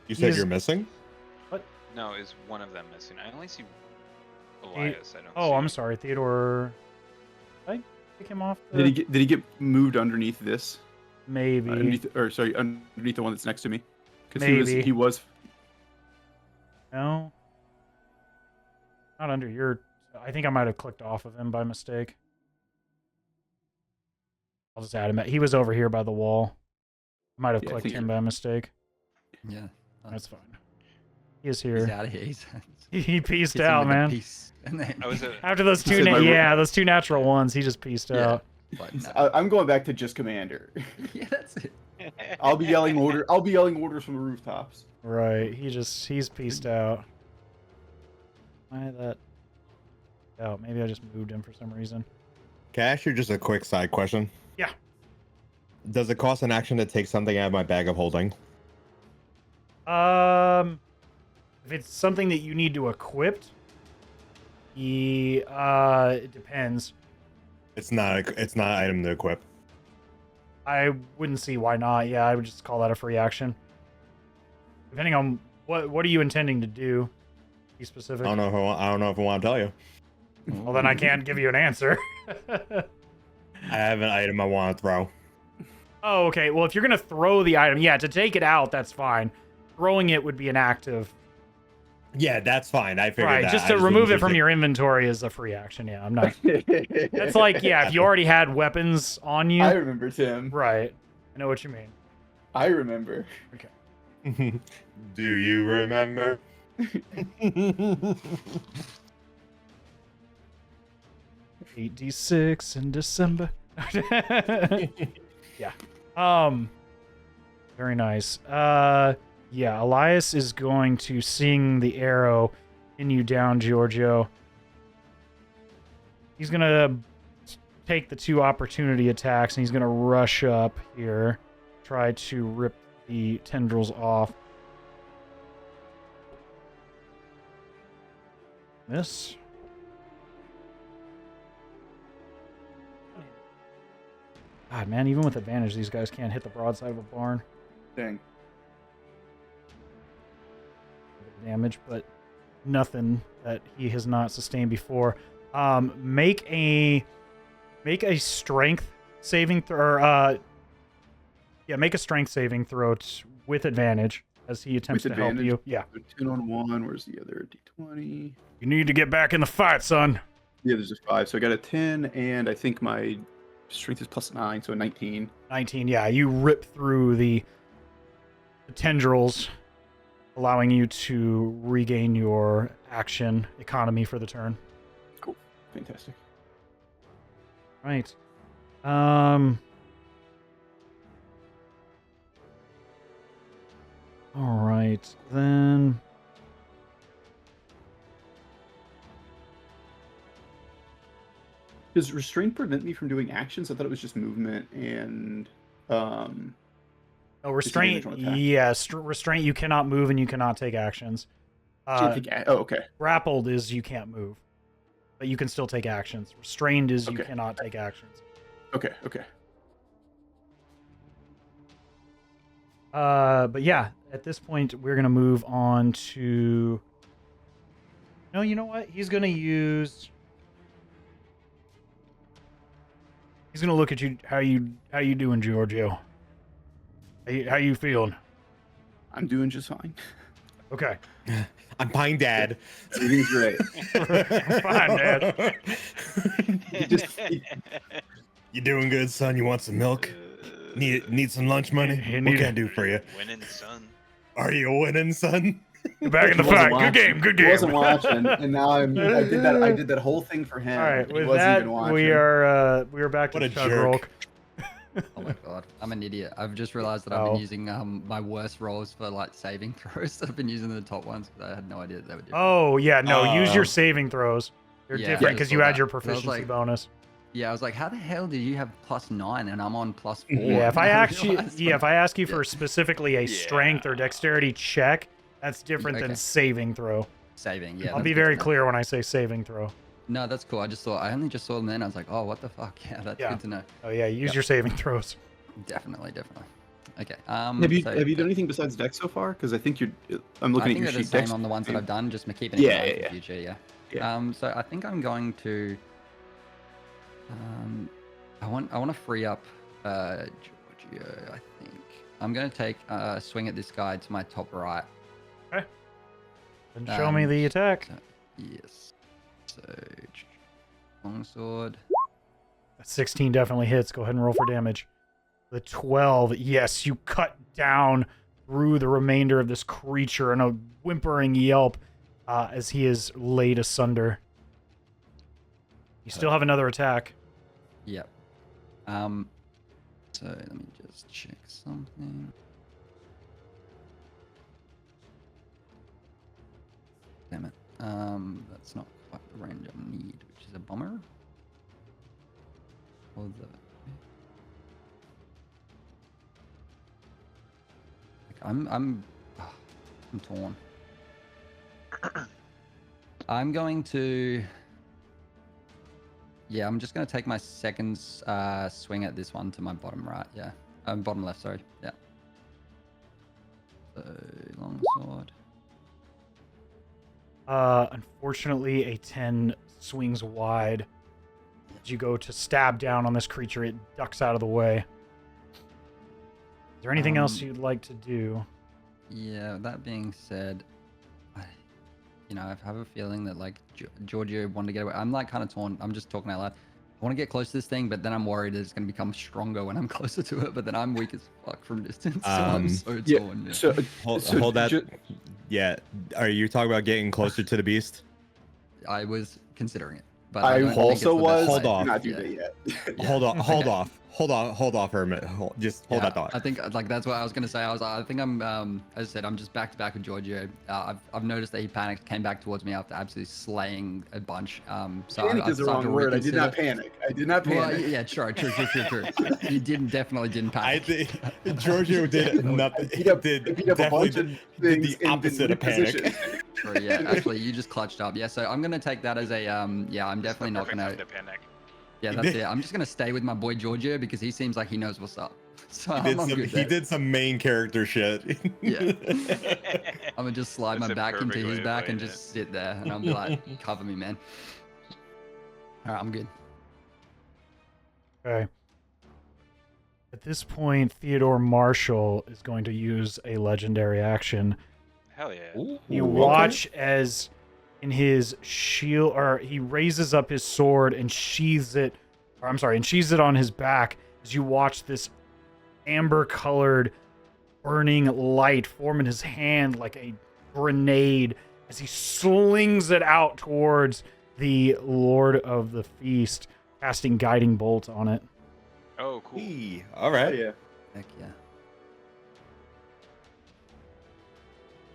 You said He's- you're missing? No, is one of them missing? I only see Elias. I don't. Oh, see I'm sorry, Theodore. Did I kick him off? Did he get moved underneath this? Maybe. Underneath the one that's next to me. Because Maybe. he was. No. Not under your... I think I might have clicked off of him by mistake. I'll just add him. He was over here by the wall. I might have Yeah, I clicked think him by mistake. Yeah. That's fine. He is He's here. out of here. He's He pieced hits him out, with the man. piece, and then I was a, After those He two, said my- those two natural ones, he just pieced Yeah. out. but no. I'm going back to just Commander. Yeah, that's it. I'll be yelling orders from the rooftops. Right. He's pieced out. Why that? Oh, maybe I just moved him for some reason. Can I ask you just a quick side question? Yeah. Does it cost an action to take something out of my bag of holding? If it's something that you need to equip, it depends. It's not an item to equip. I wouldn't see why not. Yeah, I would just call that a free action. Depending on what are you intending to do? Be specific. I don't know if I want to tell you. Well, then I can't give you an answer. I have an item I want to throw. Oh, okay. Well, if you're gonna throw the item, yeah, to take it out, that's fine. Throwing it would be an active. Yeah, that's fine. I figured Right, that. just I to remove didn't it from think- your inventory is a free action. Yeah, I'm not. It's like, yeah, if you already had weapons on you. I remember, Tim. Right. I know what you mean. I remember. Do you remember? 8d6 in December. Yeah. Very nice. Yeah, Elias is going to sing the arrow in you down, Giorgio. He's gonna take the 2 opportunity attacks and he's gonna rush up here, try to rip the tendrils off. Miss. God, man, even with advantage, these guys can't hit the broadside of a barn. Dang. Damage, but nothing that he has not sustained before. Make a strength saving throw. Make a strength saving throw with advantage as he attempts to help you. Yeah. 10 on 1. Where's the other d20? You need to get back in the fight, son. Yeah, there's a 5. So I got a 10, and I think my strength is +9, so a 19. 19. Yeah, you rip through the tendrils, allowing you to regain your action economy for the turn. Cool. Fantastic. Right. All right, then. Does restraint prevent me from doing actions? I thought it was just movement and Oh, restraint. Yeah, restraint. You cannot move and you cannot take actions. Okay. Grappled is you can't move, but you can still take actions. Restrained is you Okay. cannot take actions. Okay. But yeah, at this point we're gonna move on to. No, you know what? He's gonna use. He's gonna look at you. How you doing, Giorgio? How you feeling? I'm doing just fine. Okay. I'm fine, Dad. Everything's great. Fine, Dad. You doing good, son? You want some milk? Need some lunch money? You What need can I it. do for you? Winning, son. Are you winning, son? You're back in the He wasn't fight. Good game. Good He game. wasn't watching, and now I did that whole thing for him. All right. He With wasn't that, even watching. we are back to What a Chugrulk. jerk. Oh my god, I'm an idiot. I've just realized that I've been using my worst rolls for like saving throws. I've been using the top ones because I had no idea that they were different. Oh yeah, no. Use your Oh. saving throws. They're Yeah, different I because just you saw add that. your And I was proficiency like- bonus. Yeah, I was like, how the hell did you have +9 and I'm on +4? Yeah, if I realized if I ask you Yeah. for specifically a strength or dexterity check, that's different than Okay. saving throw. saving, yeah. I'll that's be good very to know. clear when I say saving throw. No, that's cool. I only just saw them then. I was like, oh, what the fuck? Yeah, that's Yeah. good to know. Oh yeah, use Yep. your saving throws. Definitely. Okay. Have you so have you done the- anything besides dex so far? Because I think I'm I looking at think your they're the sheet. same Dex. on the ones that I've done, just keeping it Yeah, in mind yeah, for yeah. the future, yeah. Yeah. So I think I'm going to I want to free up Giorgio, I think. I'm going to take a swing at this guy to my top right. And show me the attack. Yes. So longsword. 16 definitely hits. Go ahead and roll for damage. The 12, yes, you cut down through the remainder of this creature in a whimpering yelp as he is laid asunder. You still have another attack. Yep. So let me just check something. Damn it. That's not quite the range I need, which is a bomber. Or the. I'm torn. I'm going to. Yeah, I'm just going to take my second swing at this one to my bottom right. Yeah, bottom left. Sorry. Yeah. So longsword. Unfortunately, a 10 swings wide. As you go to stab down on this creature, it ducks out of the way. Is there anything else you'd like to do? Yeah. That being said, I have a feeling that like Giorgio wanted to get away. I'm like kind of torn. I'm just talking out loud. I want to get close to this thing, but then I'm worried it's going to become stronger when I'm closer to it. But then I'm weak as fuck from distance, so I'm so torn. Yeah. So Hold that. ju- Yeah. Are you talking about getting closer to the beast? I was considering it. but I don't think also it's the was. best Hold way. off. Do not do Yeah. that yet. Yeah. Hold on, Okay. hold off for a minute. Just hold Yeah, that thought. I think like that's what I was gonna say. I think I'm as I said, I'm just back to back with Giorgio. I've noticed that he panicked, came back towards me after absolutely slaying a bunch. So Panic I've is the started wrong to word. I did not reconsider. panic. I did not Well, panic. yeah, true. You definitely didn't I panic. think Giorgio did nothing. I beat up a Definitely bunch of did things the opposite of panic. repositioned. True, yeah, actually, you just clutched up. Yeah, so I'm gonna take that as a yeah. I'm This is the definitely not perfect gonna. time to panic. Yeah, that's it. I'm just gonna stay with my boy Giorgio because he seems like he knows what's up. So I'm good He there. did some main character shit. Yeah. I'm gonna just slide That's my a back into perfect way his of back and playing just sit there, and I'll be like, "Cover me, man." All right, I'm good. Okay. At this point, Theodore Marshall is going to use a legendary action. Hell yeah. You Ooh, watch as in his shield, or he raises up his sword and sheathes it, or I'm sorry, and sheathes it on his back as you watch this amber-colored burning light form in his hand like a grenade as he slings it out towards the Lord of the Feast, casting Guiding Bolt on it. Oh, cool. All Oh, right. yeah. Heck yeah.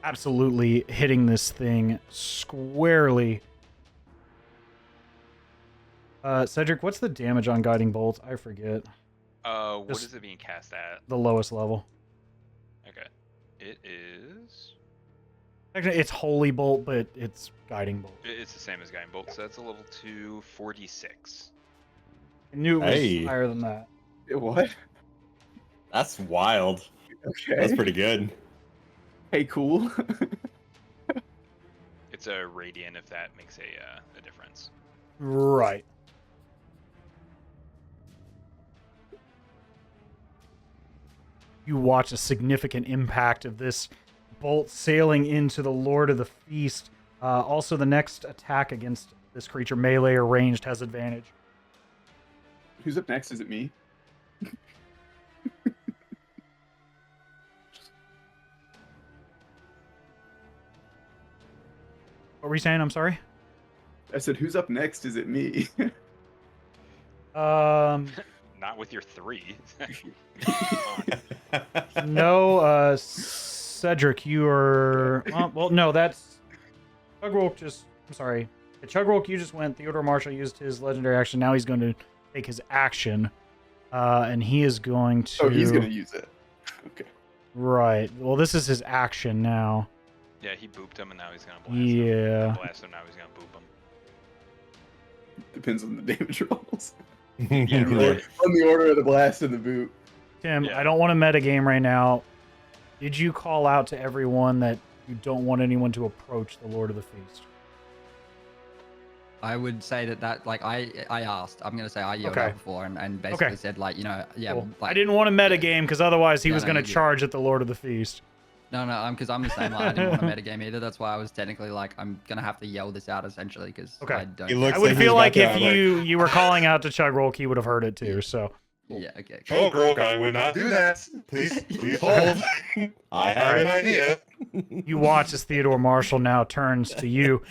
Absolutely hitting this thing squarely. Cedric, what's the damage on Guiding Bolt? I forget. What Just- is it being cast at? The lowest level. Okay. It is. Actually, it's Holy Bolt, but it's Guiding Bolt. It's the same as Guiding Bolt, so that's a level 2, 46. I knew it was Hey. higher than that. What? That's wild. Okay. That's pretty good. Hey, cool. It's a radiant if that makes a difference. Right. You watch a significant impact of this bolt sailing into the Lord of the Feast. Also, the next attack against this creature, melee or ranged, has advantage. Who's up next? Is it me? What were you saying? I'm sorry. I said, who's up next? Is it me? Not with your 3. No, Cedric, you are. Well, no, that's Chugrulk. I'm sorry. The Chugrulk, you just went. Theodore Marshall used his legendary action. Now he's going to take his action, and he is going to. Oh, he's gonna use it. Okay. Right. Well, this is his action now. Yeah, he booped him and now he's gonna blast him. Yeah. Blast him, now he's gonna boop him. Depends on the damage rolls. Yeah, really. On the order of the blast and the boot. Tim, Yeah. I don't want to metagame right now. Did you call out to everyone that you don't want anyone to approach the Lord of the Feast? I would say that like I asked. I'm gonna say I yelled Okay. out before and basically Okay. said like yeah. Cool. Like, I didn't want to metagame because otherwise he Yeah, was no, going to you're good. charge at the Lord of the Feast. No, because I'm the same. Like, I didn't want to metagame either. That's why I was technically like, I'm gonna have to yell this out essentially because Okay. I don't. He looks I would like feel he's like about if to, you were calling out to Chugrulk, he would have heard it too. So Yeah. Okay. Oh, girl, I would not do that. Please hold. I have an idea. you watch as Theodore Marshall now turns to you.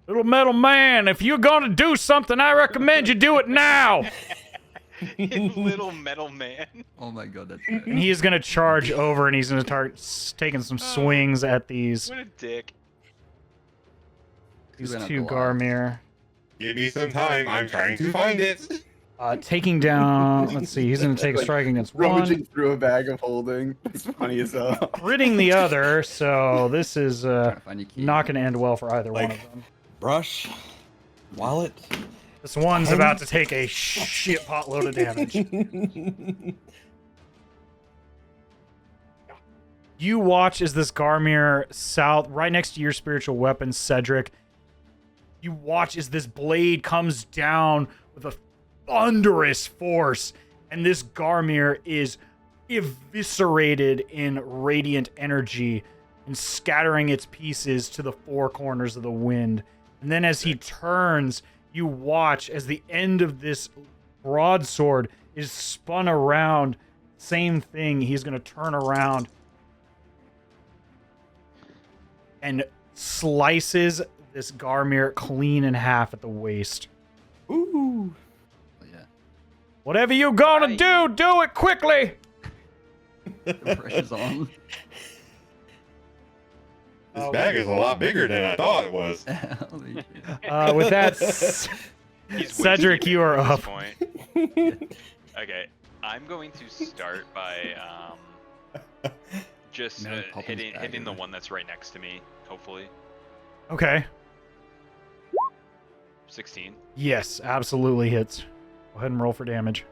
Little metal man, if you're going to do something, I recommend you do it now. Little metal man. Oh my god, that's great. And he is going to charge over and he's going to start taking some swings at these What a dick. Went up two the line. Garmir. Give me some time. I'm trying to find it. Taking down, let's see, he's going to take a Like, strike against one, Rummaging through a bag of holding. It's funny as hell. critting the other, so this is Trying to find your key. not going to end well for either one of Like- them. Brush, wallet. This one's about to take a shit potload of damage. You watch as this Garmir south, right next to your spiritual weapon, Cedric. You watch as this blade comes down with a thunderous force, and this Garmir is eviscerated in radiant energy and scattering its pieces to the four corners of the wind. And then as he turns, you watch as the end of this broadsword is spun around. Same thing. He's going to turn around and slices this Garmir clean in half at the waist. Ooh. Yeah. Whatever you gonna do it quickly! The pressure's on. This bag is a lot bigger than I thought it was. Holy shit. With that, He's Cedric, wasting you are at this up. point. Okay, I'm going to start by just Mary Poppins bag, hitting the right? one that's right next to me. Hopefully, Okay. 16. Yes, absolutely hits. Go ahead and roll for damage.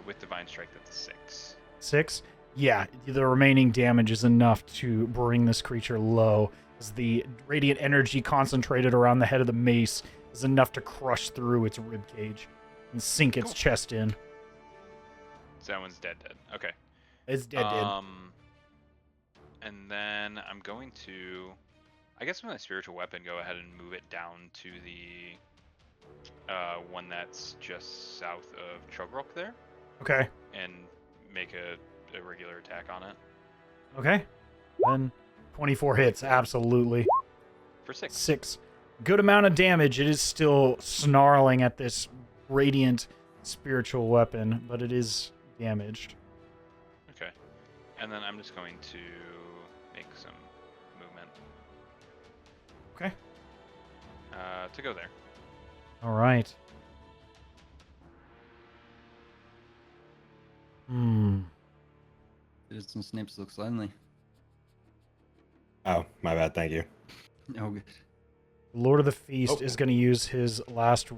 With divine strike, that's a 6. 6. Yeah, the remaining damage is enough to bring this creature low, as the radiant energy concentrated around the head of the mace is enough to crush through its rib cage and sink its chest in. So that one's dead. Okay. It's dead. And then I'm going to, I guess with my spiritual weapon, go ahead and move it down to the one that's just south of Chugrulk there, Okay. and make a regular attack on it Okay. Then 24 hits, absolutely. for 6. 6. Good amount of damage. It is still snarling at this radiant spiritual weapon, but it is damaged. Okay. And then I'm just going to make some movement. Okay. To go there. All right. Citizen Snips looks lonely. Oh, my bad. Thank you. Oh, good. Lord of the Feast is going to use his last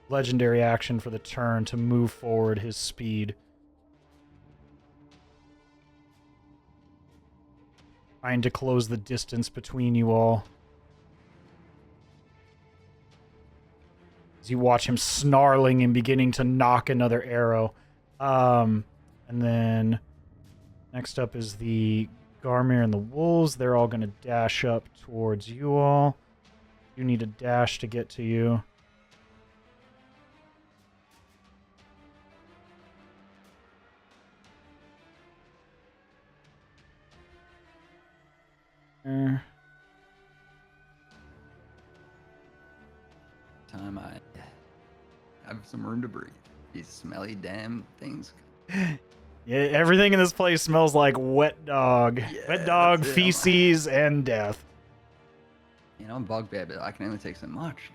legendary action for the turn to move forward his speed. Trying to close the distance between you all. As you watch him snarling and beginning to knock another arrow. And then next up is the Garmir and the Wolves. They're all going to dash up towards you all. You need a dash to get to you. Time I have some room to breathe. These smelly damn things. Yeah, everything in this place smells like wet dog. Yeah, Wet dog, that's it. feces, and death. You know, I'm Bugbear, but I can only take so much,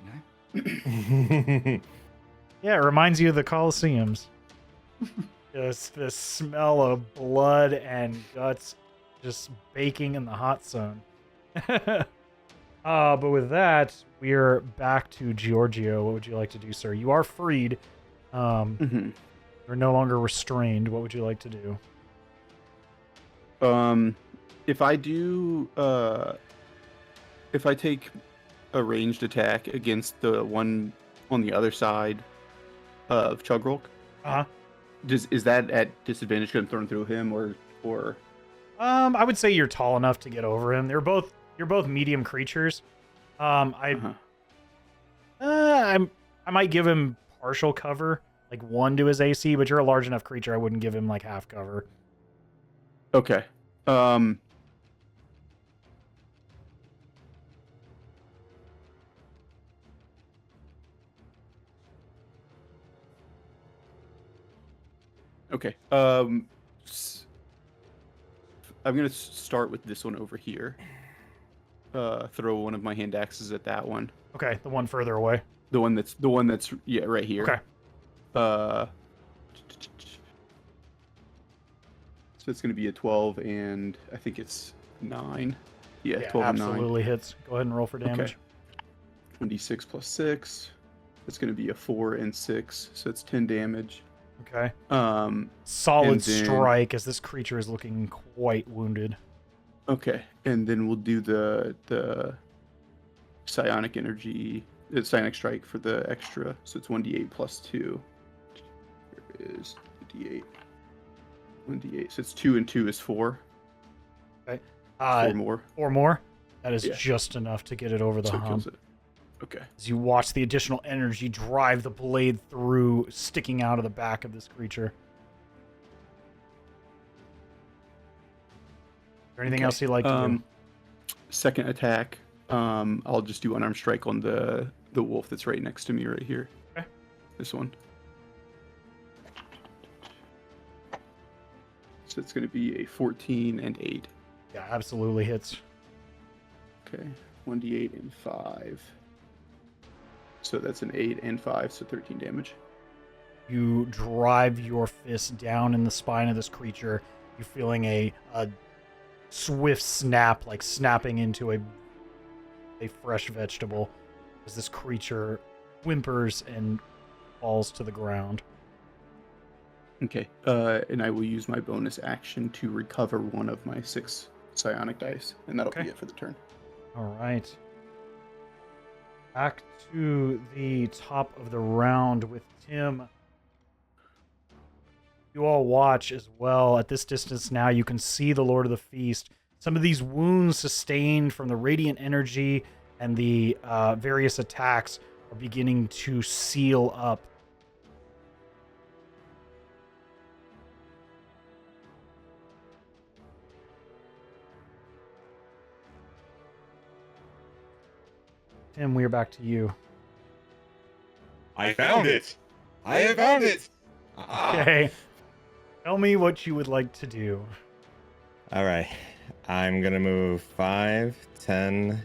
you know? Yeah, it reminds you of the Colosseums. Just the smell of blood and guts just baking in the hot sun. But with that, we're back to Georgio. What would you like to do, sir? You are freed. You're no longer restrained. What would you like to do? If I do, if I take a ranged attack against the one on the other side of Chugrulk, is that at disadvantage because I'm throwing through him, or? I would say you're tall enough to get over him. You're both medium creatures. I might give him partial cover, like 1 to his AC, but you're a large enough creature. I wouldn't give him like half cover. Okay. Okay. I'm gonna start with this one over here. Throw one of my hand axes at that one. Okay, the one further away. The one that's yeah, right here. Okay. So it's gonna be a 12 and I think it's 9. Yeah, 12 and 9. Absolutely hits. Go ahead and roll for damage. Okay. 1d6 plus 6. It's gonna be a 4 and 6, so it's 10 damage. Okay. And Solid then- strike, as this creature is looking quite wounded. Okay, and then we'll do the psionic energy, the psionic strike for the extra. So it's 1d8 plus 2. Here is the d8. 1d8. So it's 2 and 2 is 4. Okay. 4 more. 4 more. That is Yeah. just enough to get it over the So it hump. kills it. Okay. As you watch the additional energy drive the blade through, sticking out of the back of this creature. Is there anything else you'd like to do? second attack, I'll just do unarmed strike on the wolf that's right next to me right here. Okay. This one. So it's going to be a 14 and 8. Yeah, absolutely hits. Okay, 1d8 and 5. So that's an 8 and 5, so 13 damage. You drive your fist down in the spine of this creature. You're feeling a swift snap, like snapping into a fresh vegetable, as this creature whimpers and falls to the ground. Okay, and I will use my bonus action to recover one of my 6 psionic dice, and that'll Okay. be it for the turn. All right. Back to the top of the round with Tim. You all watch as well. At this distance now, you can see the Lord of the Feast. Some of these wounds sustained from the radiant energy and the various attacks are beginning to seal up. Tim, we are back to you. I found it. I have found it. Okay. Tell me what you would like to do. All right. I'm going to move 5, 10,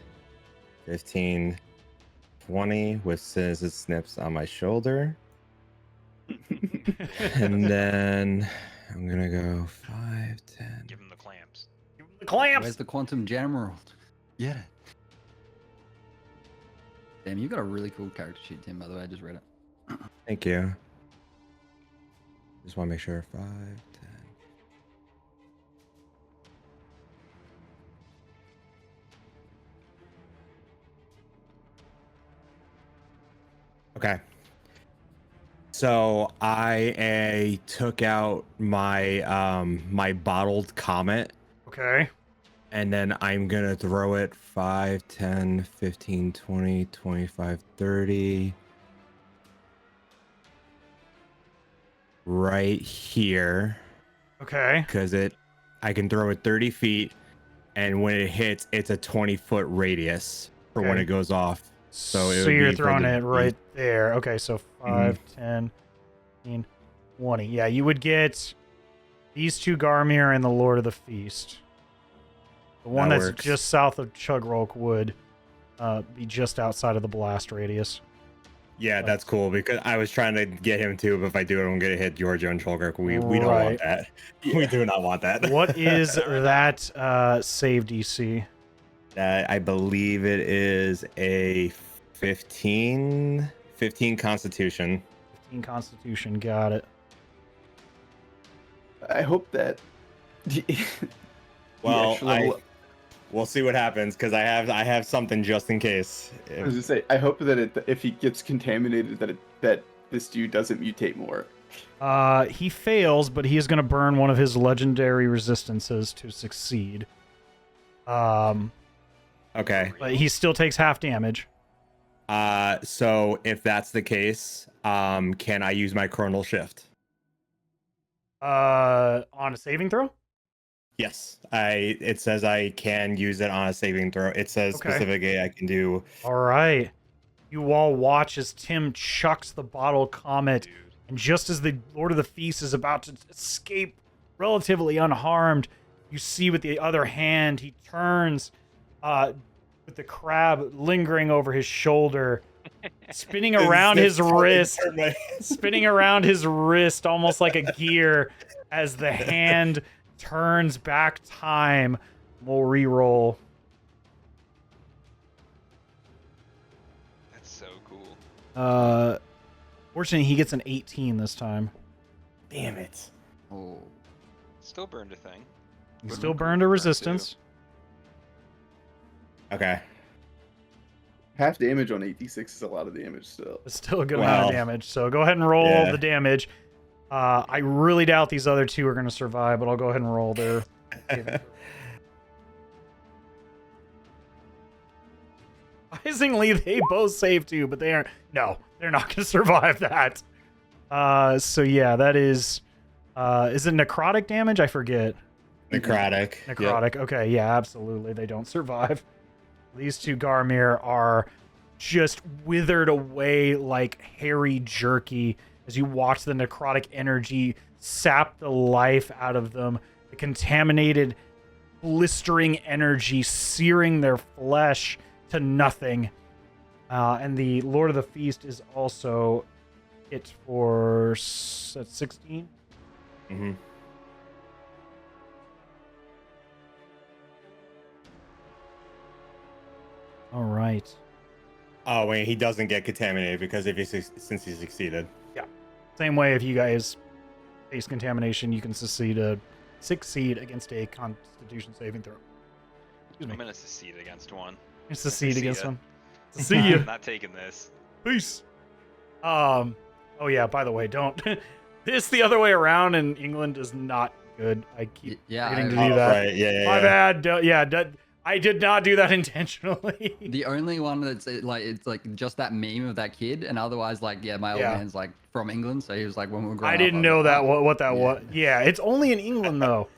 15, 20 with scissors snips on my shoulder. And then I'm going to go 5, 10. Give him the clamps. Give him the clamps! Where's the quantum jam world? Get it. Damn, you got a really cool character sheet, Tim, by the way. I just read it. Thank you. Just want to make sure 5, 10. Okay. So I took out my my bottled comet, Okay. and then I'm gonna throw it 5, 10, 15, 20, 25, 30. Right here. Okay. Because I can throw it 30 feet, and when it hits, it's a 20-foot radius for when Okay. it goes off. So it would you're be for throwing the it right there. Okay, so 5, 10, 15, 20. Yeah, you would get these two Garmir and the Lord of the Feast. The one That that's works. just south of Chugrulk would be just outside of the blast radius. Yeah, that's cool, because I was trying to get him too, but if I do it, I'm going to hit Georgio and Chugrulk. We don't Right. want that. We do not want that. What is that save DC? I believe it is a 15 Constitution. 15 Constitution, got it. I hope that. Well, we'll see what happens, because I have something just in case. I was gonna say, I hope that if he gets contaminated, that this dude doesn't mutate more. He fails, but he is going to burn one of his legendary resistances to succeed. Okay. But he still takes half damage. So if that's the case, can I use my Chronal Shift? On a saving throw? Yes. It says I can use it on a saving throw. It says Okay. specifically I can do. All right. You all watch as Tim chucks the bottle comet, Dude. and just as the Lord of the Feast is about to escape relatively unharmed, you see with the other hand he turns with the crab lingering over his shoulder, spinning around his wrist, spinning around his wrist almost like a gear as the hand turns back time. We'll re-roll. That's so cool. Fortunately, he gets an 18 this time. Damn it. Oh, Still burned a thing. He But still I'm burned a too. resistance. Okay. Half damage on 86 is a lot of damage still. It's still a good amount Wow. of damage. So go ahead and roll Yeah. the damage. I really doubt these other two are going to survive, but I'll go ahead and roll their. Surprisingly, they both save too, but they aren't. No, they're not going to survive that. So yeah, that is. Is it necrotic damage? I forget. Necrotic. Necrotic. Okay, yeah, absolutely. They don't survive. These two Garmir are just withered away like hairy jerky as you watch the necrotic energy sap the life out of them. The contaminated, blistering energy searing their flesh to nothing. And the Lord of the Feast is also hit for 16. Mm-hmm. All right. Oh wait, he doesn't get contaminated because since he succeeded. Yeah. Same way if you guys face contamination, you can succeed against a Constitution saving throw. Excuse me. I'm gonna succeed against one. Succeed against ya. one. See you. I'm not taking this. Peace. Oh yeah, by the way, don't it's the other way around, and England is not good. I keep forgetting to do that. Right. Yeah. My bad. I did not do that intentionally. The only one that's it's like just that meme of that kid, and otherwise my old man's like from England, so he was like when we were growing I up. didn't know that what that was. Yeah, it's only in England though.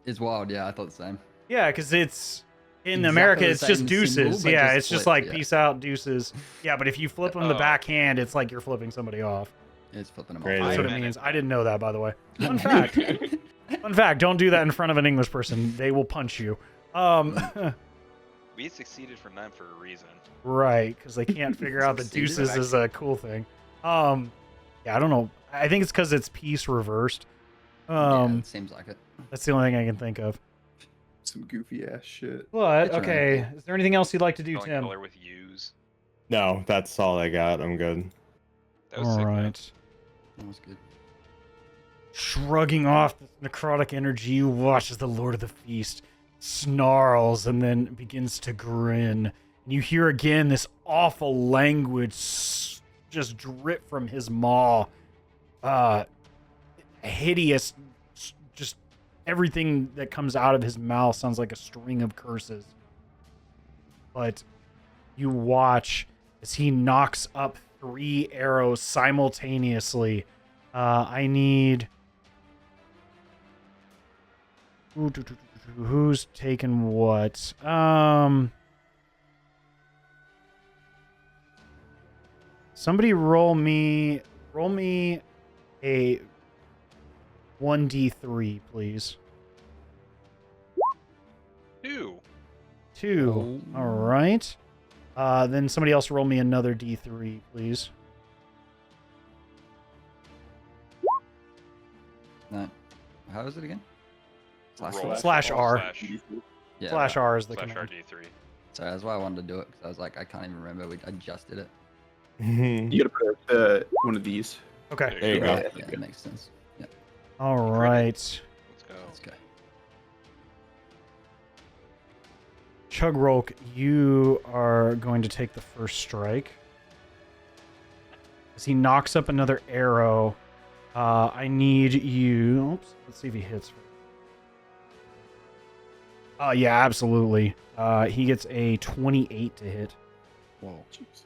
It's wild. Yeah, I thought the same. Yeah, because it's in Exactly America, the it's just same deuces. symbol, but Yeah, just it's just flipped, like yeah. peace out, deuces. Yeah, but if you flip them the Oh. backhand, it's like you're flipping somebody off. It's flipping them Crazy. off. That's what it Minute. means. I didn't know that, by the way. Fun fact. Fun fact. Don't do that in front of an English person. They will punch you. We succeeded from them for a reason. Right, because they can't figure out that Succeeded, deuces is a cool thing. Yeah, I don't know. I think it's because it's peace reversed. Yeah, it seems like it. That's the only thing I can think of. Some goofy ass shit. But That's okay, is there anything else you'd like to do, Spelling Tim? color with U's. No, that's all I got. I'm good. That was All sick, man. right. That was good. Shrugging off the necrotic energy, you watch as the Lord of the Feast snarls and then begins to grin. And you hear again this awful language just drip from his maw. Hideous, just everything that comes out of his mouth sounds like a string of curses. But you watch as he knocks up 3 arrows simultaneously. I need... Who's taking what? Somebody roll me a 1d3, please. 2. 2. All right. Then somebody else roll me another d3, please. No. How is it again? Roll. Slash R. Yeah. Slash R is the Slash command. RD3. So that's why I wanted to do it, because I was like, I can't even remember. I just did it. You gotta put one of these. Okay. There you go. Yeah, that makes sense. Yeah. All right. Let's go. Let's go. Chugrulk, you are going to take the first strike. As he knocks up another arrow, I need you... Oops, let's see if he hits. Yeah, absolutely. He gets a 28 to hit. Whoa, Jesus.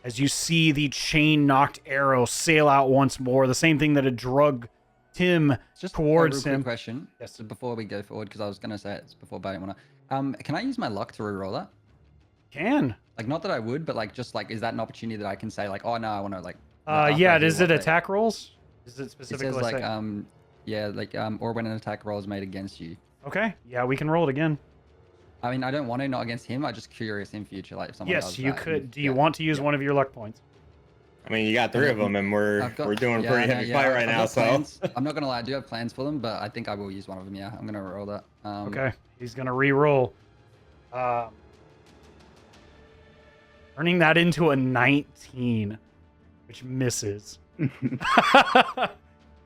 As you see the chain-knocked arrow sail out once more, the same thing that had drug Tim Just towards a real him. quick question. Yes. So before we go forward, because I was gonna say it before, but I didn't wanna. Can I use my luck to reroll that? Can. Like, not that I would, but like, just like, is that an opportunity that I can say like, oh no, I want to like. after Yeah, I do is it what they- attack rolls? Is it It specifically says like say- yeah, like or when an attack roll is made against you. Okay, yeah, we can roll it again. I mean, I don't want to, not against him. I'm just curious in future, like if someone Yes, does you that, could. and- Do you yeah, want to use yeah. one of your luck points? I mean, you got 3 of them, and we're doing a yeah, pretty no, heavy yeah, fight right I've now. got So plans. I'm not gonna lie, I do have plans for them, but I think I will use one of them. Yeah, I'm gonna roll that. Okay, he's gonna re-roll. Turning that into a 19, which misses.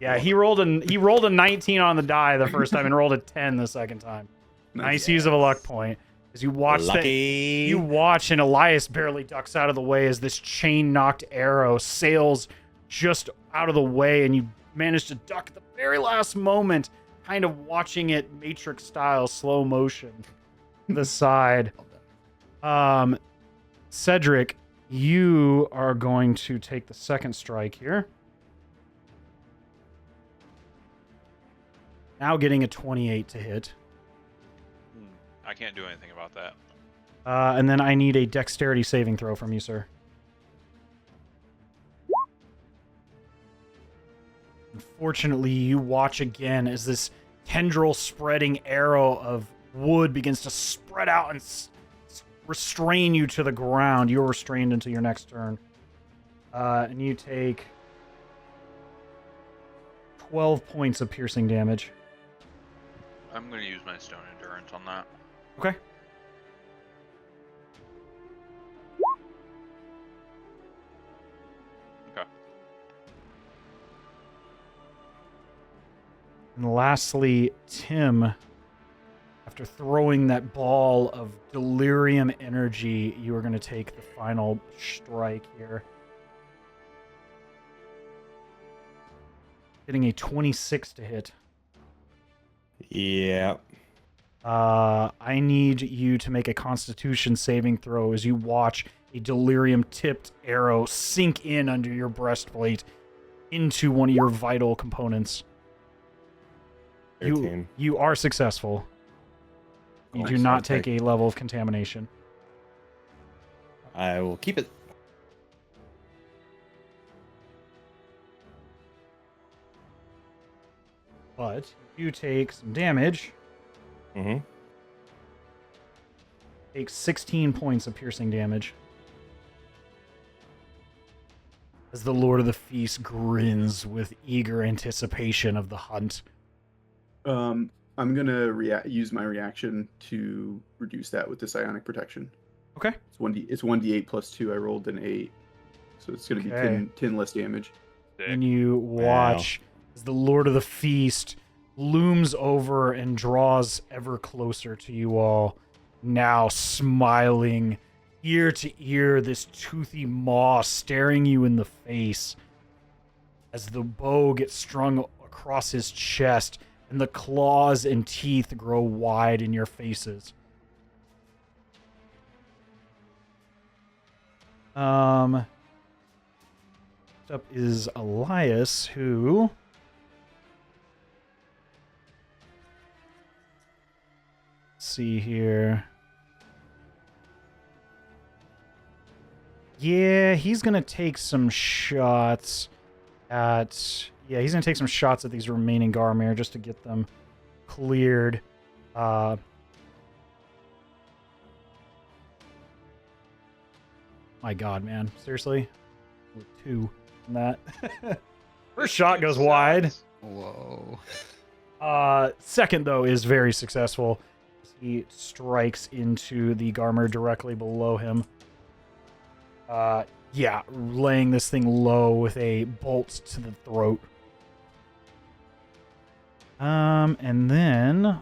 Yeah, he rolled a 19 on the die the first time and rolled a 10 the second time. Nice use of a luck point. As you watch lucky. you watch, and Elias barely ducks out of the way as this chain knocked arrow sails just out of the way, and you manage to duck at the very last moment, kind of watching it Matrix style slow motion to the side. Cedric, you are going to take the second strike here. Now getting a 28 to hit. I can't do anything about that. And then I need a dexterity saving throw from you, sir. Unfortunately, you watch again as this tendril spreading arrow of wood begins to spread out and restrain you to the ground. You're restrained until your next turn. And you take 12 points of piercing damage. I'm going to use my stone endurance on that. Okay. Okay. And lastly, Tim, after throwing that ball of delirium energy, you are going to take the final strike here. Getting a 26 to hit. Yeah. I need you to make a Constitution saving throw as you watch a delirium-tipped arrow sink in under your breastplate into one of your vital components. 13. You are successful. You do Nice. not I'll take a level of contamination. I will keep it. But you take some damage. Mm-hmm. Take 16 points of piercing damage. As the Lord of the Feast grins with eager anticipation of the hunt. I'm gonna use my reaction to reduce that with the psionic protection. Okay. It's 1d8 plus 2. I rolled an 8, so it's gonna Okay. be 10 less damage. And you watch as the Lord of the Feast looms over and draws ever closer to you all, now smiling ear to ear, this toothy maw staring you in the face as the bow gets strung across his chest and the claws and teeth grow wide in your faces. Next up is Elias, who... Let's see here. Yeah, he's going to take some shots at... Yeah, he's going to take some shots at these remaining Garmir just to get them cleared. My God, man. Seriously? With 2 on that. First shot goes wide. Whoa. Second, though, is very successful. He strikes into the Garmir directly below him. Yeah, laying this thing low with a bolt to the throat. And then...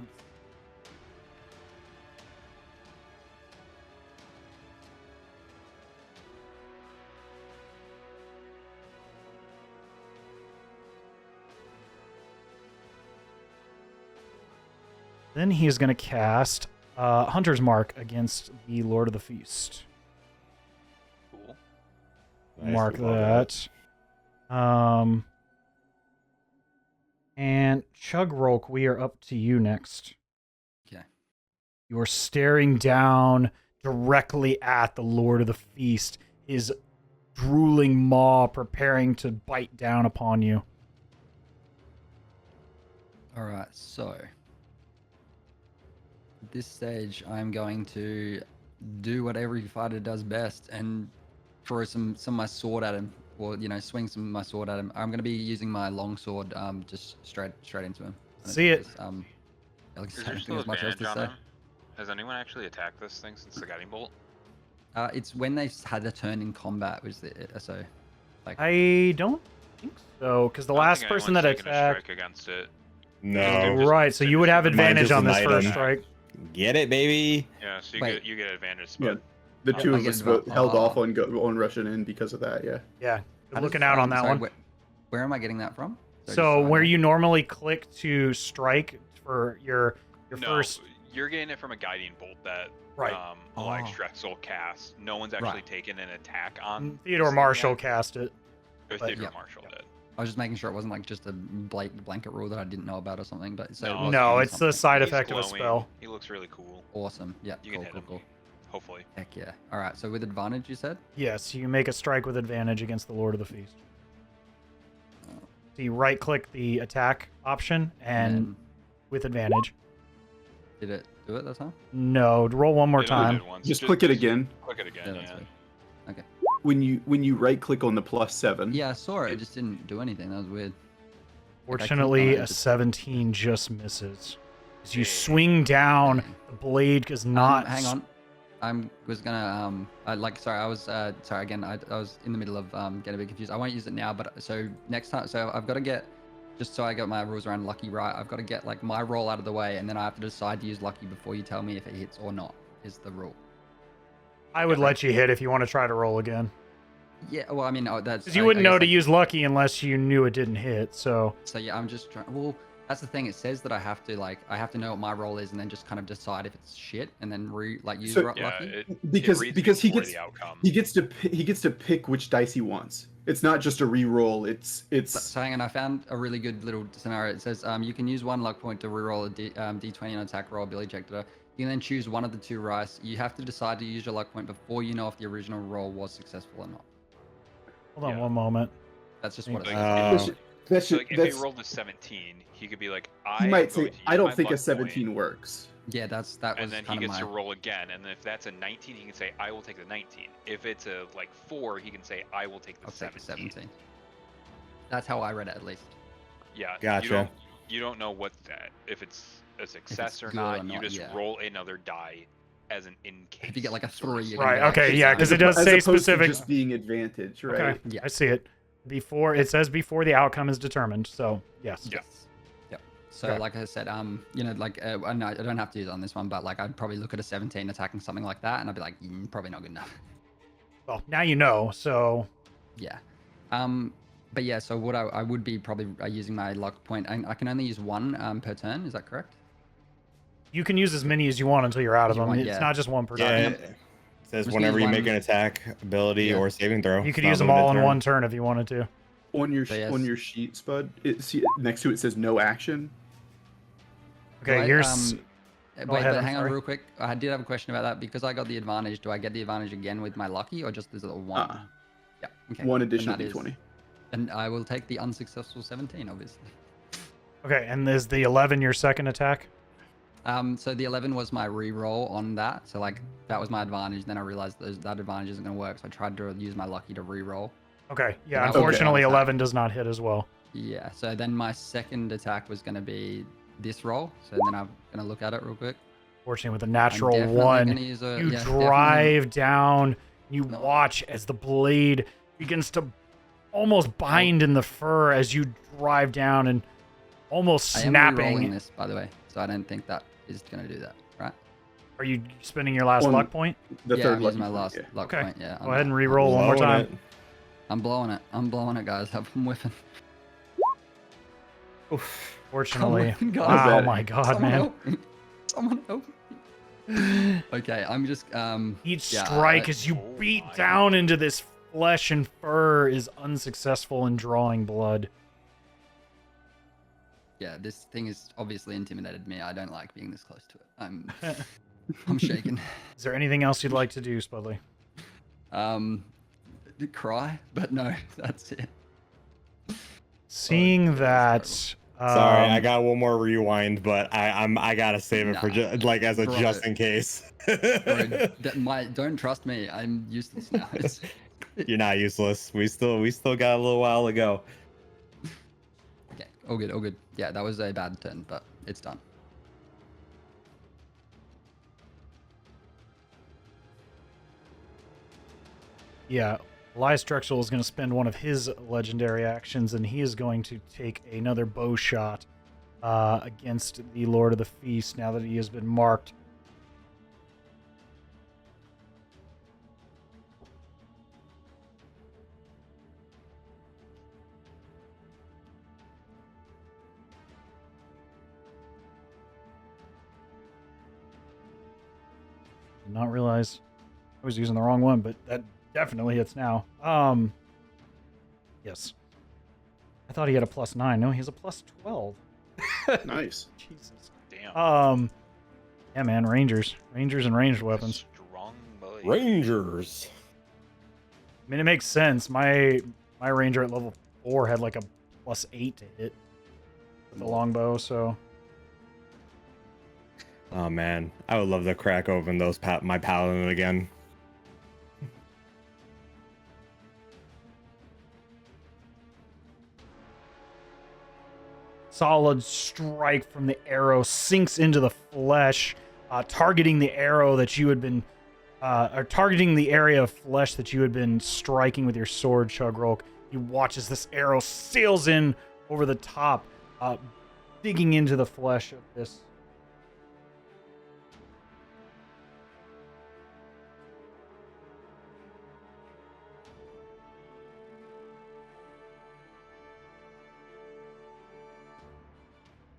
Then he is going to cast Hunter's Mark against the Lord of the Feast. Cool. Nice, Mark we love that. And Chugrulk, we are up to you next. Okay. You're staring down directly at the Lord of the Feast, his drooling maw preparing to bite down upon you. All right, so at this stage, I'm going to do what every fighter does best and throw some of my sword at him, or swing some of my sword at him. I'm going to be using my long sword, just straight into him. See it. Is there still advantage on him? Has anyone actually attacked this thing since the guiding bolt? It's when they've had a turn in combat, which so like I don't think so, because the last person that taken a attacked... strike against it. No. Right, so you would have advantage just on this an first item. strike. Get it, baby. Yeah, so Wait. you get advantage. Yeah, But the two I of get us advantage. held off on rushing in because of that. Yeah. Yeah, how looking does- out on that sorry, one. Where am I getting that from? So just where I know. you normally click to strike for your no, first... you're getting it from a guiding bolt that Right. Alex Drexel cast. No one's actually taken an attack on Theodore this thing Marshall yet. cast it. Or but- Theodore yeah. Marshall did. I was just making sure it wasn't like just a blanket rule that I didn't know about or something. But so it No, was No, doing it's the something. side He's effect of a glowing. spell. He looks really cool. Awesome. Yeah. You can Cool. hit Cool. him. Cool. Hopefully. Heck yeah. All right. So with advantage, you said. Yes, you make a strike with advantage against the Lord of the Feast. So you right-click the attack option and then- with advantage. Did it do it that time? No, roll one more It only time. did once. Just click it again. Click it again. Yeah, Yeah. that's weird. Okay. When you right click on the +7. Yeah, I saw it. It just didn't do anything. That was weird. Like, I clicked on Fortunately, it, a it just- 17 just misses. As you Dang. swing down, Dang. the blade is not. Hang on. I was gonna sorry, I was sorry again. I was in the middle of getting a bit confused. I won't use it now, but so next time, so I've got to get, just so I got my rules around lucky right. I've got to get like my roll out of the way, and then I have to decide to use lucky before you tell me if it hits or not. Is the rule? I would let you hit if you want to try to roll again. Yeah. Well, I mean, that's Because you I wouldn't guess know to I- use lucky unless you knew it didn't hit. So So yeah, I'm just trying. Well, that's the thing. It says that I have to know what my roll is, and then just kind of decide if it's shit, and then use So- lucky. Yeah. It Because reads because he before gets the outcome. he gets to pick which dice he wants. It's not just a re-roll. It's So hang on, I found a really good little scenario. It says you can use one luck point to reroll a D20 on attack roll ability check. You can then choose one of the two rice. You have to decide to use your luck point before you know if the original roll was successful or not. hold on Yeah. one moment. That's just what it Like, says. that's So like, if that's he rolled a 17, he could be like, he am might going say to use I don't my think a luck 17 point," works. Yeah, that was and then he kind of gets my. to roll again. And if that's a 19, he can say, I will take the 19. If it's a like 4, he can say, I will take the I'll take 17. the 17. That's how I read it, at least. Yeah. Gotcha. You don't know what that, if it's a success or good not. or You not, just yeah. roll another die as an in case. If you get like a sort of 3, you're Right, gonna be like, okay, yeah, 'cause it does As say opposed to specific- just being advantage, right? Okay, Yeah. I see it. Before it says before the outcome is determined. So yes. Yeah. Yes. Yep. So Okay. like I said, you know, like no, I don't have to use it on this one, but like I'd probably look at a 17 attacking something like that, and I'd be like, probably not good enough. Well, now you know. So Yeah. But yeah, so what I would be probably using my luck point. I can only use one per turn. Is that correct? you can use as many as you want until you're out of You them. want- It's yeah. not just one per Yeah, turn. it says Just whenever use you make one- an attack, ability, Yeah. or saving throw. You could It's not use them limited all in turn. one turn if you wanted to. On your So yes. on your sheet, Spud, see, next to it says no action. Okay, Right, here's Wait, ahead, but I'm hang on sorry. real quick. I did have a question about that because I got the advantage. Do I get the advantage again with my lucky, or just is it a one? Yeah. Okay. One then additional that is- d20. And I will take the unsuccessful 17, obviously. okay, and is the 11 your second attack? So the 11 was my re-roll on that. So like that was my advantage. Then I realized that advantage isn't going to work. So I tried to use my lucky to re-roll. Okay, yeah. that was Unfortunately, one attack. 11 does not hit as well. Yeah. So then my second attack was going to be this roll. So then I'm going to look at it real quick. Fortunately, with a I'm natural definitely one, gonna use a- you yeah, definitely- drive down. You No. watch as the blade begins to almost bind in the fur as you drive down and almost I am re-rolling snapping. this, by the way. So I don't think that is going to do that, right? Are you spending your last On- luck point? The yeah, third I'm lucky using my point, last yeah. luck Okay. point. Yeah. Go ahead and re-roll one more Blowing time. it. I'm blowing it. I'm blowing it, guys. I'm whiffing. Fortunately, Come on, guys. wow, How's my God, Someone man! help me. Someone help me. Okay, I'm just Each yeah, strike I- as you Oh beat my. down into this flesh and fur is unsuccessful in drawing blood. yeah, this thing has obviously intimidated me. I don't like being this close to it. I'm shaking. Is there anything else you'd like to do, Spudley? Cry, but no, that's it. Seeing that that, was Sorry, I got one more rewind, but I gotta save it for Nah. like as a Bro. just in case. Bro, don't trust me. I'm useless now. It's, You're not useless. We still got a little while to go. okay, all good, all good. Yeah, that was a bad turn, but it's done. yeah, Elias Drexel is going to spend one of his legendary actions, and he is going to take another bow shot against the Lord of the Feast now that he has been marked. Did not realize I was using the wrong one, but that definitely hits now. Yes. I thought he had a +9. No, he has a +12. Nice. Jesus. Damn. Yeah, man, Rangers and ranged weapons. Strong boy. Rangers. I mean, it makes sense. My ranger at level 4 had like a +8 to hit with the longbow, so. Oh man, I would love to crack open those my paladin again. Solid strike from the arrow sinks into the flesh, targeting the arrow that you had been, or targeting the area of flesh that you had been striking with your sword, Chugrulk. You watch as this arrow sails in over the top, digging into the flesh of this.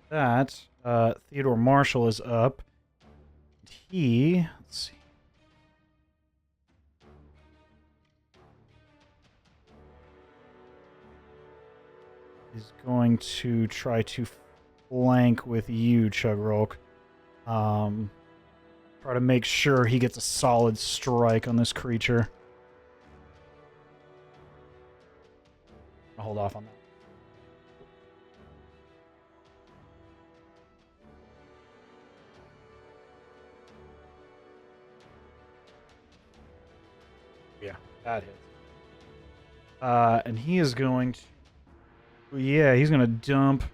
That Theodore Marshall is up. He, let's see. Is going to try to flank with you, Chugrulk. Try to make sure he gets a solid strike on this creature. I'll hold off on that. Yeah, that hits. And he is going to... Yeah, he's going to dump...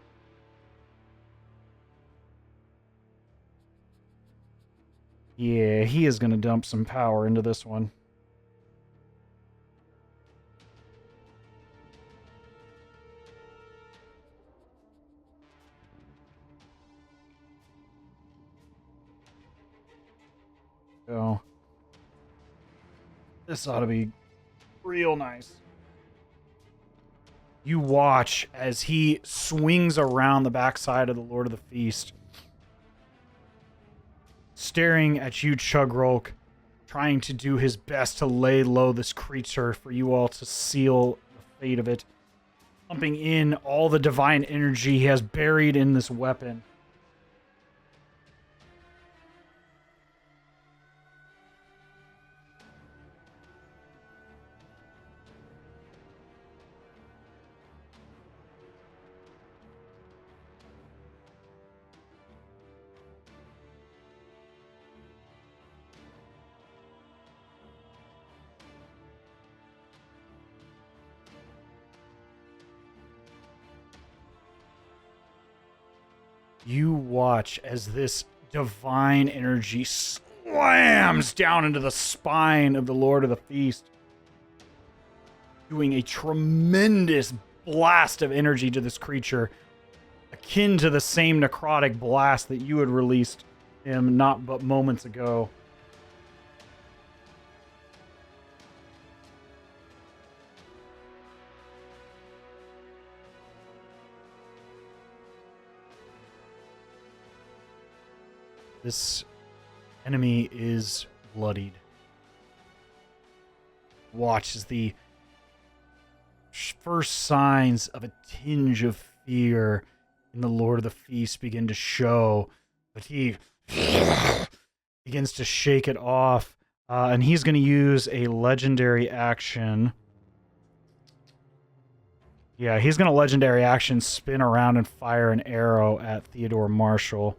Yeah, he is going to dump some power into this one. So... This ought to be real nice. You watch as he swings around the backside of the Lord of the Feast, staring at you, Chugrulk, trying to do his best to lay low this creature for you all to seal the fate of it, pumping in all the divine energy he has buried in this weapon. You watch as this divine energy slams down into the spine of the Lord of the Feast, doing a tremendous blast of energy to this creature, akin to the same necrotic blast that you had released him not but moments ago. This enemy is bloodied. Watch as the first signs of a tinge of fear in the Lord of the Feast begin to show, but he begins to shake it off, and he's going to use a legendary action. Yeah, he's going to legendary action spin around and fire an arrow at Theodore Marshall.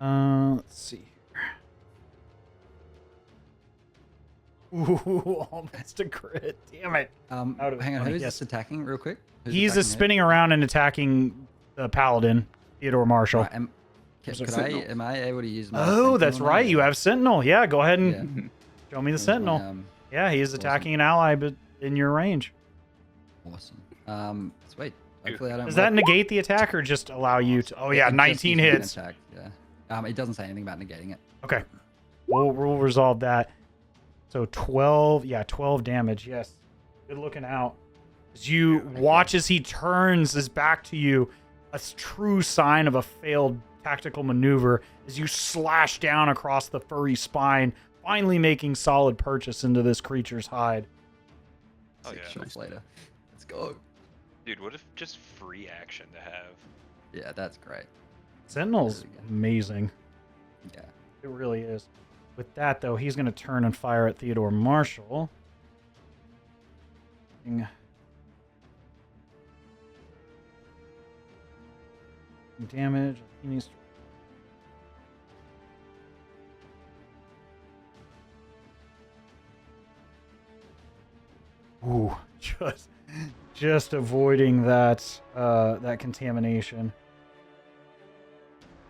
Let's see here. Ooh, almost a crit. Damn it. Hang on, who's this attacking real quick? He's spinning around and attacking the paladin, Theodore Marshall. Right, am I able to use my Oh, that's Sentinel right. now? You have Sentinel. Yeah, go ahead and Yeah. show me the Here's Sentinel. my, Yeah, he is attacking an ally but in your range. Awesome. Sweet. Hopefully I don't... Does that negate the attack or just allow you to... Oh, yeah, It just 19 gives me an hits. attack, yeah. It doesn't say anything about negating it. Okay. We'll resolve that. So 12, yeah, 12 damage. Yes. Good looking out. As you watch as he turns his back to you, a true sign of a failed tactical maneuver as you slash down across the furry spine, finally making solid purchase into this creature's hide. Oh, yeah. Shots later. Let's go. Dude, what if just free action to have? Yeah, that's great. Sentinel's Really good. amazing. Yeah. It really is. With that, though, he's going to turn and fire at Theodore Marshall. Damage. He needs to... Ooh, just avoiding that that contamination.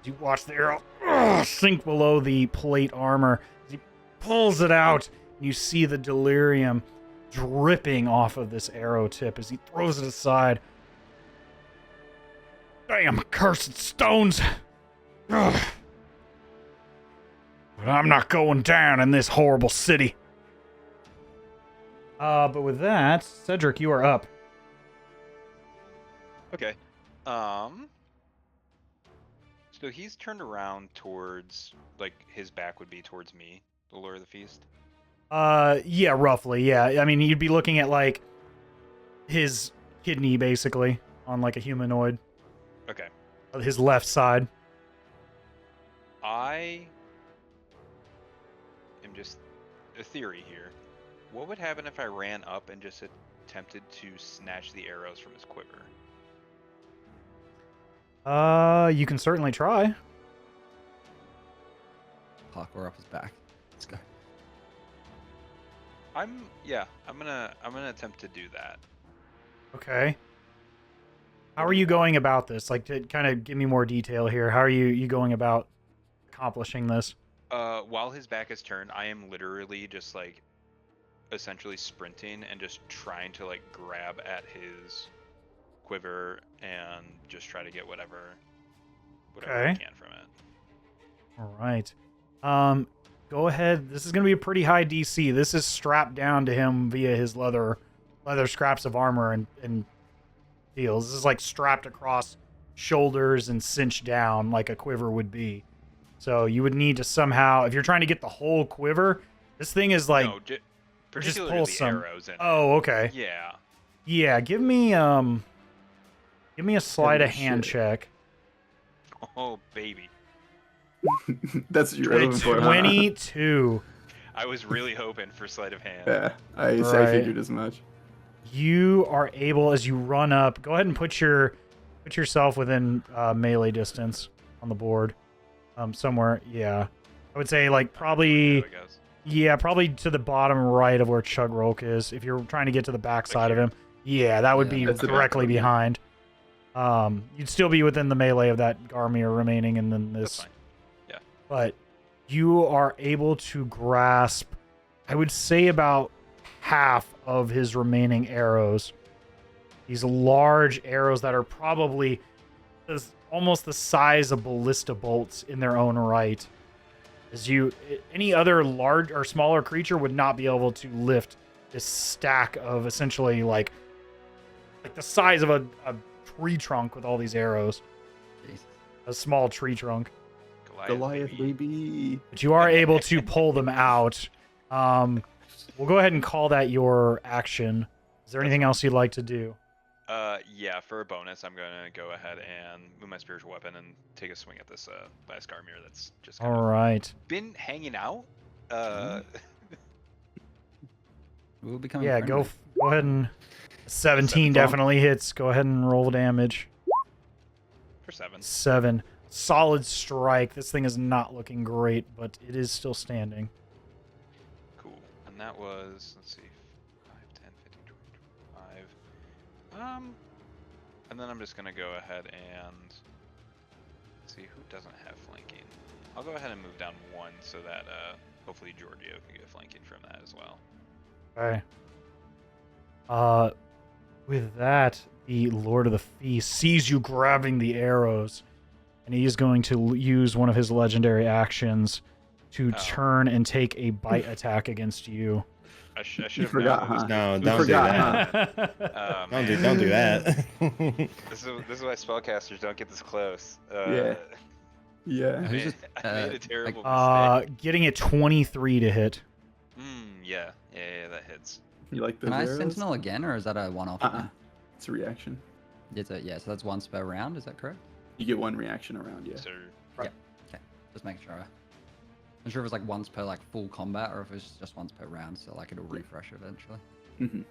You watch the arrow sink below the plate armor. As he pulls it out, you see the delirium dripping off of this arrow tip as he throws it aside. Damn cursed stones! Ugh. But I'm not going down in this horrible city. But with that, Cedric, you are up. Okay. So he's turned around towards, like, his back would be towards me, the Lord of the Feast. Yeah, roughly, yeah. I mean, you'd be looking at, like, his kidney, basically, on, like, a humanoid. Okay. His left side. I am just a theory here. What would happen if I ran up and just attempted to snatch the arrows from his quiver? You can certainly try. Parkour up his back. Let's go. I'm gonna attempt to do that. Okay. How are you going about this? Like, to kind of give me more detail here. How are you going about accomplishing this? While his back is turned, I am literally just like essentially sprinting and just trying to like grab at his quiver and just try to get whatever I Okay. can from it. All right. Go ahead. This is going to be a pretty high DC. This is strapped down to him via his leather scraps of armor and deals. This is like strapped across shoulders and cinched down like a quiver would be. So you would need to somehow, if you're trying to get the whole quiver, this thing is like, No, just particularly pull the some. arrows in it. Oh, okay. Yeah. Yeah, give me a sleight of hand shit. check. Oh baby. That's what you're hoping for, huh? 22. I was really hoping for sleight of hand. Yeah, I Right. figured as much. You are able, as you run up, go ahead and put yourself within melee distance on the board. Somewhere, yeah. I would say like probably, There it goes. yeah, probably to the bottom right of where Chugrulk is. If you're trying to get to the back side of here? him, yeah, that would Yeah, be that's the back directly row, yeah. behind. You'd still be within the melee of that Garmir remaining, and then That's this. fine. Yeah. But you are able to grasp, I would say, about half of his remaining arrows. These large arrows that are probably almost the size of ballista bolts in their own right. Any other large or smaller creature would not be able to lift this stack of essentially like the size of a tree trunk with all these arrows. Jesus. A small tree trunk. Goliath, baby. baby. But you are able to pull them out. We'll go ahead and call that your action. Is there anything else you'd like to do? Yeah, for a bonus, I'm gonna go ahead and move my spiritual weapon and take a swing at this last Garmir that's just kind All of right. been hanging out. We'll be coming. Yeah, go ahead and 17 definitely hits. Go ahead and roll damage. For 7. 7. Solid strike. This thing is not looking great, but it is still standing. Cool. And that was, let's see, 5, 10, 15, 20, 25. And then I'm just gonna go ahead and see who doesn't have flanking. I'll go ahead and move down 1 so that hopefully Georgio can get flanking from that as well. Okay. With that, the Lord of the Feast sees you grabbing the arrows, and he is going to use one of his legendary actions to turn and take a bite attack against you. I should You have forgot, known huh? No, You don't do forgot, that. huh? Don't do that. This is why spellcasters don't get this close. Yeah. Yeah. I Who's made, this, I made a terrible mistake. Getting a 23 to hit. Yeah, that hits. You like those Can I arrows? sentinel again, or is that a one-off? Uh-uh. It's a reaction. It's a so that's once per round. Is that correct? You get one reaction around, yeah. So Okay, just making sure. I'm sure if it's like once per like full combat, or if it's just once per round, so like it'll refresh eventually. Mm-hmm.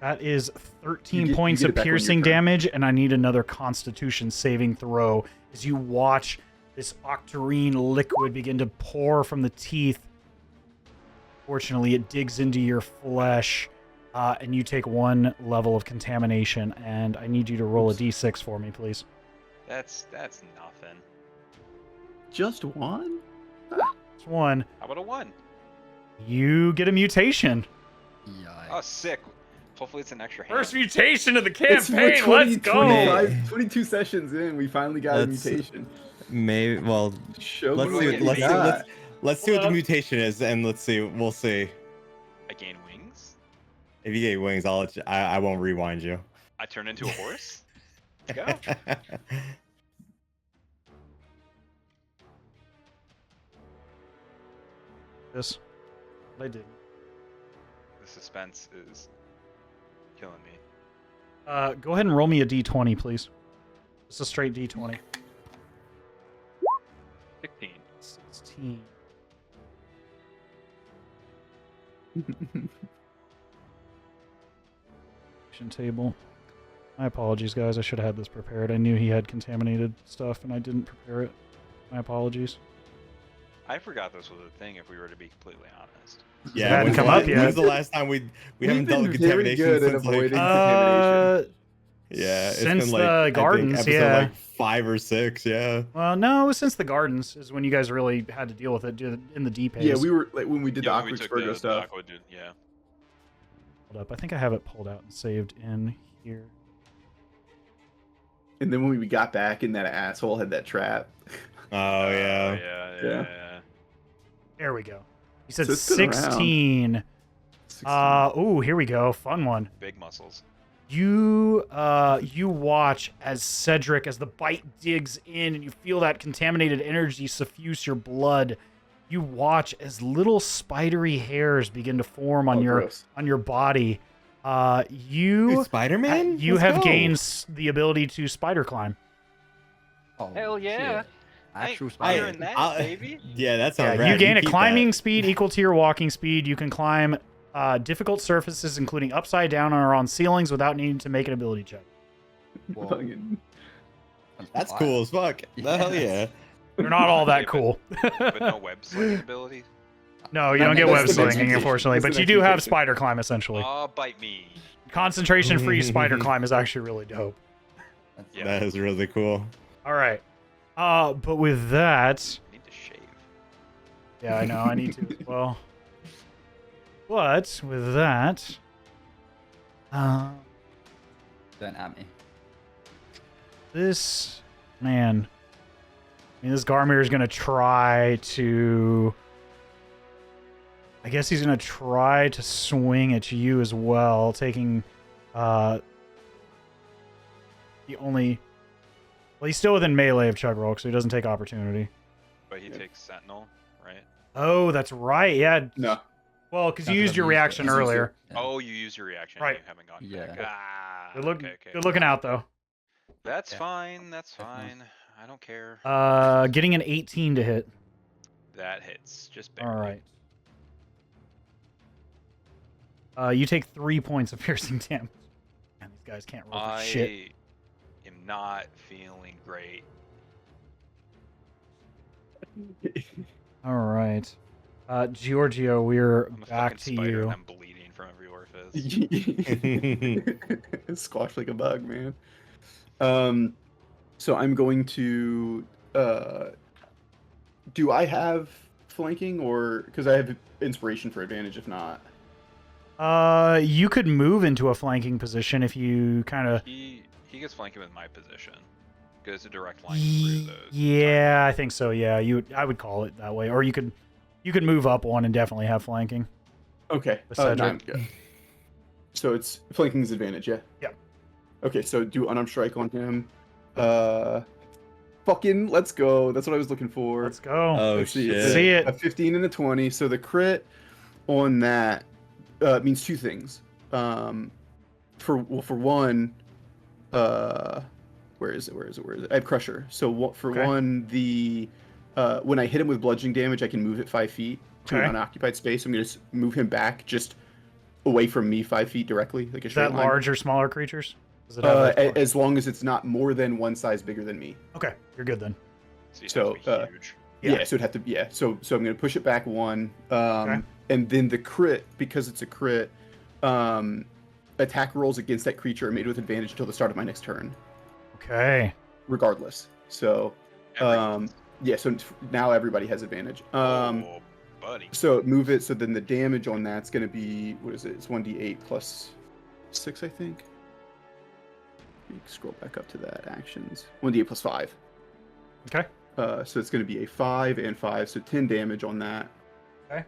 That is 13 you points get of it back on your piercing turn. damage, and I need another Constitution saving throw as you watch this octarine liquid begin to pour from the teeth. Fortunately, it digs into your flesh, and you take 1 level of contamination. And I need you to roll a d6 for me, please. that's nothing. Just one? It's 1. How about a 1? You get a mutation. Yikes. Oh, sick. Hopefully it's an extra hand. First mutation of the It's campaign. we're Let's go. 22 sessions in, we finally got That's- a mutation. Maybe. Well, Show let's me see. what get you Let's see. got. Let's see what the Hold up. mutation is, and let's see. We'll see. I gain wings. If you get wings, I'll let you, I won't rewind you. I turn into a horse. Let's go. This. I did. The suspense is killing me. Go ahead and roll me a d20, please. Just a straight d20. 16. 16. Action table. My apologies, guys. I should have had this prepared. I knew he had contaminated stuff, and I didn't prepare it. My apologies. I forgot this was a thing. If we were to be completely honest. It hadn't when's come the up la- yet. When's the last time we haven't dealt with been very contamination good at since avoiding like contamination. yeah, it's Since been like the I think gardens, episode yeah. like 5 or 6. Yeah. Well, no, since the gardens is when you guys really had to deal with it in the deep haze. Yeah, we were like when we did the when we Aqua took Virgo the stuff. Aqua dude, yeah. Hold up. I think I have it pulled out and saved in here. And then when we got back and that asshole had that trap. Oh yeah. Yeah. There we go. You said So it's been around. 16. 16. Ooh, here we go. Fun one. Big muscles. You watch as Cedric, as the bite digs in and you feel that contaminated energy suffuse your blood. You watch as little spidery hairs begin to form on gross. your body. You Spider-Man? you Let's have go. gained the ability to spider climb. Oh, Hell yeah. shit. Actual Hey, spider. Iron that, I'll- baby. Yeah, that Yeah, sounds rad. you gain a keep climbing that. speed equal to your walking speed. You can climb difficult surfaces, including upside down or on ceilings, without needing to make an ability check. Whoa. Fucking- That's fire. cool as fuck. Hell yeah. They're not all that Yeah, cool. But no web slinging ability. No, you No, don't get that's web the slinging, mutation. unfortunately, That's but the you do have mutation. spider climb, essentially. Oh, bite me. Concentration free spider climb is actually really dope. Yeah. That is really cool. All right. But with that, I need to shave. yeah, I know, I need to as well. But with that, Don't at me. this man, I mean, this Garmir is gonna try to. I guess he's gonna try to swing at you as well, taking the only. Well, he's still within melee of Chugrulk, so he doesn't take opportunity. But he Yeah. takes Sentinel, right? Oh, that's right. Yeah. No. Well, because you Not used that your I've used it. reaction He's used it. earlier. Yeah. Oh, you use your reaction. Right. You haven't gone Yeah. back. Ah, Good, look, okay. good looking out, though. That's Yeah. fine. That's Definitely. fine. I don't care. Getting an 18 to hit. That hits. Just barely. All right. You take 3 points of piercing damage. Man, these guys can't roll for I shit. am not feeling great. All right. Giorgio, we're I'm a back fucking to spider you. and I'm bleeding from every orifice. Squash like a bug, man. So I'm going to. Do I have flanking, or because I have inspiration for advantage? If not, You could move into a flanking position if you kind of. He gets flanking with my position. Goes a direct line through those. Yeah, I think so. Yeah, I would call it that way, or you could move up one and definitely have flanking. okay. With No, Cedric. I'm good. So it's flanking's advantage, yeah. Yeah. Okay, so do unarmed strike on him. Fucking let's go. That's what I was looking for. Let's go. Oh Let's see, shit. it's See it. A 15 and a 20. So the crit on that means two things. for one, where is it? I have Crusher. So for Okay. one, the when I hit him with bludgeoning damage, I can move it 5 feet to Okay. an unoccupied space. I'm gonna move him back just away from me 5 feet directly, like a Is straight that line. large or smaller creatures? Does it have like As long as it's not more than one size bigger than me. Okay, you're good then. So, you So, have to be huge. Yeah, so it'd have to be, so I'm gonna push it back 1. Okay. And then the crit, because it's a crit, attack rolls against that creature are made with advantage until the start of my next turn, Okay. regardless. So yeah, so now everybody has advantage. Oh, buddy. So move it, so then the damage on that's gonna be, what is it? It's 1d8 plus 6, I think. Let me scroll back up to that, actions. 1d8 plus 5. Okay. So it's going to be a 5 and 5, so 10 damage on that. Okay.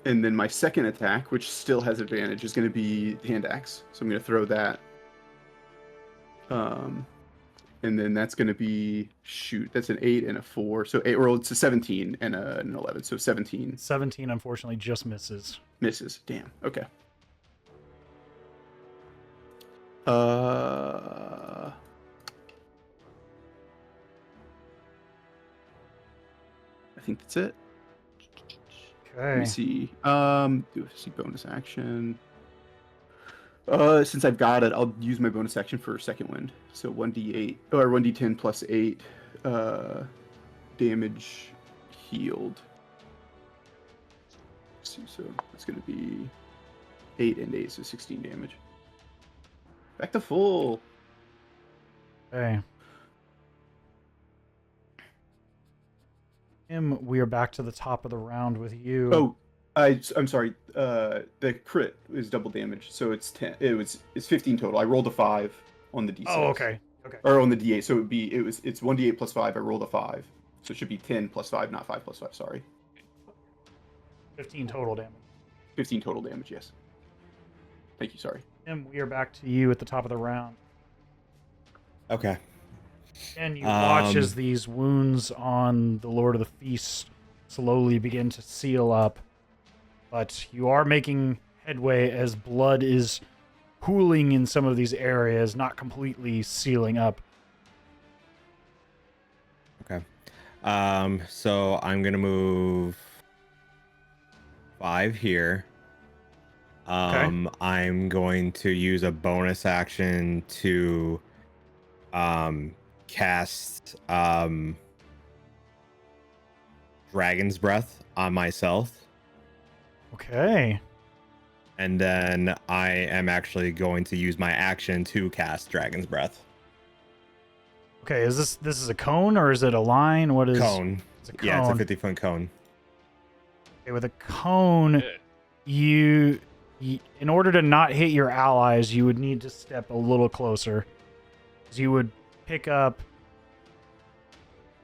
And then my second attack, which still has advantage, is going to be hand axe. So I'm going to throw that. And then that's going to be, that's an 8 and a 4. So 8, or it's a 17 and an 11. So 17 17 unfortunately just misses. misses. Damn. Okay. I think that's it. Let me Okay. see. See bonus action. Since I've got it, I'll use my bonus action for second wind. So 1d8 or 1d10 plus 8 damage healed. Let's see, so it's gonna be 8 and 8, so 16 damage. Back to full. Okay. Tim, we are back to the top of the round with you. Oh, I'm sorry. The crit is double damage, so it's 10. It's 15 total. I rolled a 5 on the d6. Oh, okay. Okay. Or on the d8, so it's 1d8 plus 5. I rolled a 5, so it should be 10 plus 5, not 5 plus 5. Sorry. 15 total damage. 15 total damage. Yes. Thank you. Sorry. Tim, we are back to you at the top of the round. Okay. And you watch as these wounds on the Lord of the Feast slowly begin to seal up. But you are making headway as blood is pooling in some of these areas, not completely sealing up. Okay. So I'm gonna move 5 here. I'm going to use a bonus action to cast Dragon's Breath on myself. Okay. And then I am actually going to use my action to cast Dragon's Breath. Okay, is this is a cone or is it a line? What is Cone. It's a cone. Yeah, it's a 50-foot cone. Okay, with a cone, you in order to not hit your allies, you would need to step a little closer. You would pick up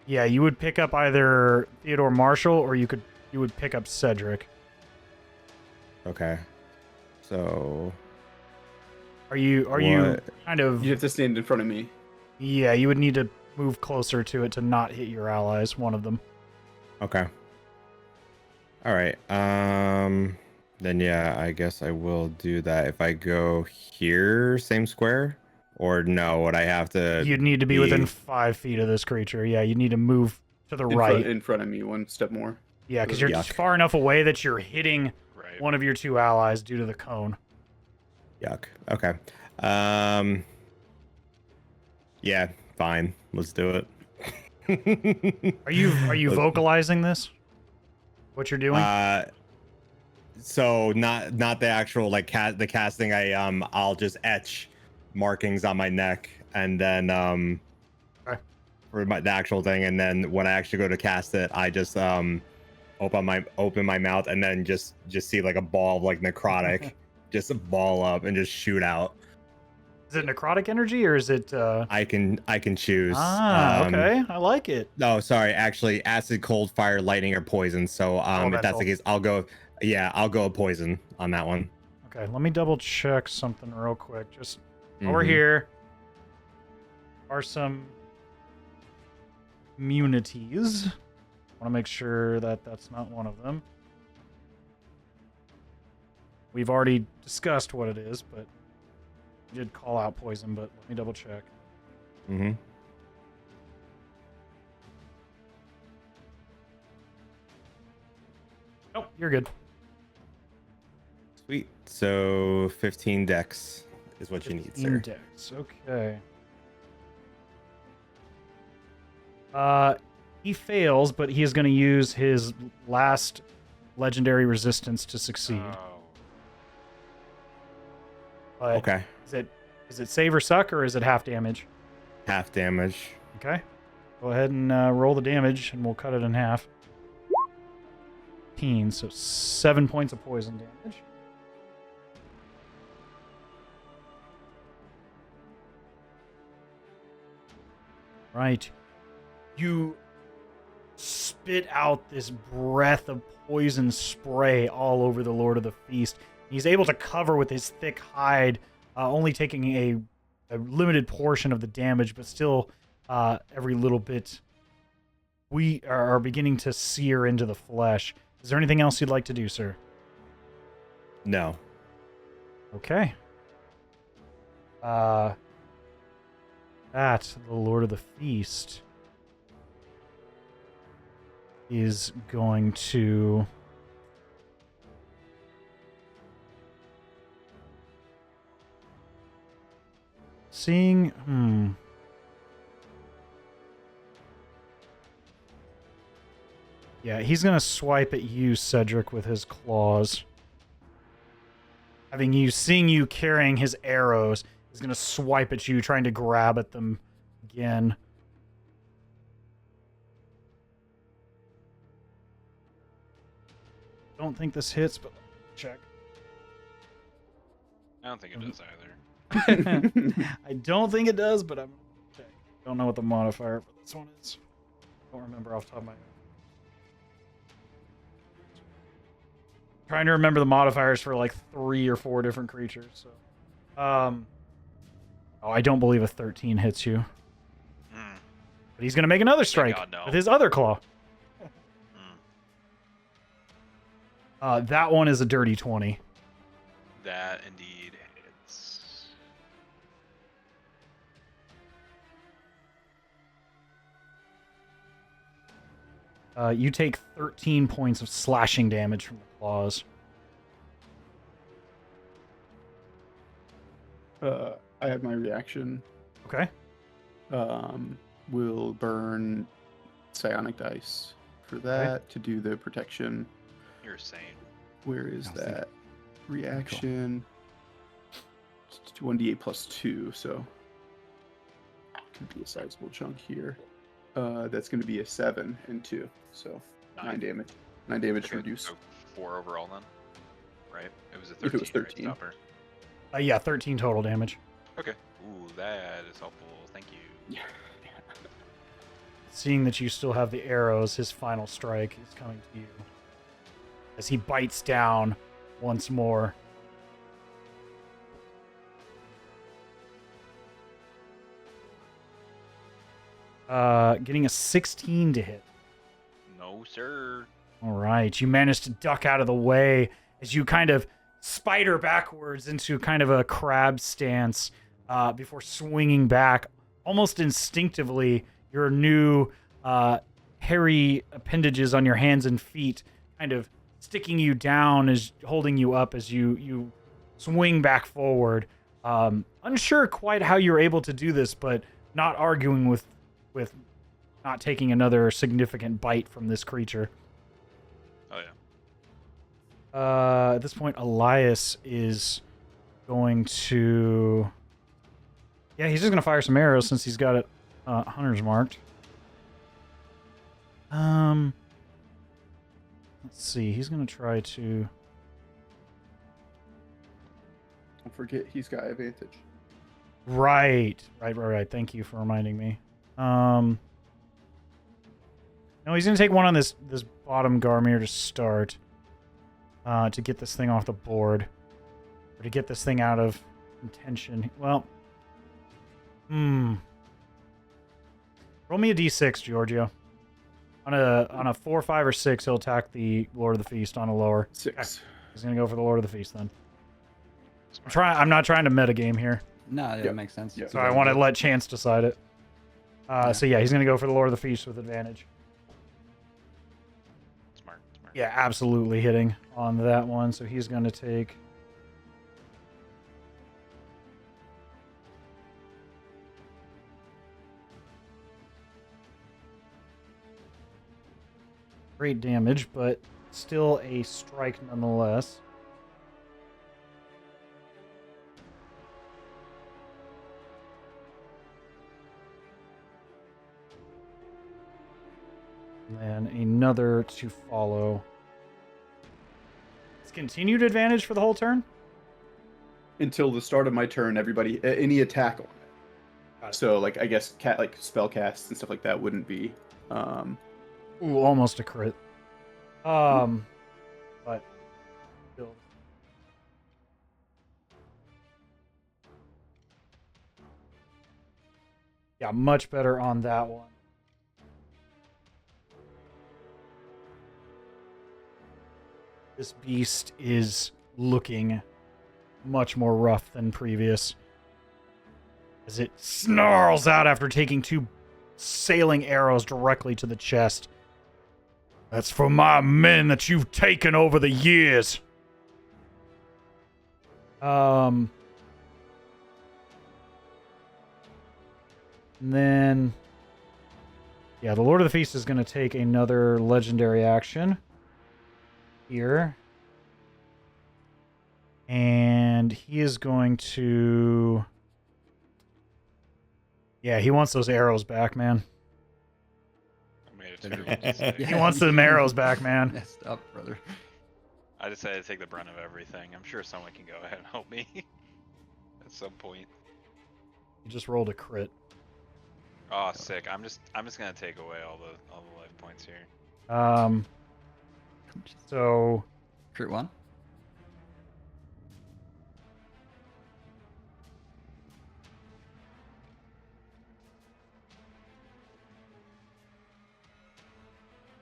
either Theodore Marshall or you would pick up Cedric. Okay. So Are you kind of You have to stand in front of me. Yeah, you would need to move closer to it to not hit your allies, one of them. okay. All right. Then yeah, I guess I will do that. If I go here, same square, or no? Would I have to? You'd need to be within 5 feet of this creature. Yeah, you need to move to the right. In front of me, one step more. Yeah, because you're Yuck. far enough away that you're hitting Right. one of your 2 allies due to the cone. Yuck. Okay. Yeah, fine. Let's do it. Are you vocalizing this? What you're doing? So not the actual like the casting. I'll just etch markings on my neck and then Okay. for the actual thing, and then when I actually go to cast it, I just open my mouth and then just see like a ball of like necrotic just ball up and just shoot out. Is it necrotic energy or is it I can choose. Okay. I like it. No, sorry, actually acid, cold, fire, lightning, or poison. So if that's Elemental. the case, I'll go poison on that one. Okay, let me double check something real quick. Just over Mhm. here are some immunities. I want to make sure that that's not one of them. We've already discussed what it is, but You did call out poison, but let me double check. Mm-hmm. Nope, you're good. Sweet. So 15 dex is what you need, sir. Index. Okay. He fails, but he is going to use his last legendary resistance to succeed. Oh. But Okay. Is it save or suck, or is it half damage? Half damage. Okay. Go ahead and roll the damage, and we'll cut it in half. 15, so 7 points of poison damage. Right. You spit out this breath of poison spray all over the Lord of the Feast. He's able to cover with his thick hide, only taking a limited portion of the damage, but still every little bit we are beginning to sear into the flesh. Is there anything else you'd like to do, sir? No. Okay. The Lord of the Feast is going to Yeah, he's going to swipe at you, Cedric, with his claws. Seeing you carrying his arrows, he's going to swipe at you, trying to grab at them again. Don't think this hits, but check. I don't think it does either. I don't think it does, but I'm okay. Don't know what the modifier for this one is. Don't remember off the top of my head. Trying to remember the modifiers for like 3 or 4 different creatures. So, I don't believe a 13 hits you. But he's gonna make another strike God, no. with his other claw. That one is a dirty 20. That indeed hits. You take 13 points of slashing damage from the claws. I have my reaction. Okay. Will burn psionic dice for that to do the protection. You're sane. Where is I'll see. that? Reaction. It's 1d8 plus 2, so could be a sizable chunk here. That's going to be a 7 and 2, so 9 damage. 9 damage Okay, reduced. so 4 overall then, right? It was a 13. If it was 13. Right, Stopper? Yeah, 13 total damage. Okay. Ooh, that is helpful. Thank you. Yeah. Seeing that you still have the arrows, his final strike is coming to you. As he bites down once more. Getting a 16 to hit. No, sir. All right, you managed to duck out of the way as you kind of spider backwards into kind of a crab stance before swinging back. Almost instinctively, your new hairy appendages on your hands and feet kind of sticking you down, as holding you up as you swing back forward. Unsure quite how you're able to do this, but not arguing with not taking another significant bite from this creature. Oh yeah. At this point, Elias is going to... Yeah, he's just going to fire some arrows since he's got it hunter's marked. Let's see. He's going to try to... Don't forget, he's got advantage. Right. Thank you for reminding me. No, he's going to take one on this bottom Garmir to start. To get this thing off the board. Or to get this thing out of contention. Well... Roll me a d6, Georgio. On a 4, 5, or 6, he'll attack the Lord of the Feast on a lower. 6. He's going to go for the Lord of the Feast then. Smart. I'm not trying to metagame here. No, Yep. that makes sense. Yep. So I want to let Chance decide it. Yeah. So yeah, he's going to go for the Lord of the Feast with advantage. Smart. Yeah, absolutely hitting on that one. So he's going to take... great damage, but still a strike nonetheless. And then another to follow. It's continued advantage for the whole turn? Until the start of my turn, everybody any attack on it. Got it. So like I guess like spell casts and stuff like that wouldn't be. Ooh, almost a crit. But still. Yeah, much better on that one. This beast is looking much more rough than previous. As it snarls out after taking 2 sailing arrows directly to the chest. That's for my men that you've taken over the years. And then, yeah, the Lord of the Feast is going to take another legendary action here. And he is going to... yeah, he wants those arrows back, man. I made a terrible decision. He wants them arrows back, man. Messed up, brother. I decided to take the brunt of everything. I'm sure someone can go ahead and help me at some point. He just rolled a crit. Oh, sick. I'm just gonna take away all the life points here. So Crit 1.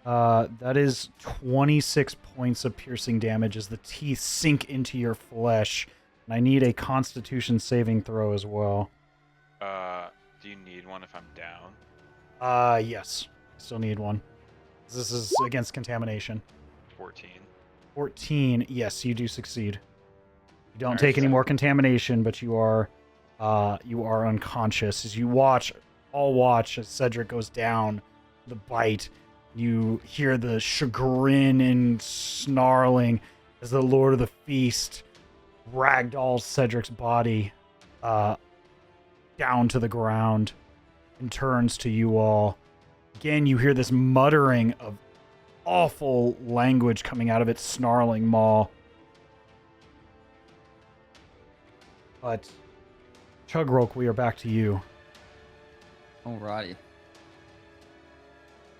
that is 26 points of piercing damage as the teeth sink into your flesh. And I need a Constitution saving throw as well. Do you need one if I'm down? Yes. I still need one. This is against contamination. 14. 14. Yes, you do succeed. You don't Alright, take any so- more contamination, but you are unconscious. As you watch as Cedric goes down the bite. You hear the chagrin and snarling as the Lord of the Feast ragdolls Cedric's body down to the ground and turns to you all. Again, you hear this muttering of awful language coming out of its snarling maw. But, Chugrulk, we are back to you. Alrighty.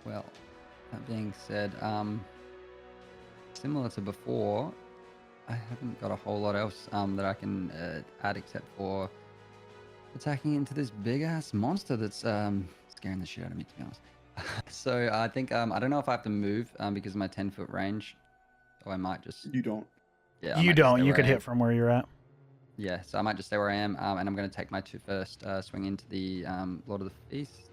Well, that being said, similar to before, I haven't got a whole lot else that I can add except for attacking into this big ass monster that's scaring the shit out of me, to be honest. So I think I don't know if I have to move because of my 10-foot range, or I might just You don't. yeah. I You might just don't. stay You where could I am. hit from where you're at. Yeah, so I might just stay where I am, and I'm going to take my first swing into the Lord of the Feast.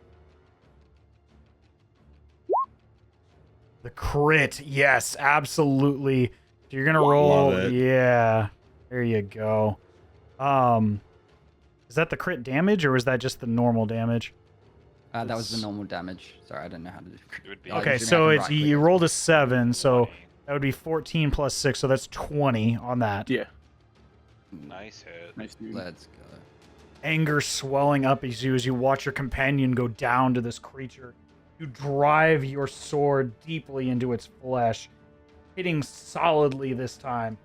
The crit, yes, absolutely. So you're gonna Love roll, it. yeah. There you go. Is that the crit damage or is that just the normal damage? That was the normal damage. Sorry, I don't know how to do It would be Oh, Okay, usually I so can it's right-click you it. rolled a 7, so 20. that would be 14 plus 6, so that's 20 on that. Yeah. Nice hit. Nice dude. Let's go. Anger swelling up as you watch your companion go down to this creature. You drive your sword deeply into its flesh, hitting solidly this time,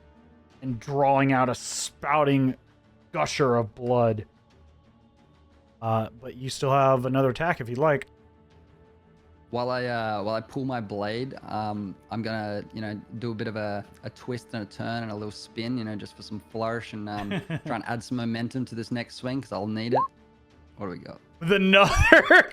and drawing out a spouting gusher of blood. But you still have another attack if you'd like. While I pull my blade, I'm gonna do a bit of a twist and a turn and a little spin, just for some flourish and try and add some momentum to this next swing because I'll need it. What do we got? Another.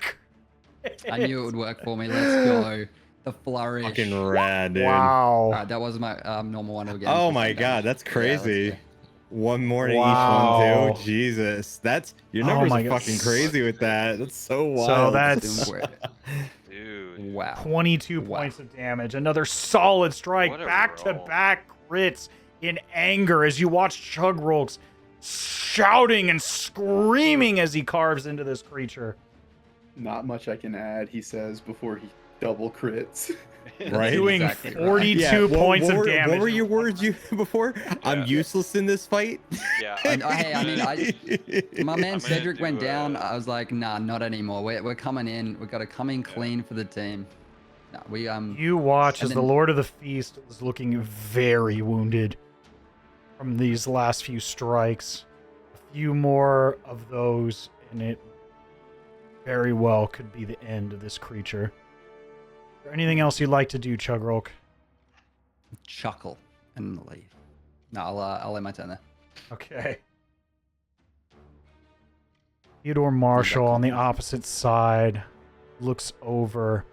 I knew it would work for me. Let's go. The flourish. Fucking rad, dude. Wow. All right, that was my normal one again. Oh for my some god, damage. that's Yeah, let's crazy. go. One more to Wow. each one too. Jesus, your Oh numbers my are God. fucking crazy with that. That's so So wild. that's Dude. Wow. 22 Wow. points of damage. Another solid strike. What a Back-to-back crits in anger as you watch Chugrulk shouting and screaming as he carves into this creature. Not much I can add, he says before he double crits. Right? Doing Exactly right. 42 points of what damage. were your words you before? I'm Yeah. useless in this fight. Yeah. My man I'm gonna Cedric went do, down. I was like, nah, not anymore. We're coming in. We got to come in Yeah. clean for the team. Nah, we You watch and as the then- Lord of the Feast is looking very wounded from these last few strikes. A few more of those, and it very well could be the end of this creature. Is there anything else you'd like to do, Chugrulk? chuckle and leave. No, I'll let my turn there. Okay. Theodore Marshall on the opposite side looks over.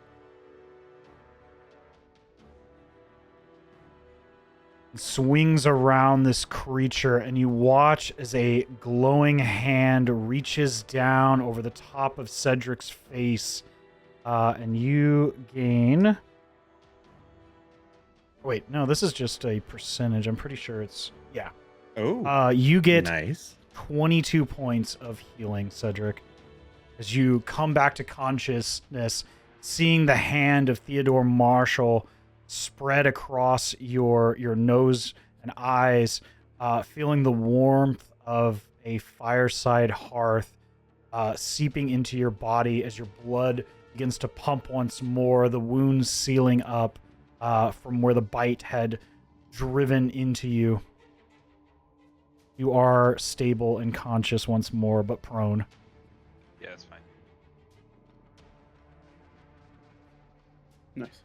Swings around this creature, and you watch as a glowing hand reaches down over the top of Cedric's face, and you gain. Wait, no, this is just a percentage. I'm pretty sure it's Oh, you get nice. 22 points of healing, Cedric, as you come back to consciousness, seeing the hand of Theodore Marshall spread across your nose and eyes, feeling the warmth of a fireside hearth seeping into your body as your blood begins to pump once more, the wounds sealing up from where the bite had driven into you. You are stable and conscious once more, but prone. Yeah, it's fine. Nice.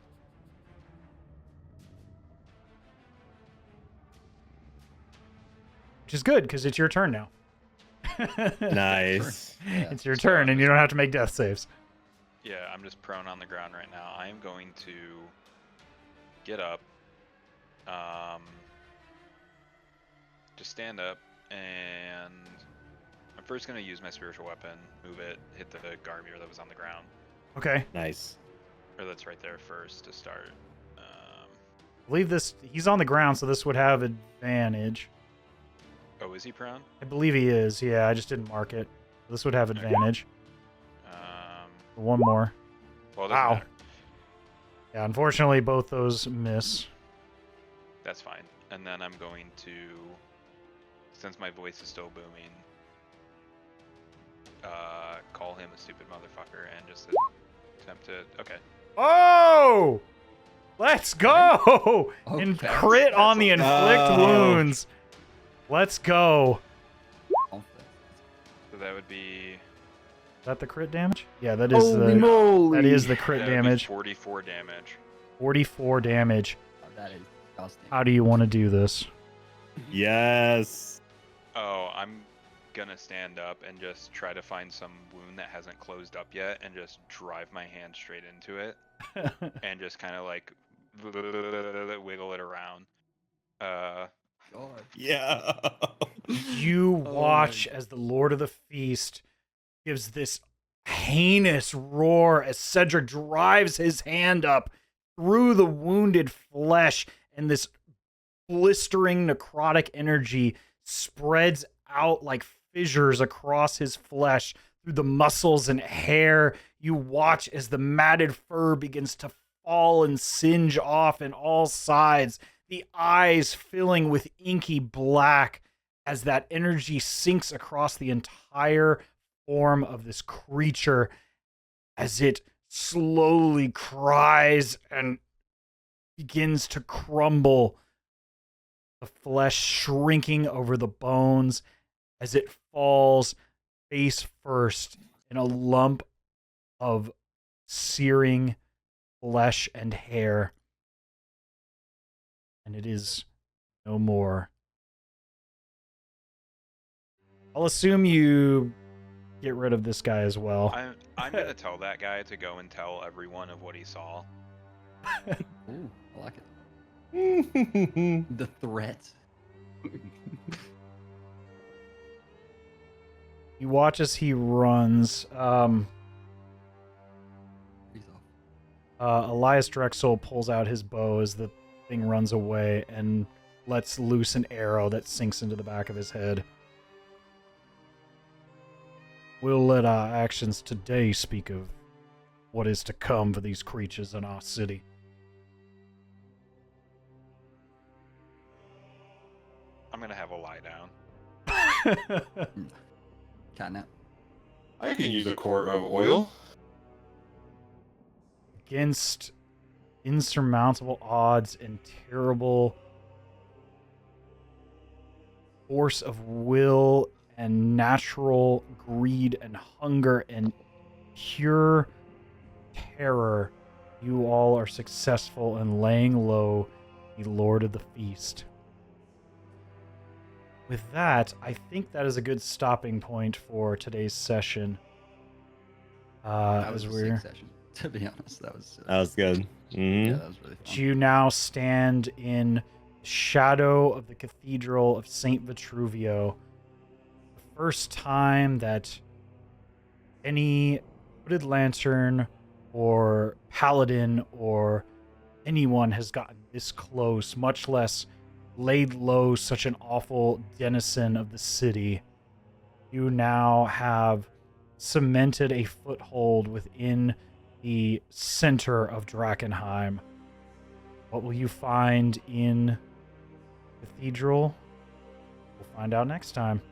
Which is good, because it's your turn now. Nice. Yeah. It's your So turn, I'm and you don't have to make death saves. Yeah, I'm just prone on the ground right now. I am going to get up, just stand up, and I'm first going to use my spiritual weapon, move it, hit the Garmier that was on the ground, Okay. Nice. or that's right there first to start. I believe this, he's on the ground, so this would have advantage. Oh, is he prone? I believe he is. Yeah, I just didn't mark it. This would have advantage. One more. Well, it doesn't Wow. matter. Yeah, unfortunately, both those miss. That's fine. And then I'm going to, since my voice is still booming, call him a stupid motherfucker and just attempt to. Okay. Oh! Let's go! Oh, And that's- crit on the inflict Oh. wounds. Let's go. So that would be. Is that the crit damage? Yeah, that is Holy the moly! that is the crit That would be damage. 44 damage. 44 damage. Oh, that is disgusting. How do you want to do this? Yes. Oh, I'm gonna stand up and just try to find some wound that hasn't closed up yet and just drive my hand straight into it and just kind of like wiggle it around. God. Yeah. You Oh watch as the Lord of the Feast gives this heinous roar as Cedric drives his hand up through the wounded flesh, and this blistering necrotic energy spreads out like fissures across his flesh through the muscles and hair. You watch as the matted fur begins to fall and singe off in all sides, the eyes filling with inky black as that energy sinks across the entire form of this creature as it slowly cries and begins to crumble, the flesh shrinking over the bones as it falls face first in a lump of searing flesh and hair. And it is no more. I'll assume you get rid of this guy as well. I'm gonna tell that guy to go and tell everyone of what he saw. Ooh, I like it. The threat. You watch as he runs. He's off. Elias Drexel pulls out his bow as the thing runs away and lets loose an arrow that sinks into the back of his head. We'll let our actions today speak of what is to come for these creatures in our city. I'm gonna have a lie down. Catnap. I can use a quart of oil. Against insurmountable odds and terrible force of will and natural greed and hunger and pure terror, you all are successful in laying low the Lord of the Feast. With that, I think that is a good stopping point for today's session. That was As a we're sick session. To be honest, that was good. Mhm. yeah, that was really fun. you now stand in shadow of the Cathedral of St. Vitruvio. The first time that any hooded lantern or paladin or anyone has gotten this close, much less laid low such an awful denizen of the city. You now have cemented a foothold within the center of Drakenheim. What will you find in Cathedral? We'll find out next time.